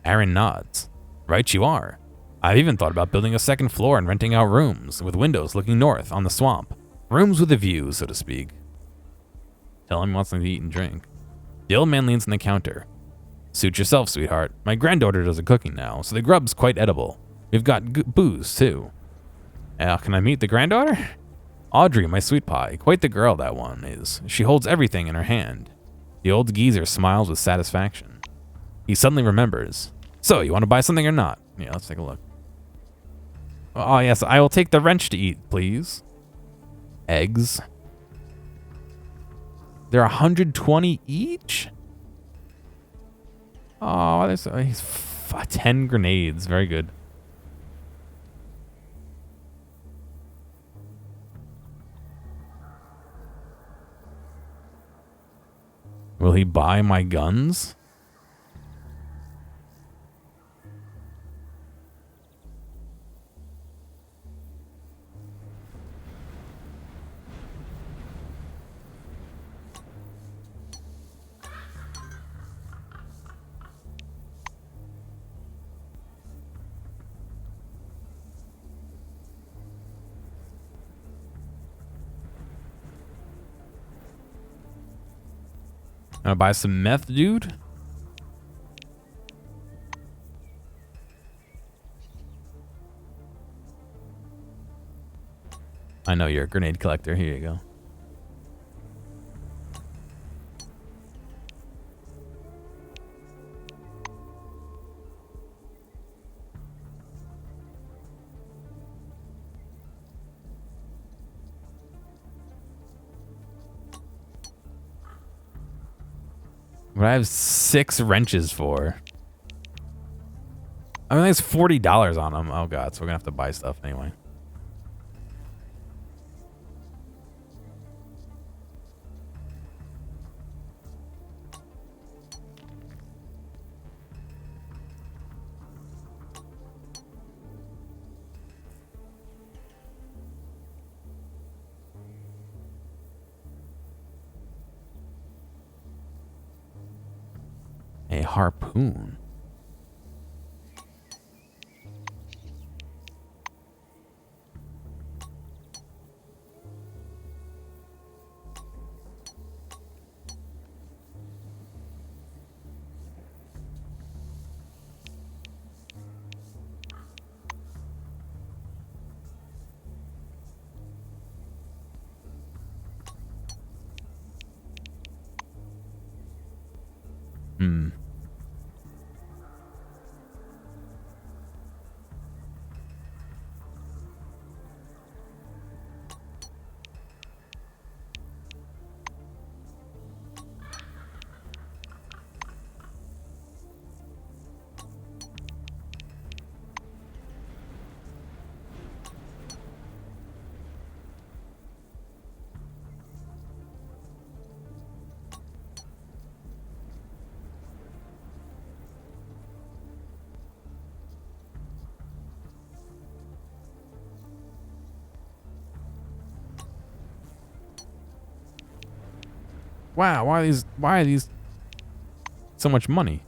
Aaron nods. Right you are. I've even thought about building a second floor and renting out rooms with windows looking north on the swamp. Rooms with a view, so to speak. Tell him he wants something to eat and drink. The old man leans on the counter. Suit yourself, sweetheart. My granddaughter does the cooking now, so the grub's quite edible. We've got booze, too. Can I meet the granddaughter? Audrey, my sweet pie. Quite the girl, that one is. She holds everything in her hand. The old geezer smiles with satisfaction. He suddenly remembers. So, you want to buy something or not? Yeah, let's take a look. Oh, yes, I will take the wrench to eat, please. Eggs. They're 120 each? Oh, there's 10 grenades. Very good. Will he buy my guns? Gonna buy some meth, dude? I know you're a grenade collector. Here you go. What I have 6 wrenches for. I mean, there's $40 on them. Oh, God. So we're going to have to buy stuff anyway. A harpoon. Wow, why are these so much money?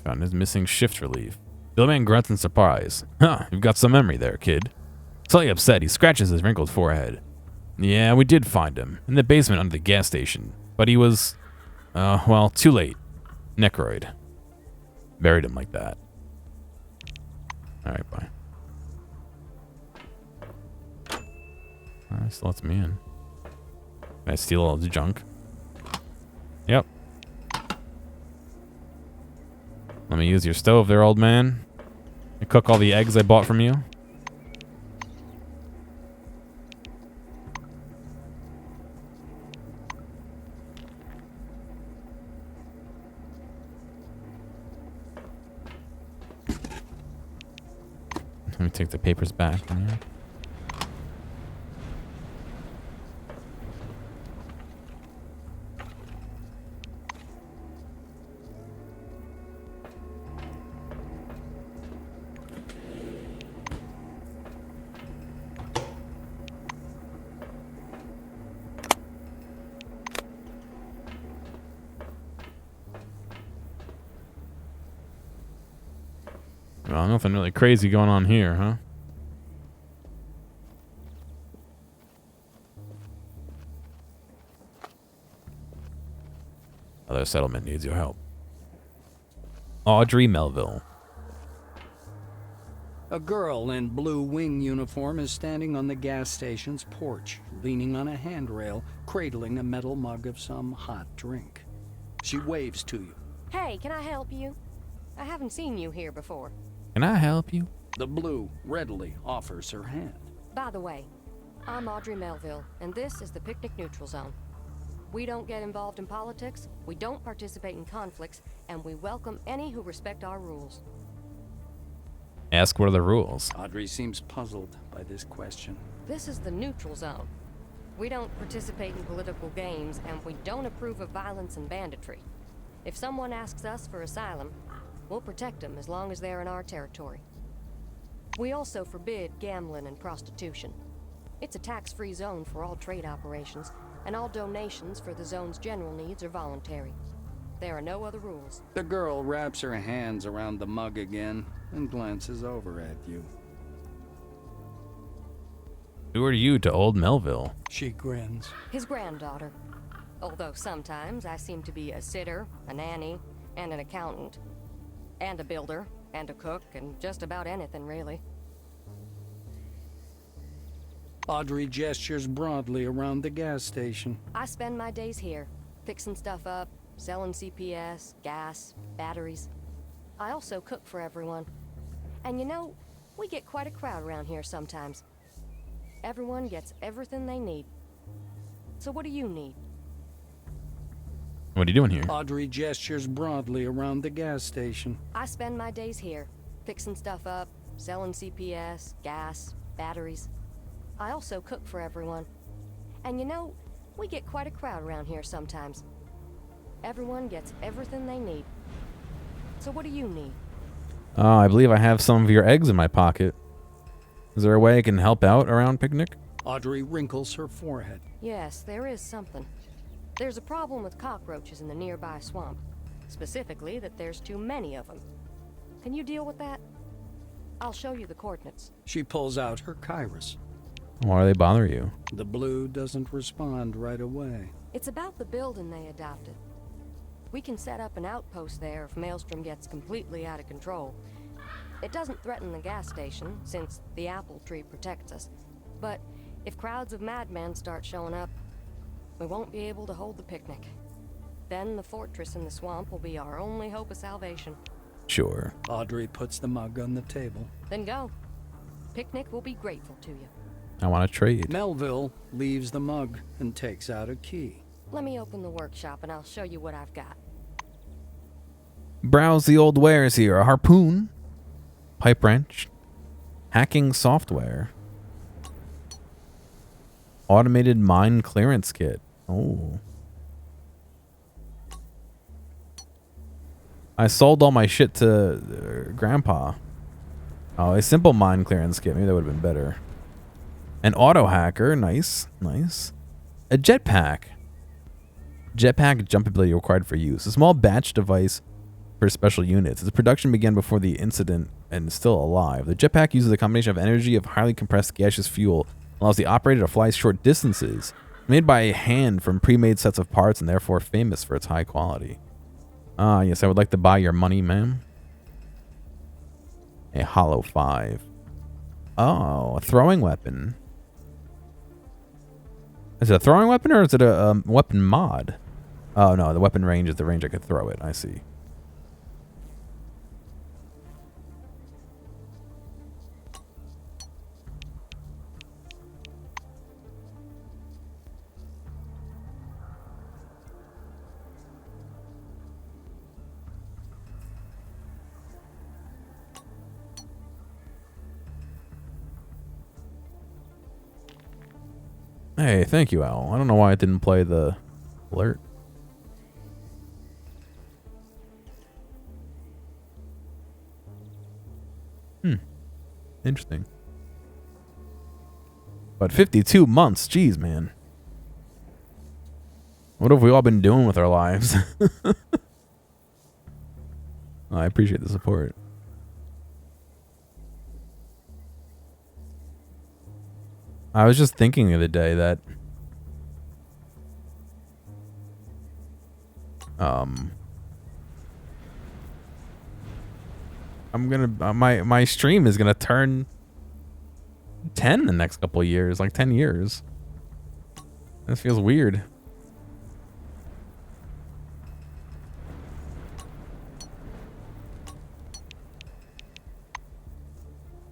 Found his missing shift relief. The old man grunts in surprise. Huh, you've got some memory there, kid. Slightly upset, he scratches his wrinkled forehead. Yeah, we did find him. In the basement under the gas station. But he was, well, too late. Necroid. Buried him like that. Alright, bye. Alright, still lets me in. Can I steal all the junk? Yep. Let me use your stove there, old man. I cook all the eggs I bought from you. Let me take the papers back. Yeah. Well, nothing really crazy going on here, huh? Other settlement needs your help. Audrey Melville. A girl in blue wing uniform is standing on the gas station's porch, leaning on a handrail, cradling a metal mug of some hot drink. She waves to you. Hey, can I help you? I haven't seen you here before. Can I help you? The blue readily offers her hand. By the way, I'm Audrey Melville, and this is the Picnic Neutral Zone. We don't get involved in politics, we don't participate in conflicts, and we welcome any who respect our rules. Ask what are the rules. Audrey seems puzzled by this question. This is the Neutral Zone. We don't participate in political games, and we don't approve of violence and banditry. If someone asks us for asylum, we'll protect them as long as they're in our territory. We also forbid gambling and prostitution. It's a tax-free zone for all trade operations, and all donations for the zone's general needs are voluntary. There are no other rules. The girl wraps her hands around the mug again and glances over at you. Who are you to old Melville? She grins. His granddaughter. Although sometimes I seem to be a sitter, a nanny, and an accountant. And a builder, and a cook, and just about anything, really. Audrey gestures broadly around the gas station. I spend my days here, fixing stuff up, selling CPS, gas, batteries. I also cook for everyone. And you know, we get quite a crowd around here sometimes. Everyone gets everything they need. So what do you need? What are you doing here? Audrey gestures broadly around the gas station. I spend my days here, fixing stuff up, selling CPS, gas, batteries. I also cook for everyone. And you know, we get quite a crowd around here sometimes. Everyone gets everything they need. So what do you need? I believe I have some of your eggs in my pocket. Is there a way I can help out around Picnic? Audrey wrinkles her forehead. Yes, there is something. There's a problem with cockroaches in the nearby swamp. Specifically, that there's too many of them. Can you deal with that? I'll show you the coordinates. She pulls out her kairos. Why do they bother you? The blue doesn't respond right away. It's about the building they adopted. We can set up an outpost there if Maelstrom gets completely out of control. It doesn't threaten the gas station, since the apple tree protects us. But if crowds of madmen start showing up, we won't be able to hold the picnic. Then the fortress in the swamp will be our only hope of salvation. Sure. Audrey puts the mug on the table. Then go. Picnic will be grateful to you. I want to trade. Melville leaves the mug and takes out a key. Let me open the workshop and I'll show you what I've got. Browse the old wares here. A harpoon, pipe wrench, hacking software, automated mine clearance kit. Oh. I sold all my shit to Grandpa. Oh, a simple mine clearance kit. Maybe that would have been better. An auto hacker. Nice. Nice. A jetpack. Jetpack jump ability required for use. A small batch device for special units. Its production began before the incident and is still alive. The jetpack uses a combination of energy of highly compressed gaseous fuel, allows the operator to fly short distances, made by hand from pre-made sets of parts and therefore famous for its high quality. Ah, yes, I would like to buy your money, ma'am. A Hollow 5. Oh, a throwing weapon. Is it a throwing weapon or is it a weapon mod? Oh, no, the weapon range is the range I could throw it. I see. Hey, thank you, Owl. I don't know why it didn't play the alert. Interesting. But 52 months, jeez, man. What have we all been doing with our lives? I appreciate the support. I was just thinking the other day that I'm gonna my stream is gonna turn 10 in the next couple of years, like 10 years. This feels weird.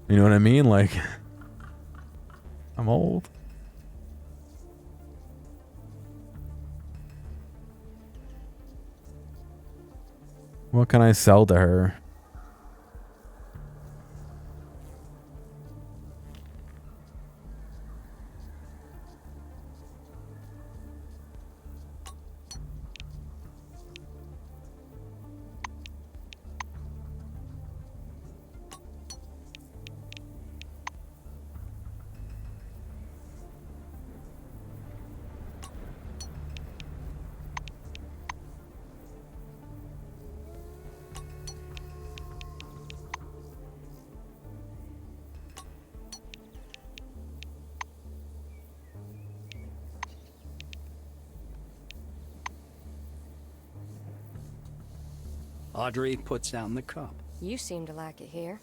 You know what I mean? Like, I'm old. What can I sell to her? Audrey puts down the cup. You seem to like it here.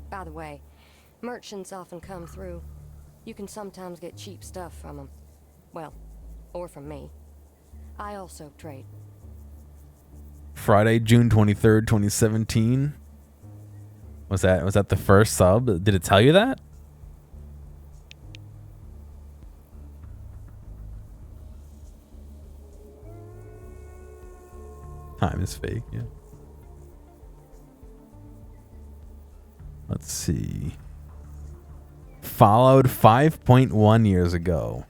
By the way, merchants often come through. You can sometimes get cheap stuff from them. Well, or from me. I also trade. Friday, June 23rd, 2017. Was that the first sub? Did it tell you that? Time is fake, yeah. Let's see. Followed 5.1 years ago.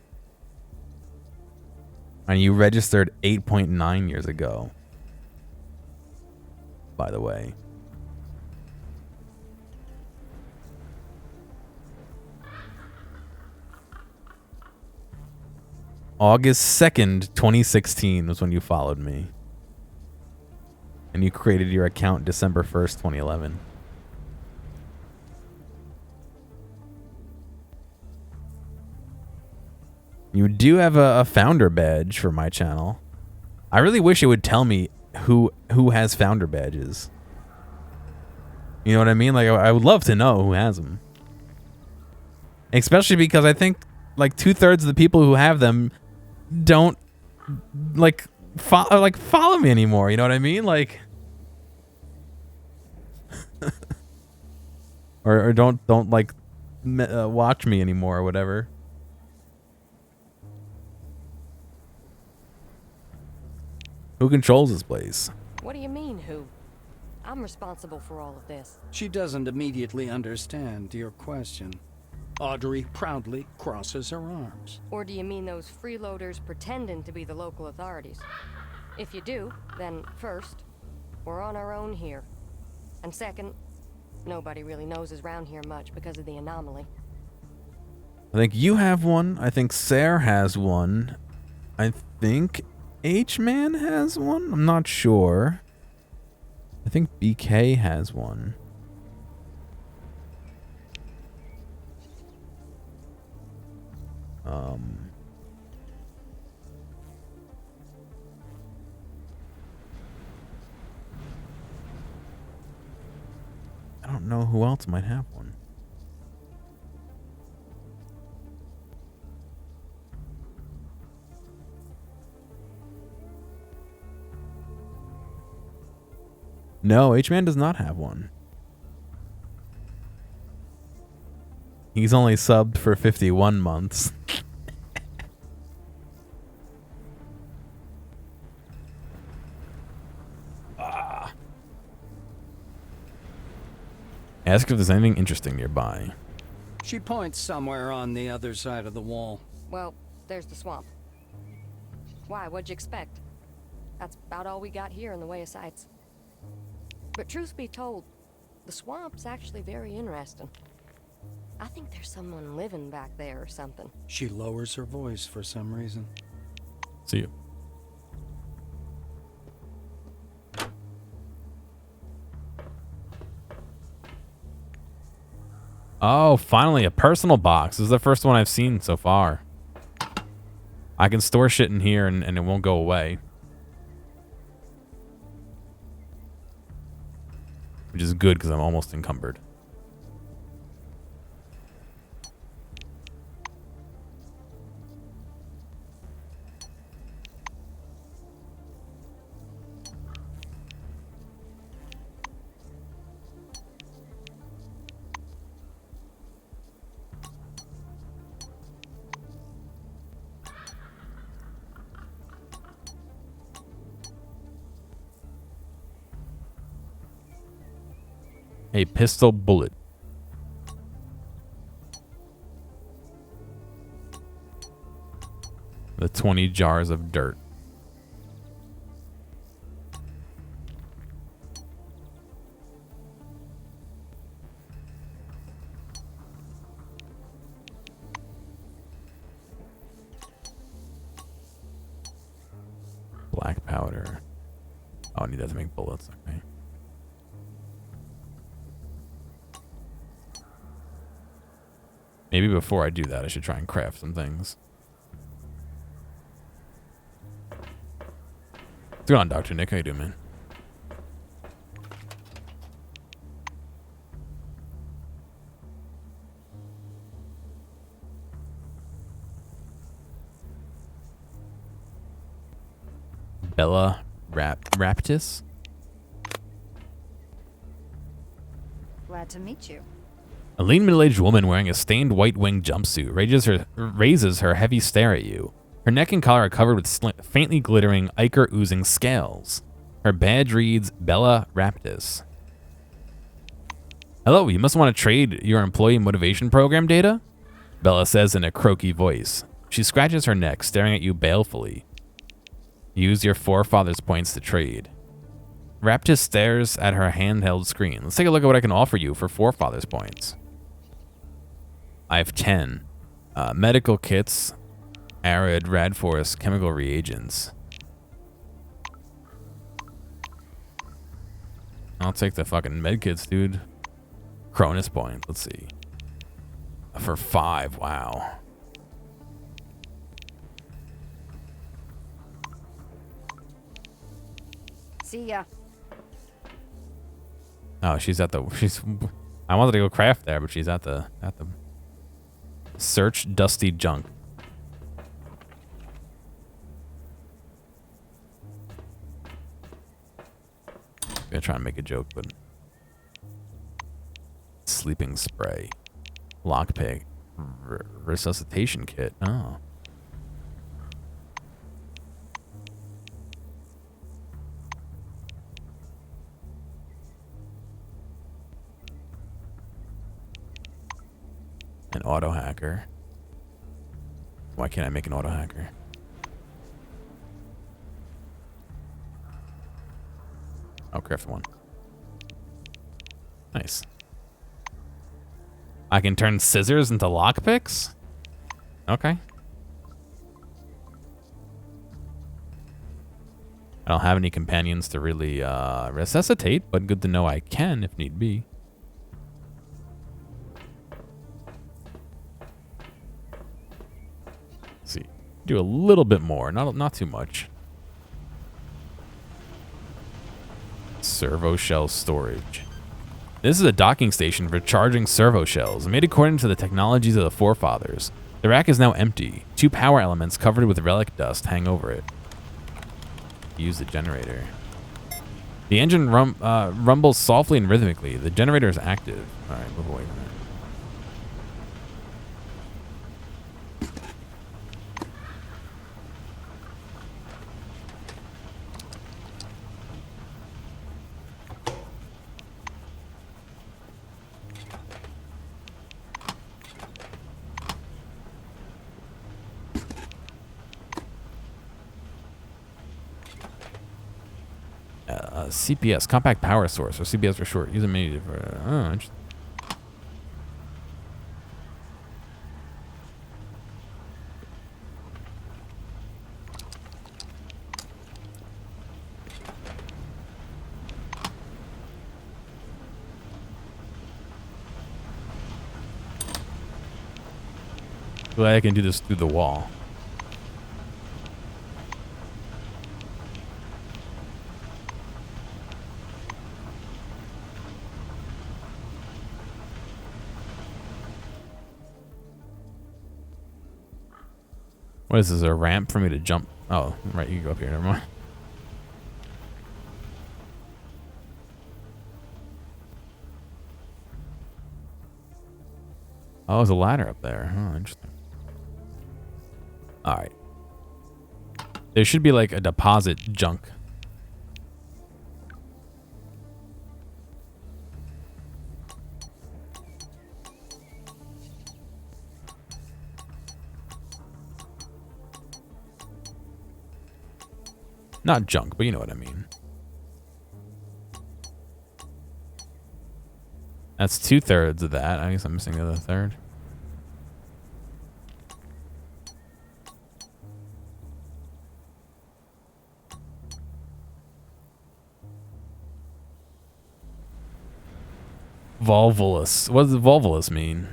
And you registered 8.9 years ago. By the way. August 2nd, 2016 was when you followed me. And you created your account December 1st, 2011. You do have a founder badge for my channel. I really wish it would tell me who has founder badges. You know what I mean? Like, I would love to know who has them. Especially because I think like 2/3 of the people who have them don't like follow me anymore. You know what I mean? Like, or don't like watch me anymore or whatever. Who controls this place? What do you mean, who? I'm responsible for all of this. She doesn't immediately understand your question. Audrey proudly crosses her arms. Or do you mean those freeloaders pretending to be the local authorities? If you do, then first, we're on our own here. And second, nobody really knows us around here much because of the anomaly. I think you have one. I think Sarah has one. I think H-Man has one. I'm not sure. I think BK has one. I don't know who else might have one. No, H-Man does not have one. He's only subbed for 51 months. Ask if there's anything interesting nearby. She points somewhere on the other side of the wall. Well, there's the swamp. Why, what'd you expect? That's about all we got here in the way of sights. But truth be told, the swamp's actually very interesting. I think there's someone living back there or something. She lowers her voice for some reason. See you. Oh, finally, a personal box. This is the first one I've seen so far. I can store shit in here and it won't go away. Which is good because I'm almost encumbered. A pistol bullet. The 20 jars of dirt. Black powder. Oh, I need that to make bullets. Okay. Maybe before I do that, I should try and craft some things. What's going on, Dr. Nick? How you doing, man? Bella Raptis? Glad to meet you. A lean middle-aged woman wearing a stained white wing jumpsuit raises her heavy stare at you. Her neck and collar are covered with faintly glittering, ichor-oozing scales. Her badge reads Bella Raptis. Hello, you must want to trade your employee motivation program data? Bella says in a croaky voice. She scratches her neck, staring at you balefully. Use your forefathers' points to trade. Raptis stares at her handheld screen. Let's take a look at what I can offer you for forefathers' points. I have 10. Medical kits, arid, rad forest, chemical reagents. I'll take the fucking med kits, dude. Cronus points, let's see. For 5, wow. See ya. Oh, she's at the I wanted to go craft there, but she's at the search dusty junk. I'm gonna try and make a joke, but sleeping spray, lockpick, resuscitation kit. Oh. An auto hacker. Why can't I make an auto hacker? Oh, craft one. Nice. I can turn scissors into lockpicks? Okay. I don't have any companions to really resuscitate, but good to know I can if need be. Let's see, do a little bit more, not too much. Servo shell storage. This is a docking station for charging servo shells, made according to the technologies of the forefathers. The rack is now empty. 2 power elements covered with relic dust hang over it. Use the generator. The engine rumbles softly and rhythmically. The generator is active. All right, move away from it. CPS, compact power source, or CPS for short. Use a mini for. Oh, interesting. Glad I can do this through the wall. What is this, a ramp for me to jump? Oh, right, you can go up here, never mind. Oh, there's a ladder up there. Oh, interesting. Alright. There should be like a deposit junk. Not junk, but you know what I mean. That's 2/3 of that. I guess I'm missing the other third. Volvulus. What does volvulus mean?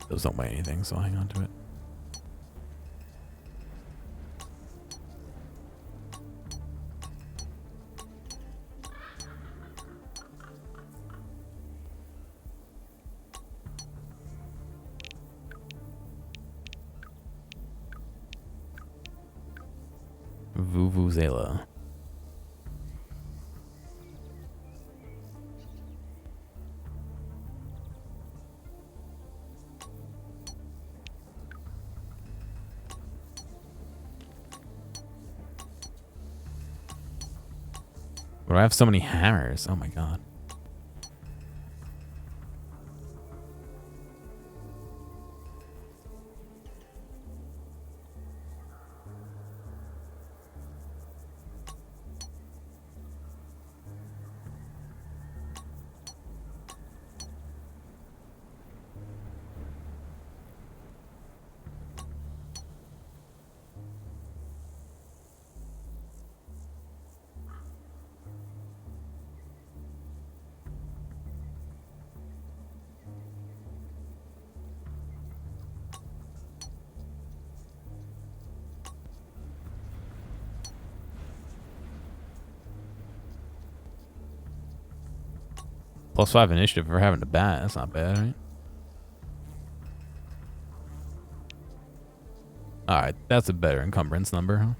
Those don't weigh anything, so I'll hang on to it. Vuvuzela. But I have so many hammers. Oh my god. +5 initiative for having to bat. That's not bad, right? Alright, that's a better encumbrance number, huh?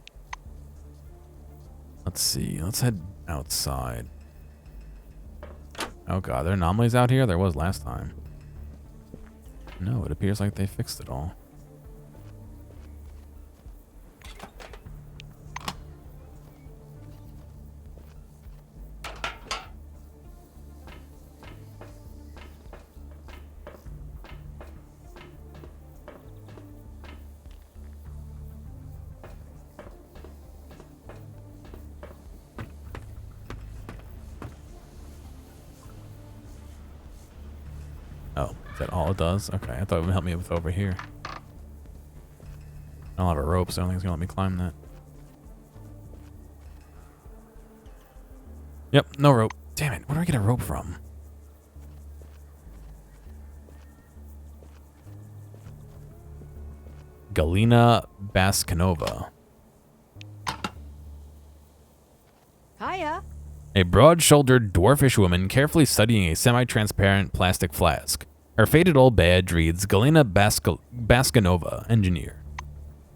Let's see. Let's head outside. Oh god, there are anomalies out here? There was last time. No, it appears like they fixed it all. Is that all it does? Okay, I thought it would help me with over here. I don't have a rope, so I don't think it's gonna let me climb that. Yep, no rope. Damn it, where do I get a rope from? Galina Baskanova. Hiya. A broad-shouldered, dwarfish woman carefully studying a semi-transparent plastic flask. Her faded old badge reads Galina Baskanova, engineer.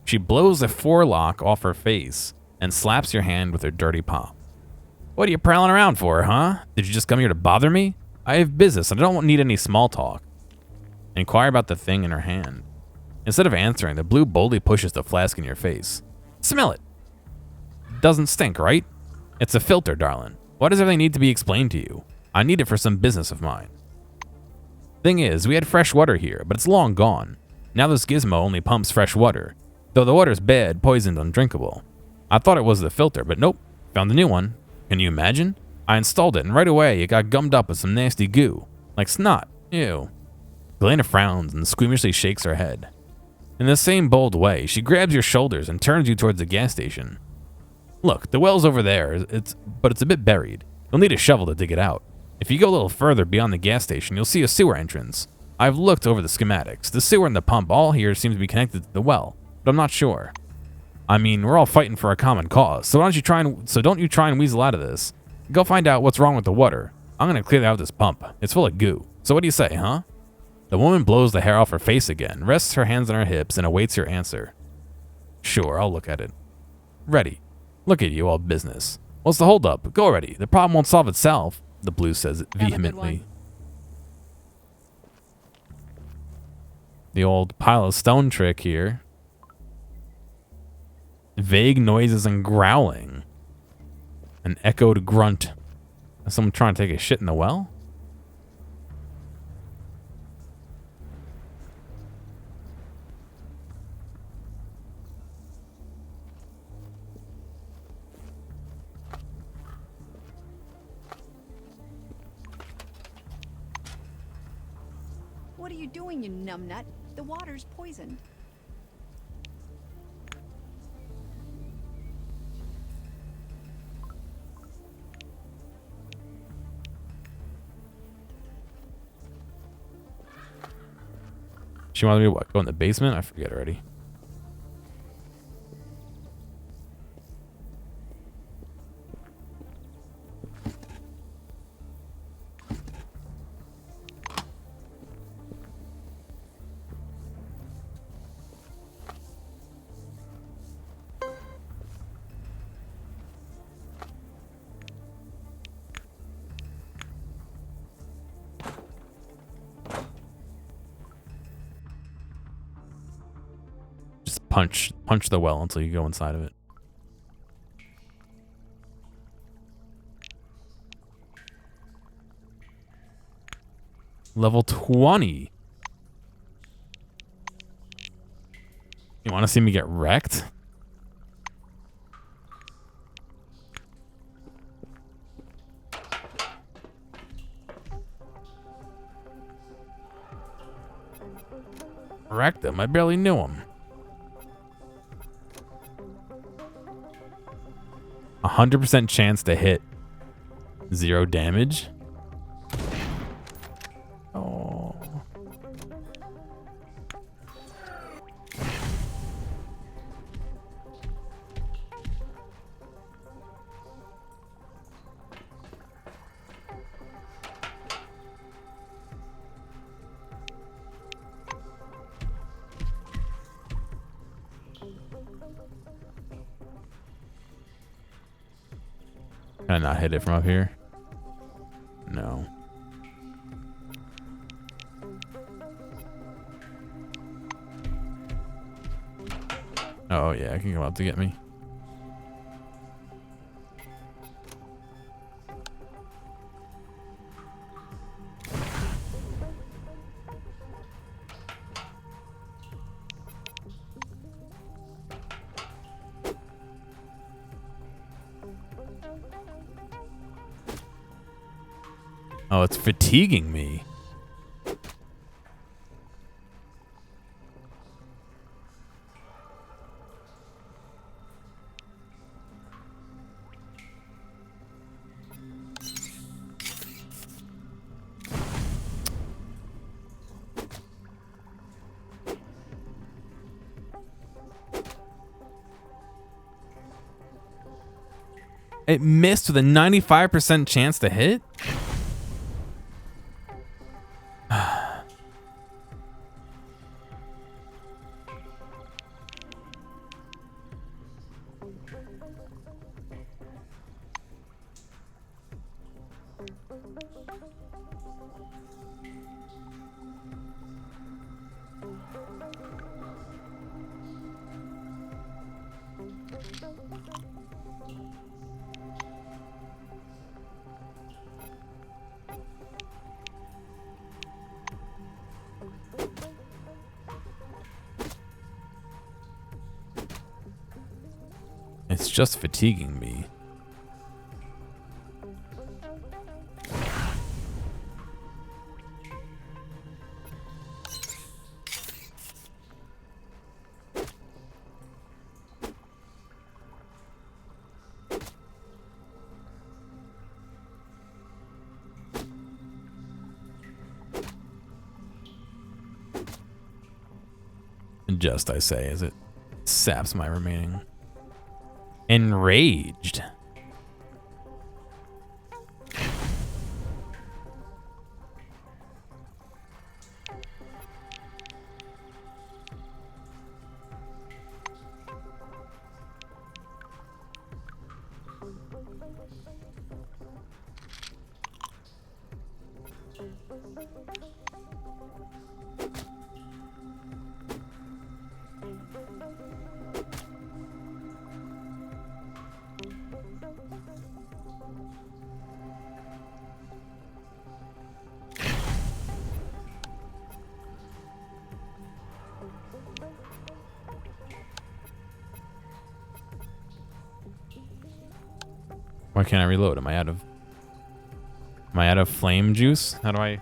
She blows a forelock off her face and slaps your hand with her dirty palm. What are you prowling around for, huh? Did you just come here to bother me? I have business and I don't need any small talk. Inquire about the thing in her hand. Instead of answering, the blue boldly pushes the flask in your face. Smell it. Doesn't stink, right? It's a filter, darling. Why does everything need to be explained to you? I need it for some business of mine. Thing is, we had fresh water here, but it's long gone. Now this gizmo only pumps fresh water, though the water's bad, poisoned, undrinkable. I thought it was the filter, but nope. Found a new one. Can you imagine? I installed it, and right away it got gummed up with some nasty goo. Like snot. Ew. Galena frowns and squeamishly shakes her head. In the same bold way, she grabs your shoulders and turns you towards the gas station. Look, the well's over there, but it's a bit buried. You'll need a shovel to dig it out. If you go a little further beyond the gas station, you'll see a sewer entrance. I've looked over the schematics. The sewer and the pump all here seem to be connected to the well, but I'm not sure. I mean, we're all fighting for a common cause, so don't you try and weasel out of this. Go find out what's wrong with the water. I'm gonna clear out this pump. It's full of goo. So what do you say, huh? The woman blows the hair off her face again, rests her hands on her hips, and awaits your answer. Sure, I'll look at it. Ready. Look at you, all business. What's the holdup? Go already. The problem won't solve itself, the blue says vehemently. The old pile of stone trick here. Vague noises and growling. An echoed grunt. Is someone trying to take a shit in the well? What are you doing, you numbnut? The water's poisoned. She wanted me to what? Go in the basement? I forget already. Punch the well until you go inside of it. Level 20. You want to see me get wrecked? Wrecked him. I barely knew him. 100% chance to hit. 0 damage. Oh. Can I not hit it from up here? No. Oh yeah, I can come up to get me. Oh, it's fatiguing me. It missed with a 95% chance to hit? It's just fatiguing me. Just, I say, as it saps my remaining. Enraged. Why can't I reload? Am I out of flame juice? How do I?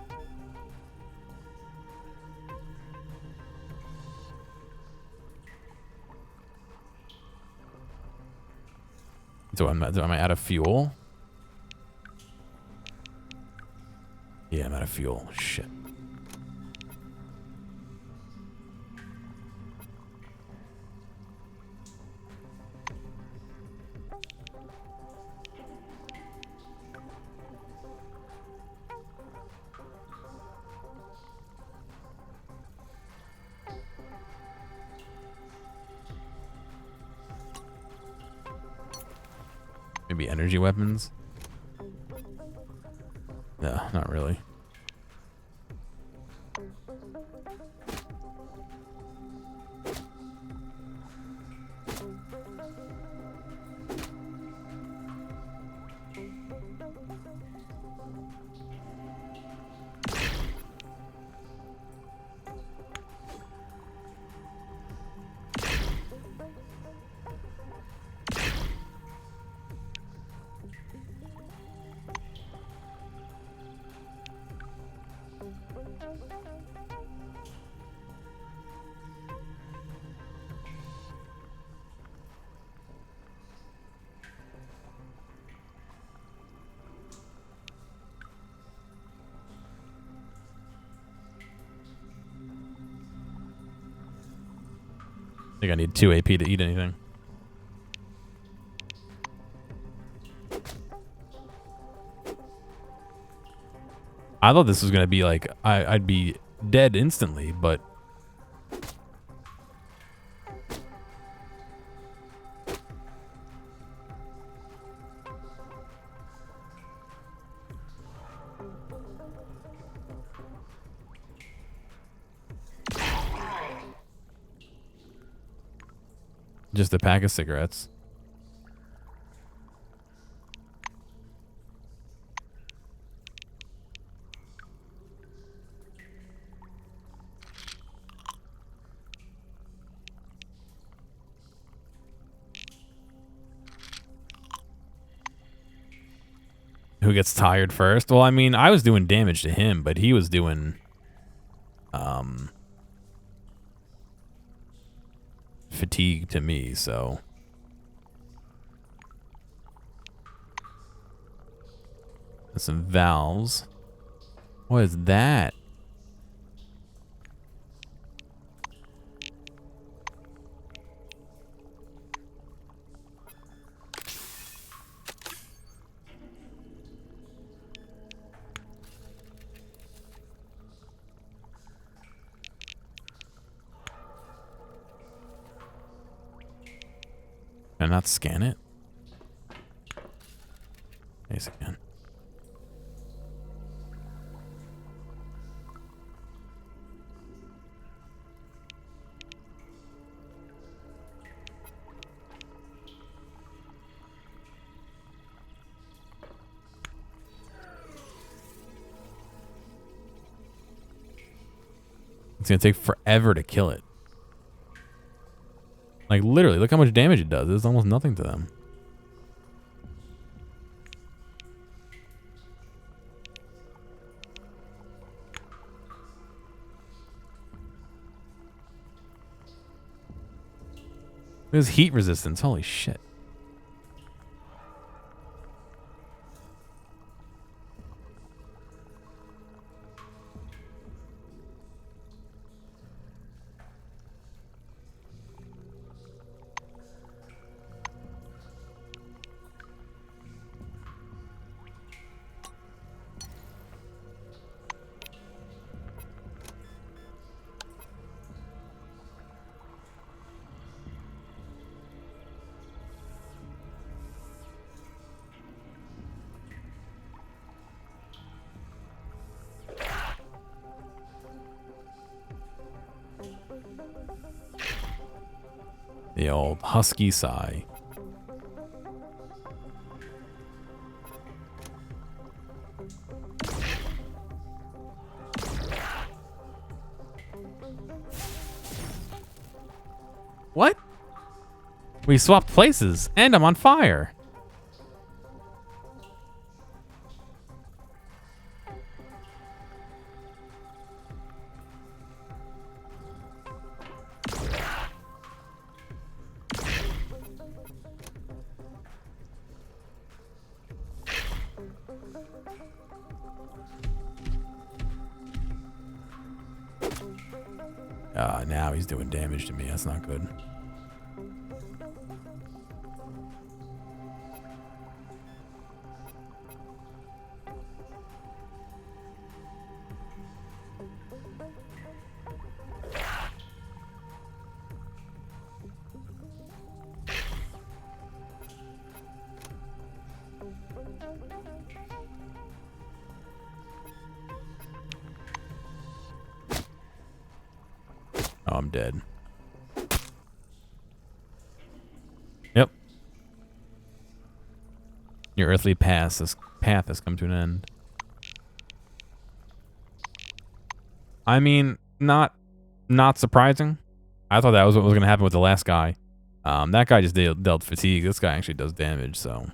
Am I out of fuel? Yeah, I'm out of fuel. Shit. Maybe energy weapons? No, not really. I think I need 2 AP to eat anything. I thought this was gonna be like I'd be dead instantly, but just a pack of cigarettes. Who gets tired first? Well, I mean, I was doing damage to him, but he was doing fatigue to me, so some valves. What is that? not scan it? Yes, again. It's gonna take forever to kill it. Like, literally, look how much damage it does. It's almost nothing to them. There's heat resistance. Holy shit. The old husky sigh. What? We swapped places, and I'm on fire. Now he's doing damage to me. That's not good. Oh, I'm dead. Yep. Your earthly path has come to an end. I mean, not surprising. I thought that was what was going to happen with the last guy. That guy just dealt fatigue. This guy actually does damage, so.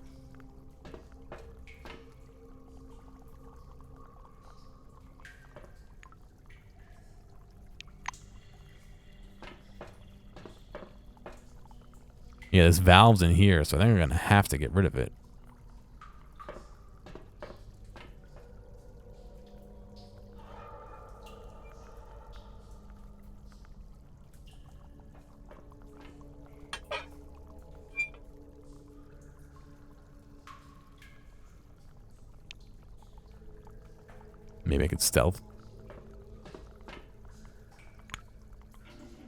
Yeah, there's valves in here, so I think we're going to have to get rid of it. Maybe I could stealth.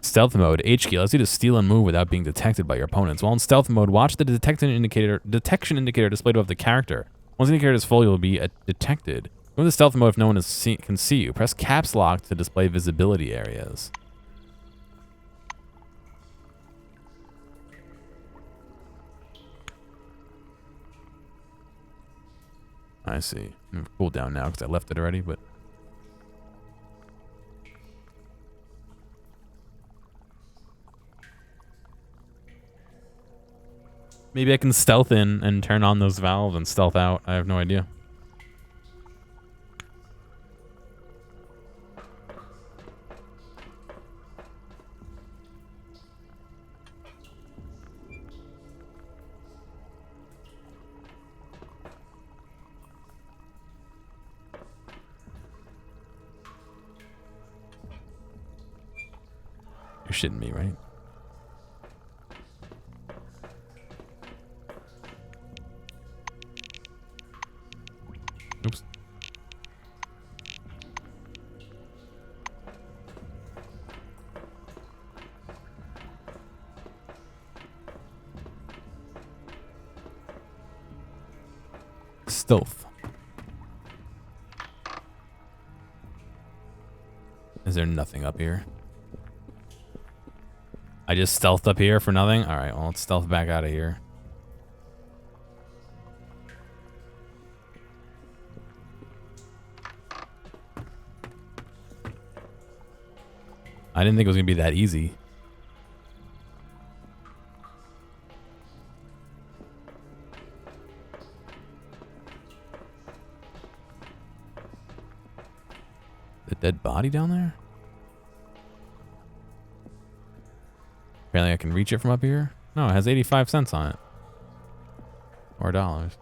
Stealth mode. H key allows you to steal and move without being detected by your opponents. While in stealth mode, watch the detection indicator displayed above the character. Once the indicator is full, you'll be detected. Go into stealth mode if no one can see you. Press caps lock to display visibility areas. I see. I'm cool down now because I left it already, but. Maybe I can stealth in and turn on those valves and stealth out. I have no idea. You're shitting me, right? Oops. Stealth. Is there nothing up here? I just stealthed up here for nothing? Alright, well, let's stealth back out of here. I didn't think it was going to be that easy. The dead body down there? Apparently I can reach it from up here? No, it has 85 cents on it. Or dollars.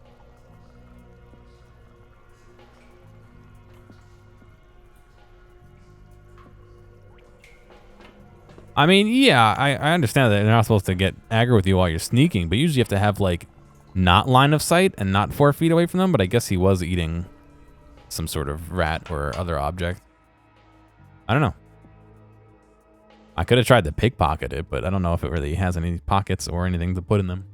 I mean, yeah, I understand that they're not supposed to get aggro with you while you're sneaking, but usually you have to have, like, not line of sight and not 4 feet away from them, but I guess he was eating some sort of rat or other object. I don't know. I could have tried to pickpocket it, but I don't know if it really has any pockets or anything to put in them.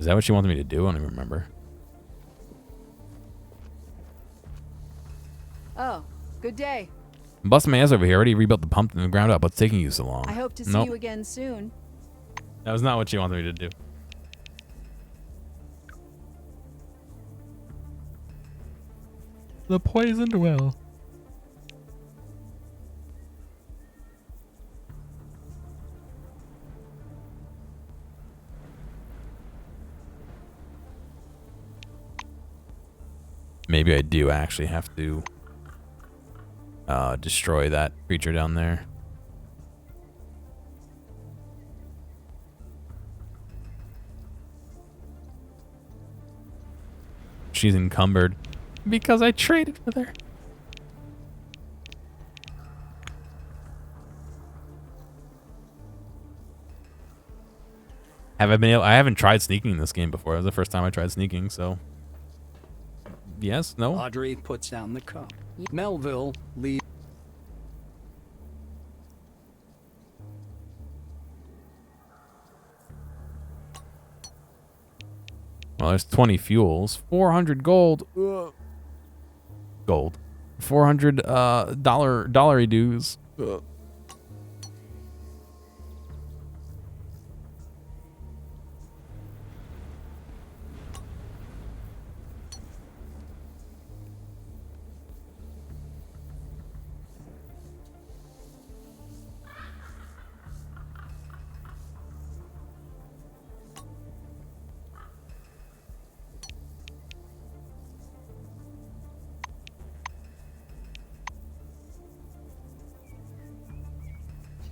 Is that what she wanted me to do? I don't even remember. Oh, good day. I'm busting my ass over here. I already rebuilt the pump from the ground up. What's taking you so long? I hope to see you again soon. That was not what she wanted me to do. The poisoned well. Maybe I do actually have to destroy that creature down there. She's encumbered because I traded with her. Have I been able? I haven't tried sneaking in this game before. It was the first time I tried sneaking, so yes, no. Audrey puts down the cup. Melville leaves. Well, there's 20 fuels, 400 gold. Gold. 400 dollary dues.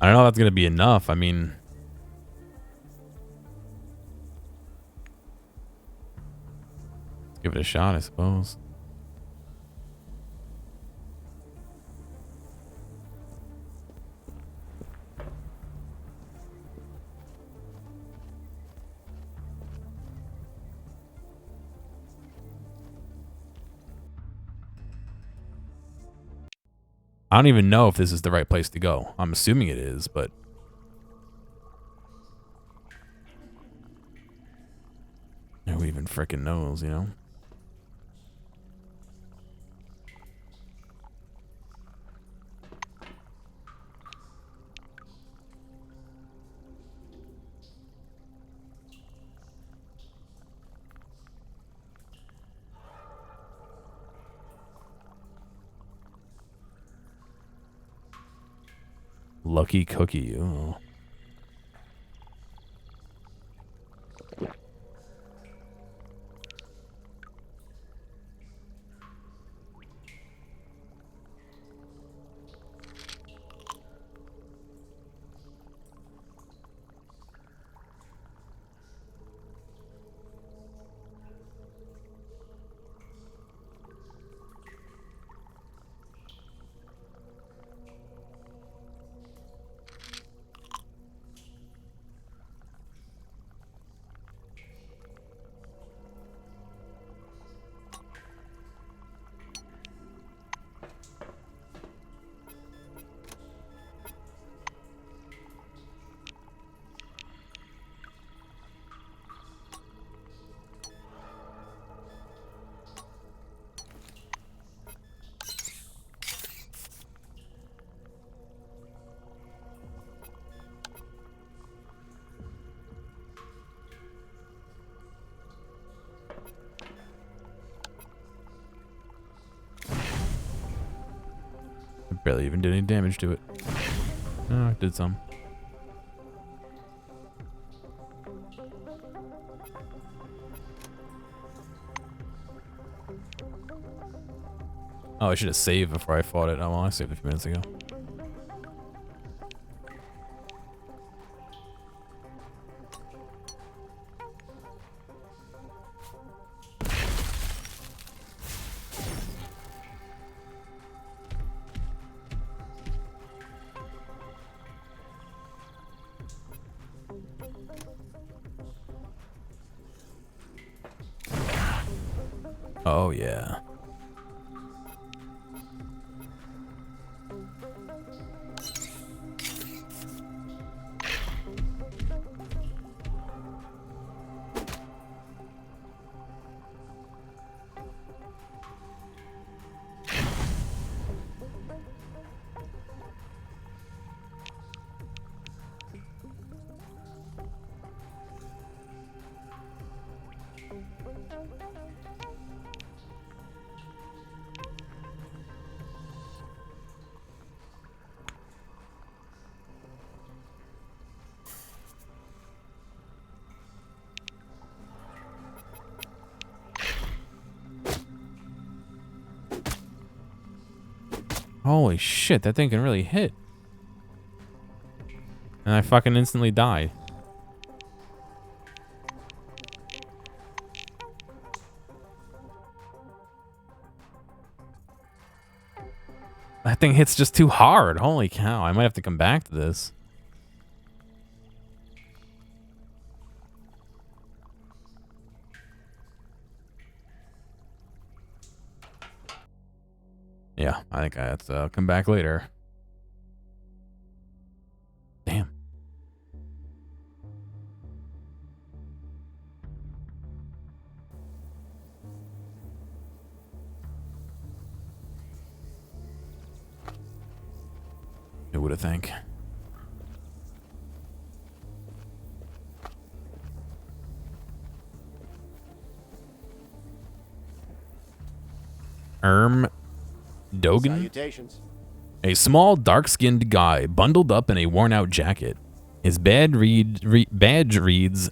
I don't know if that's going to be enough. I mean, let's give it a shot, I suppose. I don't even know if this is the right place to go. I'm assuming it is, but who even frickin' knows, you know? Lucky cookie. Oh. Barely even did any damage to it. Oh, it did some. Oh, I should have saved before I fought it. Oh, well, I saved a few minutes ago. Oh, yeah. Holy shit, that thing can really hit. And I fucking instantly die. That thing hits just too hard. Holy cow, I might have to come back to this. Yeah, I think I have to come back later. Damn. Who would have think? Dogan? Salutations. A small, dark-skinned guy bundled up in a worn-out jacket. His badge reads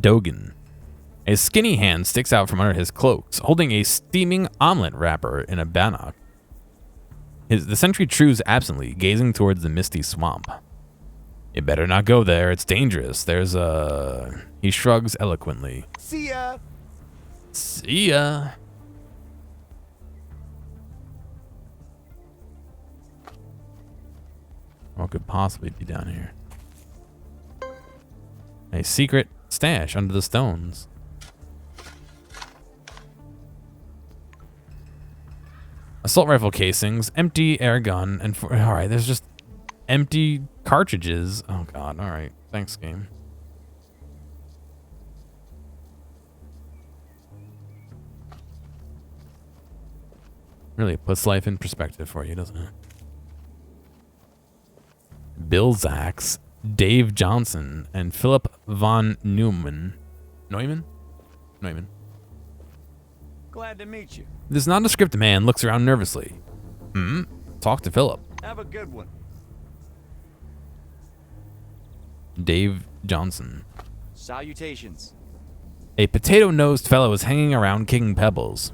Dogan. A skinny hand sticks out from under his cloaks, holding a steaming omelet wrapper in a bannock. The sentry chews absently, gazing towards the misty swamp. You better not go there, it's dangerous. There's a... He shrugs eloquently. See ya! See ya! What could possibly be down here? A secret stash under the stones. Assault rifle casings, empty air gun, and alright, there's just empty cartridges. Oh god, alright. Thanks, game. Really puts life in perspective for you, doesn't it? Bill Zacks, Dave Johnson, and Philip von Neumann. Neumann? Glad to meet you. This nondescript man looks around nervously. Talk to Philip. Have a good one. Dave Johnson. Salutations. A potato-nosed fellow is hanging around kicking pebbles.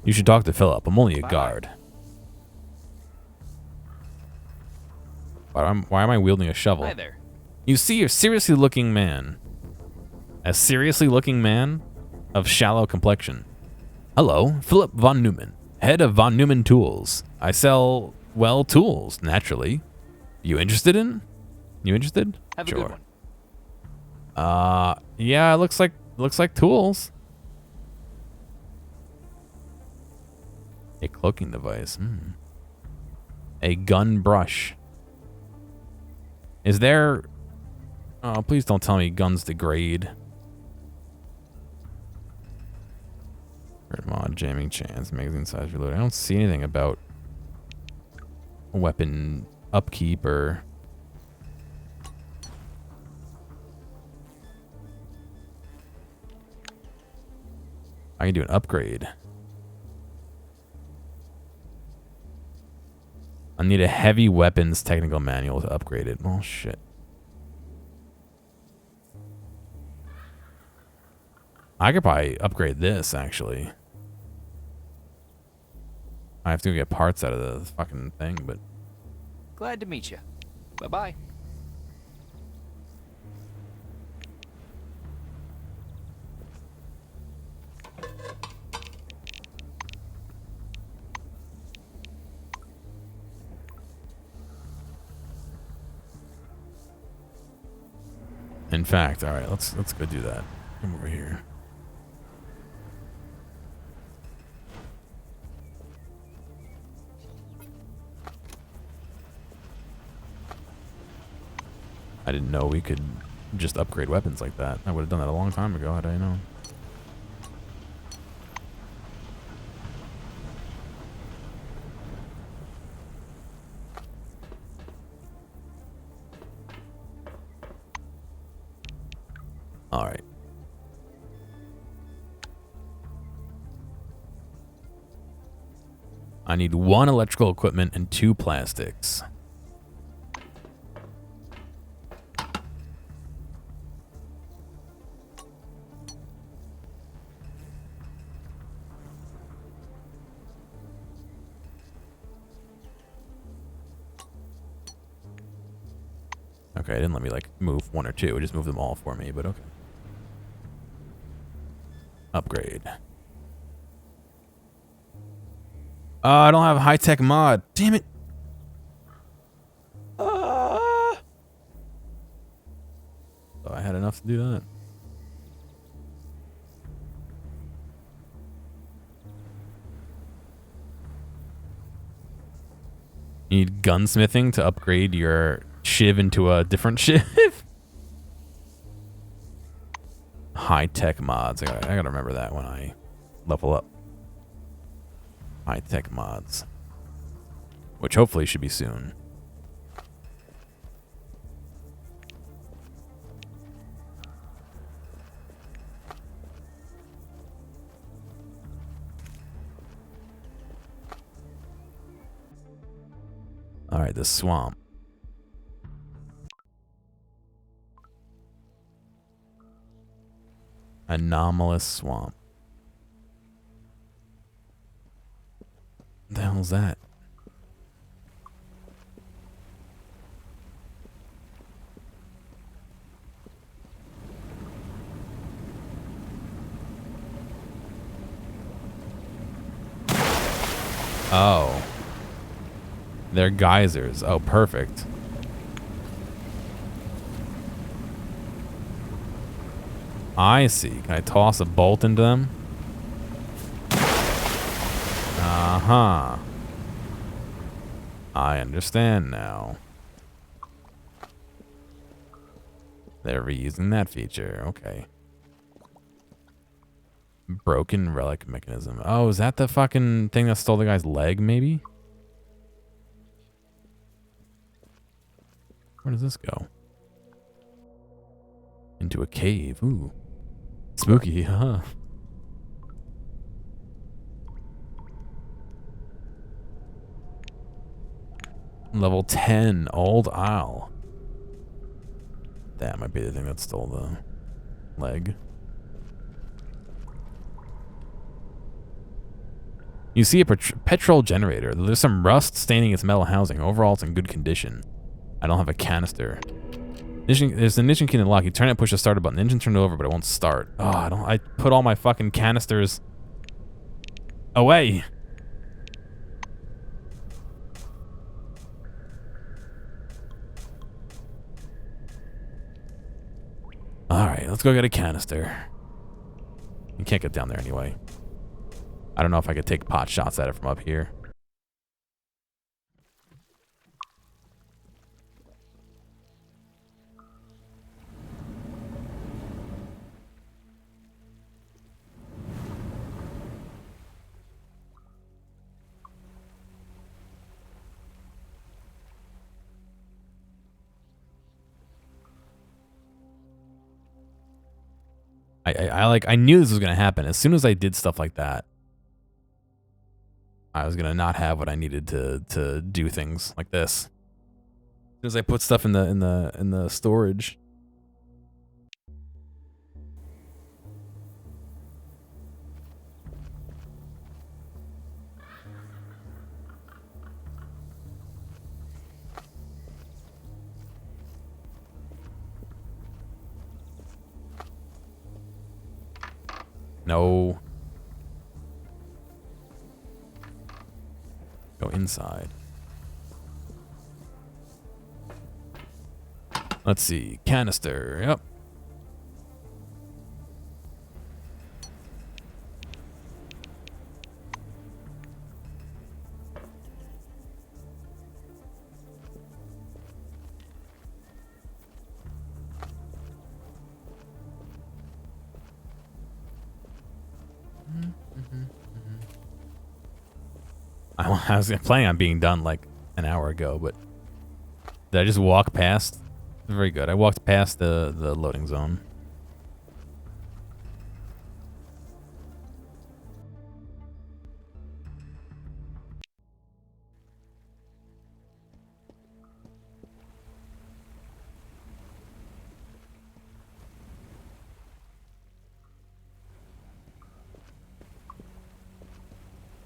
You should talk to Philip. I'm only a guard. Why am I wielding a shovel? Hi there. You see a seriously looking man. A seriously looking man of shallow complexion. Hello, Philip von Neumann, head of von Neumann Tools. I sell, well, tools, naturally. You interested? Have a sure. good one. Yeah, it looks like tools. A cloaking device. A gun brush. Is there... Oh, please don't tell me guns degrade. Red mod, jamming chance, magazine size reload. I don't see anything about weapon upkeep or... I can do an upgrade. I need a heavy weapons technical manual to upgrade it. Oh, shit. I could probably upgrade this, actually. I have to go get parts out of the fucking thing, but... Glad to meet you. Bye-bye. In fact, all right, let's go do that. Come over here. I didn't know we could just upgrade weapons like that. I would have done that a long time ago had I known. All right. I need 1 electrical equipment and 2 plastics. Okay, it didn't let me like move 1 or 2. It just moved them all for me, but okay. Upgrade. I don't have a high-tech mod. Damn it. Oh, I had enough to do that. You need gunsmithing to upgrade your shiv into a different shiv. High-tech mods. I gotta remember that when I level up. High-tech mods. Which hopefully should be soon. Alright, the swamp. Anomalous swamp. What the hell's that? Oh. They're geysers. Oh, perfect. I see. Can I toss a bolt into them? Uh-huh. I understand now. They're reusing that feature. Okay. Broken relic mechanism. Oh, is that the fucking thing that stole the guy's leg, maybe? Where does this go? Into a cave. Ooh. Spooky, huh? Level 10, Old Isle. That might be the thing that stole the leg. You see a petrol generator. There's some rust staining its metal housing. Overall, it's in good condition. I don't have a canister. There's an ignition key in the lock. You turn it, push the starter button. The engine turned over, but it won't start. Oh, I put all my fucking canisters away. Alright, let's go get a canister. You can't get down there anyway. I don't know if I could take pot shots at it from up here. I knew this was gonna happen. As soon as I did stuff like that, I was gonna not have what I needed to do things like this. As soon as I put stuff in the storage. No. Go inside. Let's see. Canister. Yep. I was planning on being done like an hour ago, but did I just walk past? Very good. I walked past the loading zone.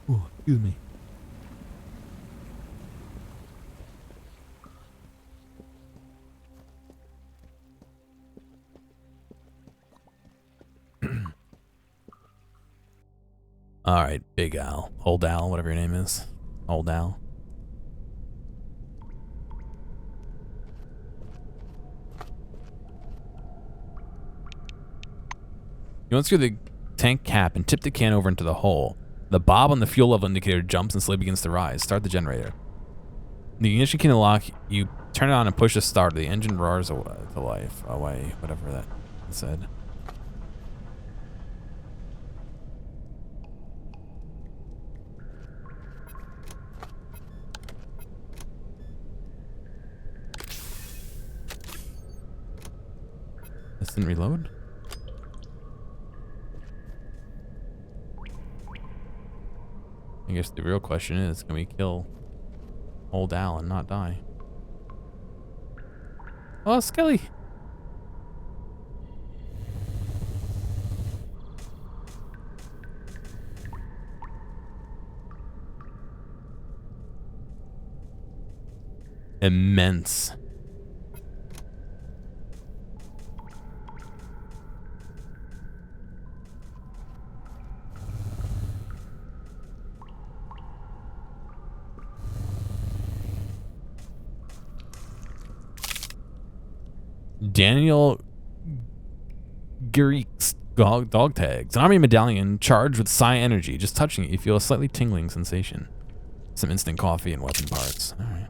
Oh, excuse me. All right, Big Al, Old Al, whatever your name is, Old Al. You unscrew the tank cap and tip the can over into the hole. The bob on the fuel level indicator jumps and slowly begins to rise. Start the generator. The ignition key in the lock, you turn it on and push the starter. The engine roars to life. Away, whatever that said. This didn't reload? I guess the real question is, can we kill Old Al and not die? Oh, Skelly! Immense. Daniel Garrick's dog tags. An army medallion charged with psi energy. Just touching it, you feel a slightly tingling sensation. Some instant coffee and weapon parts. All right.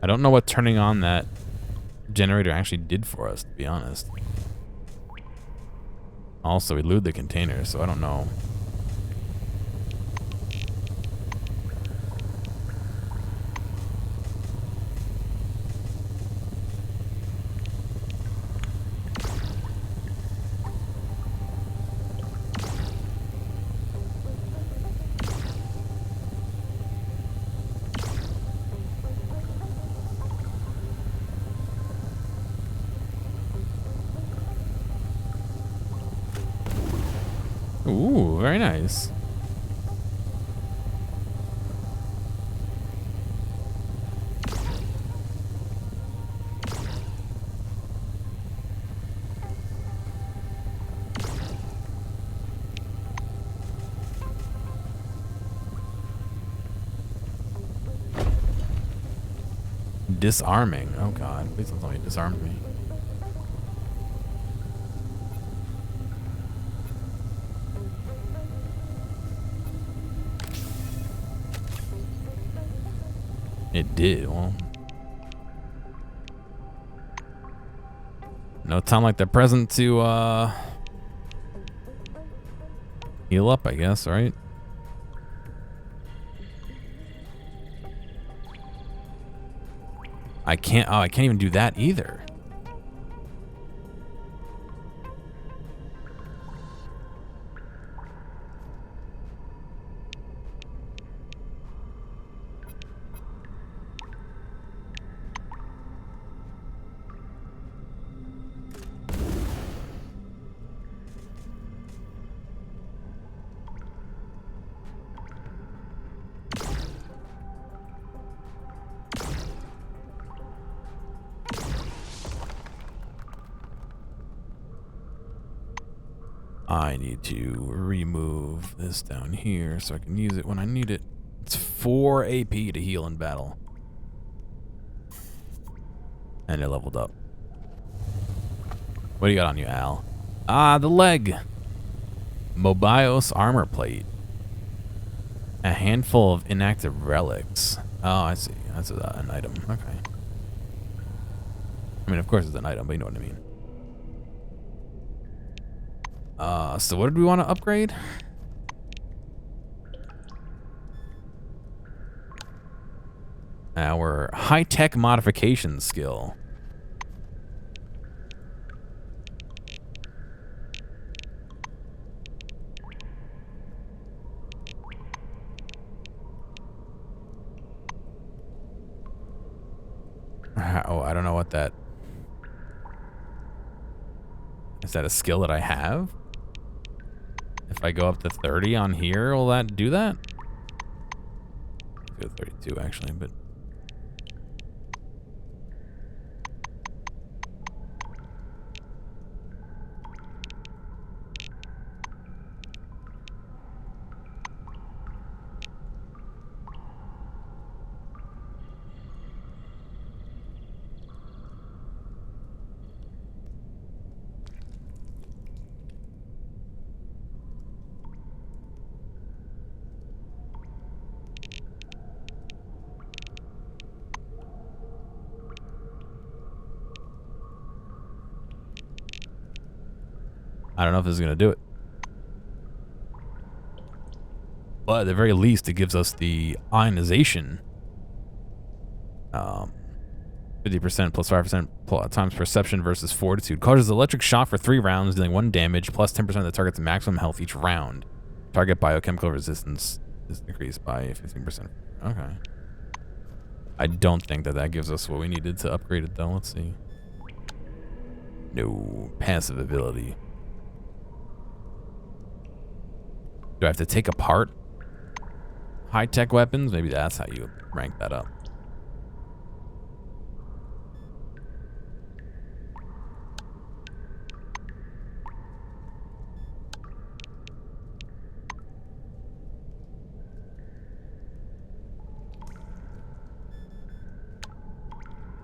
I don't know what turning on that generator actually did for us, to be honest. Also, we looted the container, so I don't know. Ooh, very nice. Disarming. Oh god, please don't tell me you disarmed me. It did. Well, no time like the present to heal up, I guess, right? I can't even do that either. I need to remove this down here so I can use it when I need it. It's 4 AP to heal in battle. And it leveled up. What do you got on you, Al? Ah, the leg. Mobios armor plate. A handful of inactive relics. Oh, I see. That's an item. Okay. I mean, of course it's an item, but you know what I mean. So what did we want to upgrade? Our high-tech modification skill. Oh, I don't know what that... Is that a skill that I have? If I go up to 30 on here, will that do that? Go 32 actually, but... I don't know if this is going to do it. But at the very least, it gives us the ionization. 50% plus 5% times perception versus fortitude. Causes electric shock for 3 rounds, dealing 1 damage, plus 10% of the target's maximum health each round. Target biochemical resistance is increased by 15%. Okay. I don't think that gives us what we needed to upgrade it, though. Let's see. No. Passive ability. Do I have to take apart high-tech weapons? Maybe that's how you rank that up.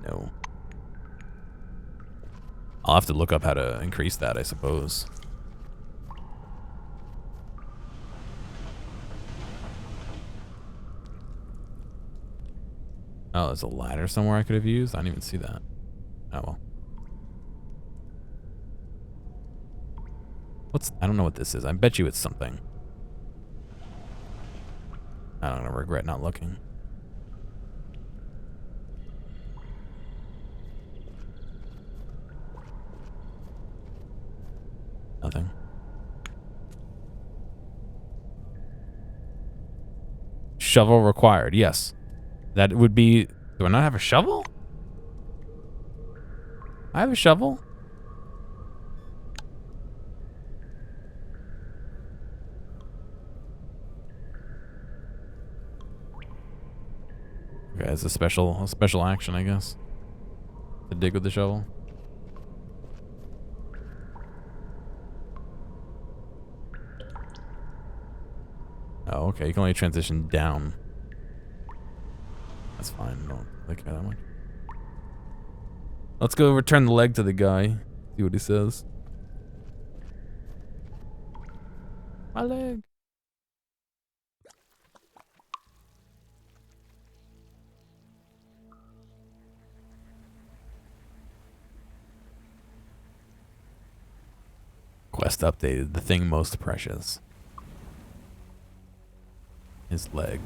No. I'll have to look up how to increase that, I suppose. Oh, there's a ladder somewhere I could have used? I didn't even see that. Oh, well. I don't know what this is. I bet you it's something. I'm gonna regret not looking. Nothing. Shovel required. Yes. That would be... Do I not have a shovel? I have a shovel. Okay, it's a special action, I guess. To dig with the shovel. Oh, okay. You can only transition down. That's fine. I don't really care that much. Let's go return the leg to the guy. See what he says. My leg. Quest updated. The thing most precious. His leg.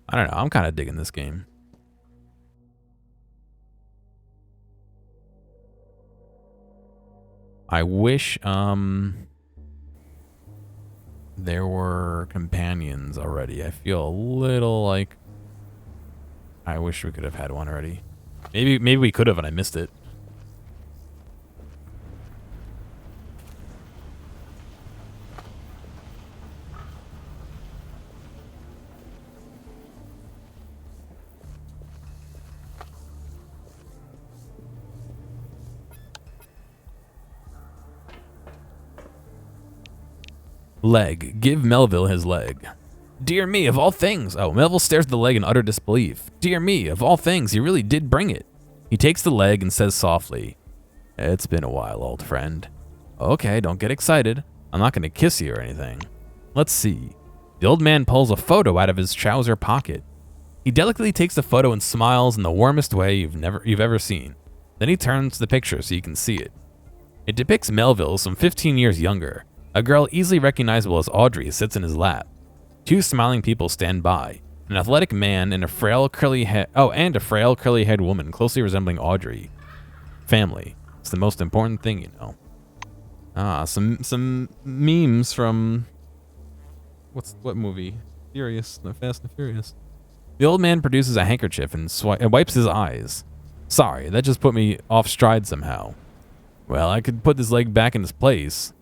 I don't know. I'm kind of digging this game. I wish there were companions already. I feel a little like I wish we could have had one already. Maybe we could have and I missed it. Leg. Give Melville his leg. Dear me, of all things. Oh, Melville stares at the leg in utter disbelief. Dear me, of all things, he really did bring it. He takes the leg and says softly, It's been a while, old friend. Okay, don't get excited. I'm not going to kiss you or anything. Let's see. The old man pulls a photo out of his trouser pocket. He delicately takes the photo and smiles in the warmest way you've ever seen. Then he turns the picture so you can see it. It depicts Melville, some 15 years younger. A girl easily recognizable as Audrey sits in his lap. Two smiling people stand by. An athletic man and a frail curly-haired woman closely resembling Audrey. Family. It's the most important thing, you know. Some memes from what movie? Fast and Furious. The old man produces a handkerchief and wipes his eyes. Sorry, that just put me off stride somehow. Well, I could put this leg back in its place.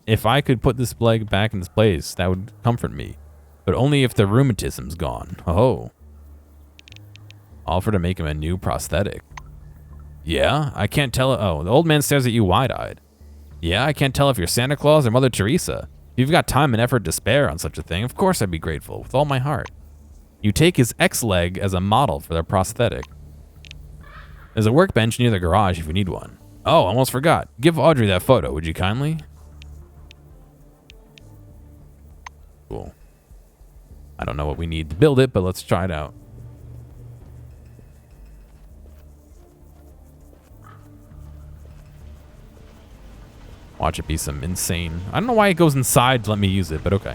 If I could put this leg back in its place, that would comfort me. But only if the rheumatism's gone. Oh. Offer to make him a new prosthetic. Yeah, I can't tell. Oh, the old man stares at you wide-eyed. Yeah, I can't tell if you're Santa Claus or Mother Teresa. If you've got time and effort to spare on such a thing, of course I'd be grateful, with all my heart. You take his ex-leg as a model for their prosthetic. There's a workbench near the garage if you need one. Oh, almost forgot. Give Audrey that photo, would you kindly? Cool. I don't know what we need to build it, but let's try it out. Watch it be some insane... I don't know why it goes inside to let me use it, but okay.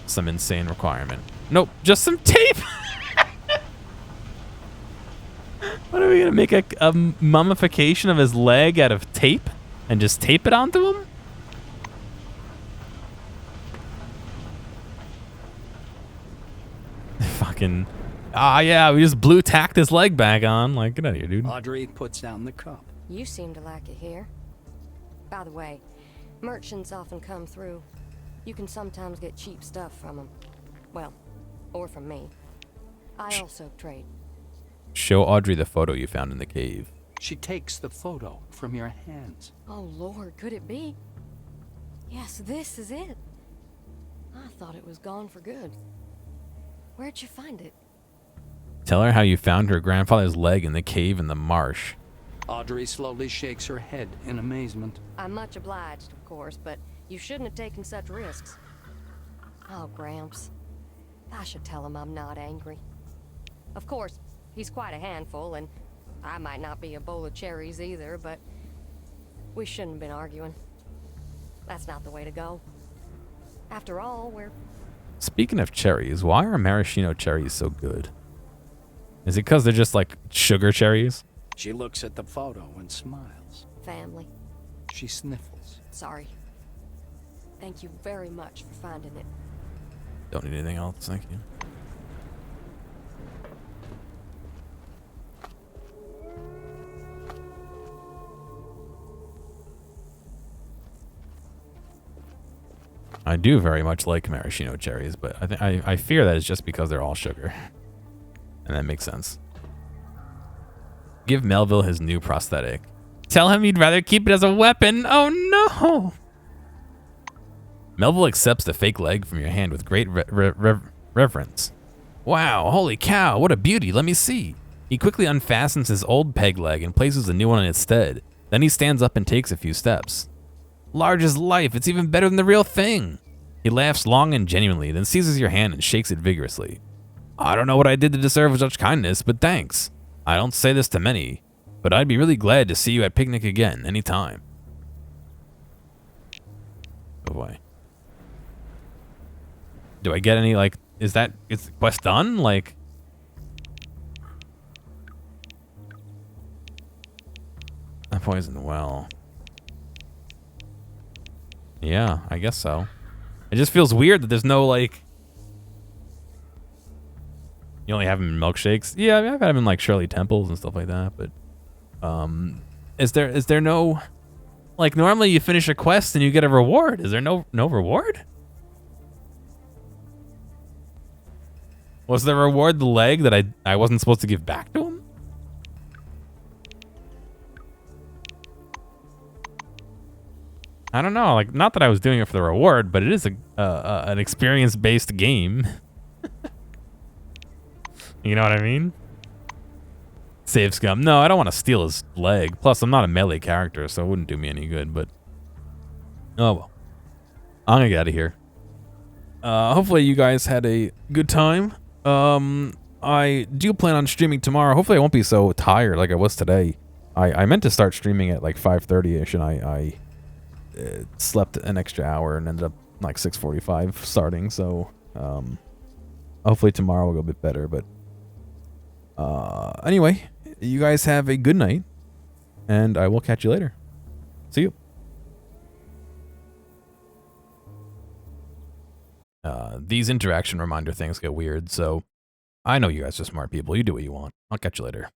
Some insane requirement. Nope, just some tape! What are we gonna make a mummification of his leg out of tape? And just tape it onto him? Fucking... yeah, we just blue tacked his leg back on. Like, get out of here, dude. Audrey puts down the cup. You seem to like it here. By the way, merchants often come through. You can sometimes get cheap stuff from them. Well, or from me. I also trade. Show Audrey the photo you found in the cave. She takes the photo from your hands. Oh, Lord, could it be? Yes, this is it. I thought it was gone for good. Where'd you find it? Tell her how you found her grandfather's leg in the cave in the marsh. Audrey slowly shakes her head in amazement. I'm much obliged, of course, but you shouldn't have taken such risks. Oh, Gramps. I should tell him I'm not angry. Of course, he's quite a handful, and I might not be a bowl of cherries either, but we shouldn't have been arguing. That's not the way to go. After all, we're... Speaking of cherries, why are maraschino cherries so good? Is it because they're just like sugar cherries? She looks at the photo and smiles. Family. She sniffles. Sorry. Thank you very much for finding it. Don't need anything else, thank you. I do very much like maraschino cherries, but I fear that it's just because they're all sugar. And that makes sense. Give Melville his new prosthetic. Tell him you'd rather keep it as a weapon. Oh no! Melville accepts the fake leg from your hand with great reverence. Wow, holy cow, what a beauty, let me see. He quickly unfastens his old peg leg and places a new one in its stead. Then he stands up and takes a few steps. Large as life, it's even better than the real thing. He laughs long and genuinely, then seizes your hand and shakes it vigorously. I don't know what I did to deserve such kindness, but thanks. I don't say this to many, but I'd be really glad to see you at picnic again, anytime. Oh boy. Do I get any, like, is the quest done? Like... A poisoned well. Yeah, I guess so. It just feels weird that there's no, like... You only have them in milkshakes? Yeah, I mean, I've had them in, like, Shirley Temples and stuff like that, but... Is there no... Like, normally you finish a quest and you get a reward. Is there no reward? Was the reward the leg that I wasn't supposed to give back to him? I don't know. Like, not that I was doing it for the reward, but it is an experience-based game. You know what I mean? Save scum. No, I don't want to steal his leg. Plus, I'm not a melee character, so it wouldn't do me any good, but... Oh, well. I'm gonna get out of here. Hopefully you guys had a good time. I do plan on streaming tomorrow. Hopefully I won't be so tired like I was today. I meant to start streaming at like 5:30ish, and I slept an extra hour and ended up like 6:45 starting. So hopefully tomorrow will go a bit better. But anyway, you guys have a good night, and I will catch you later. See you. These interaction reminder things get weird, so I know you guys are smart people. You do what you want. I'll catch you later.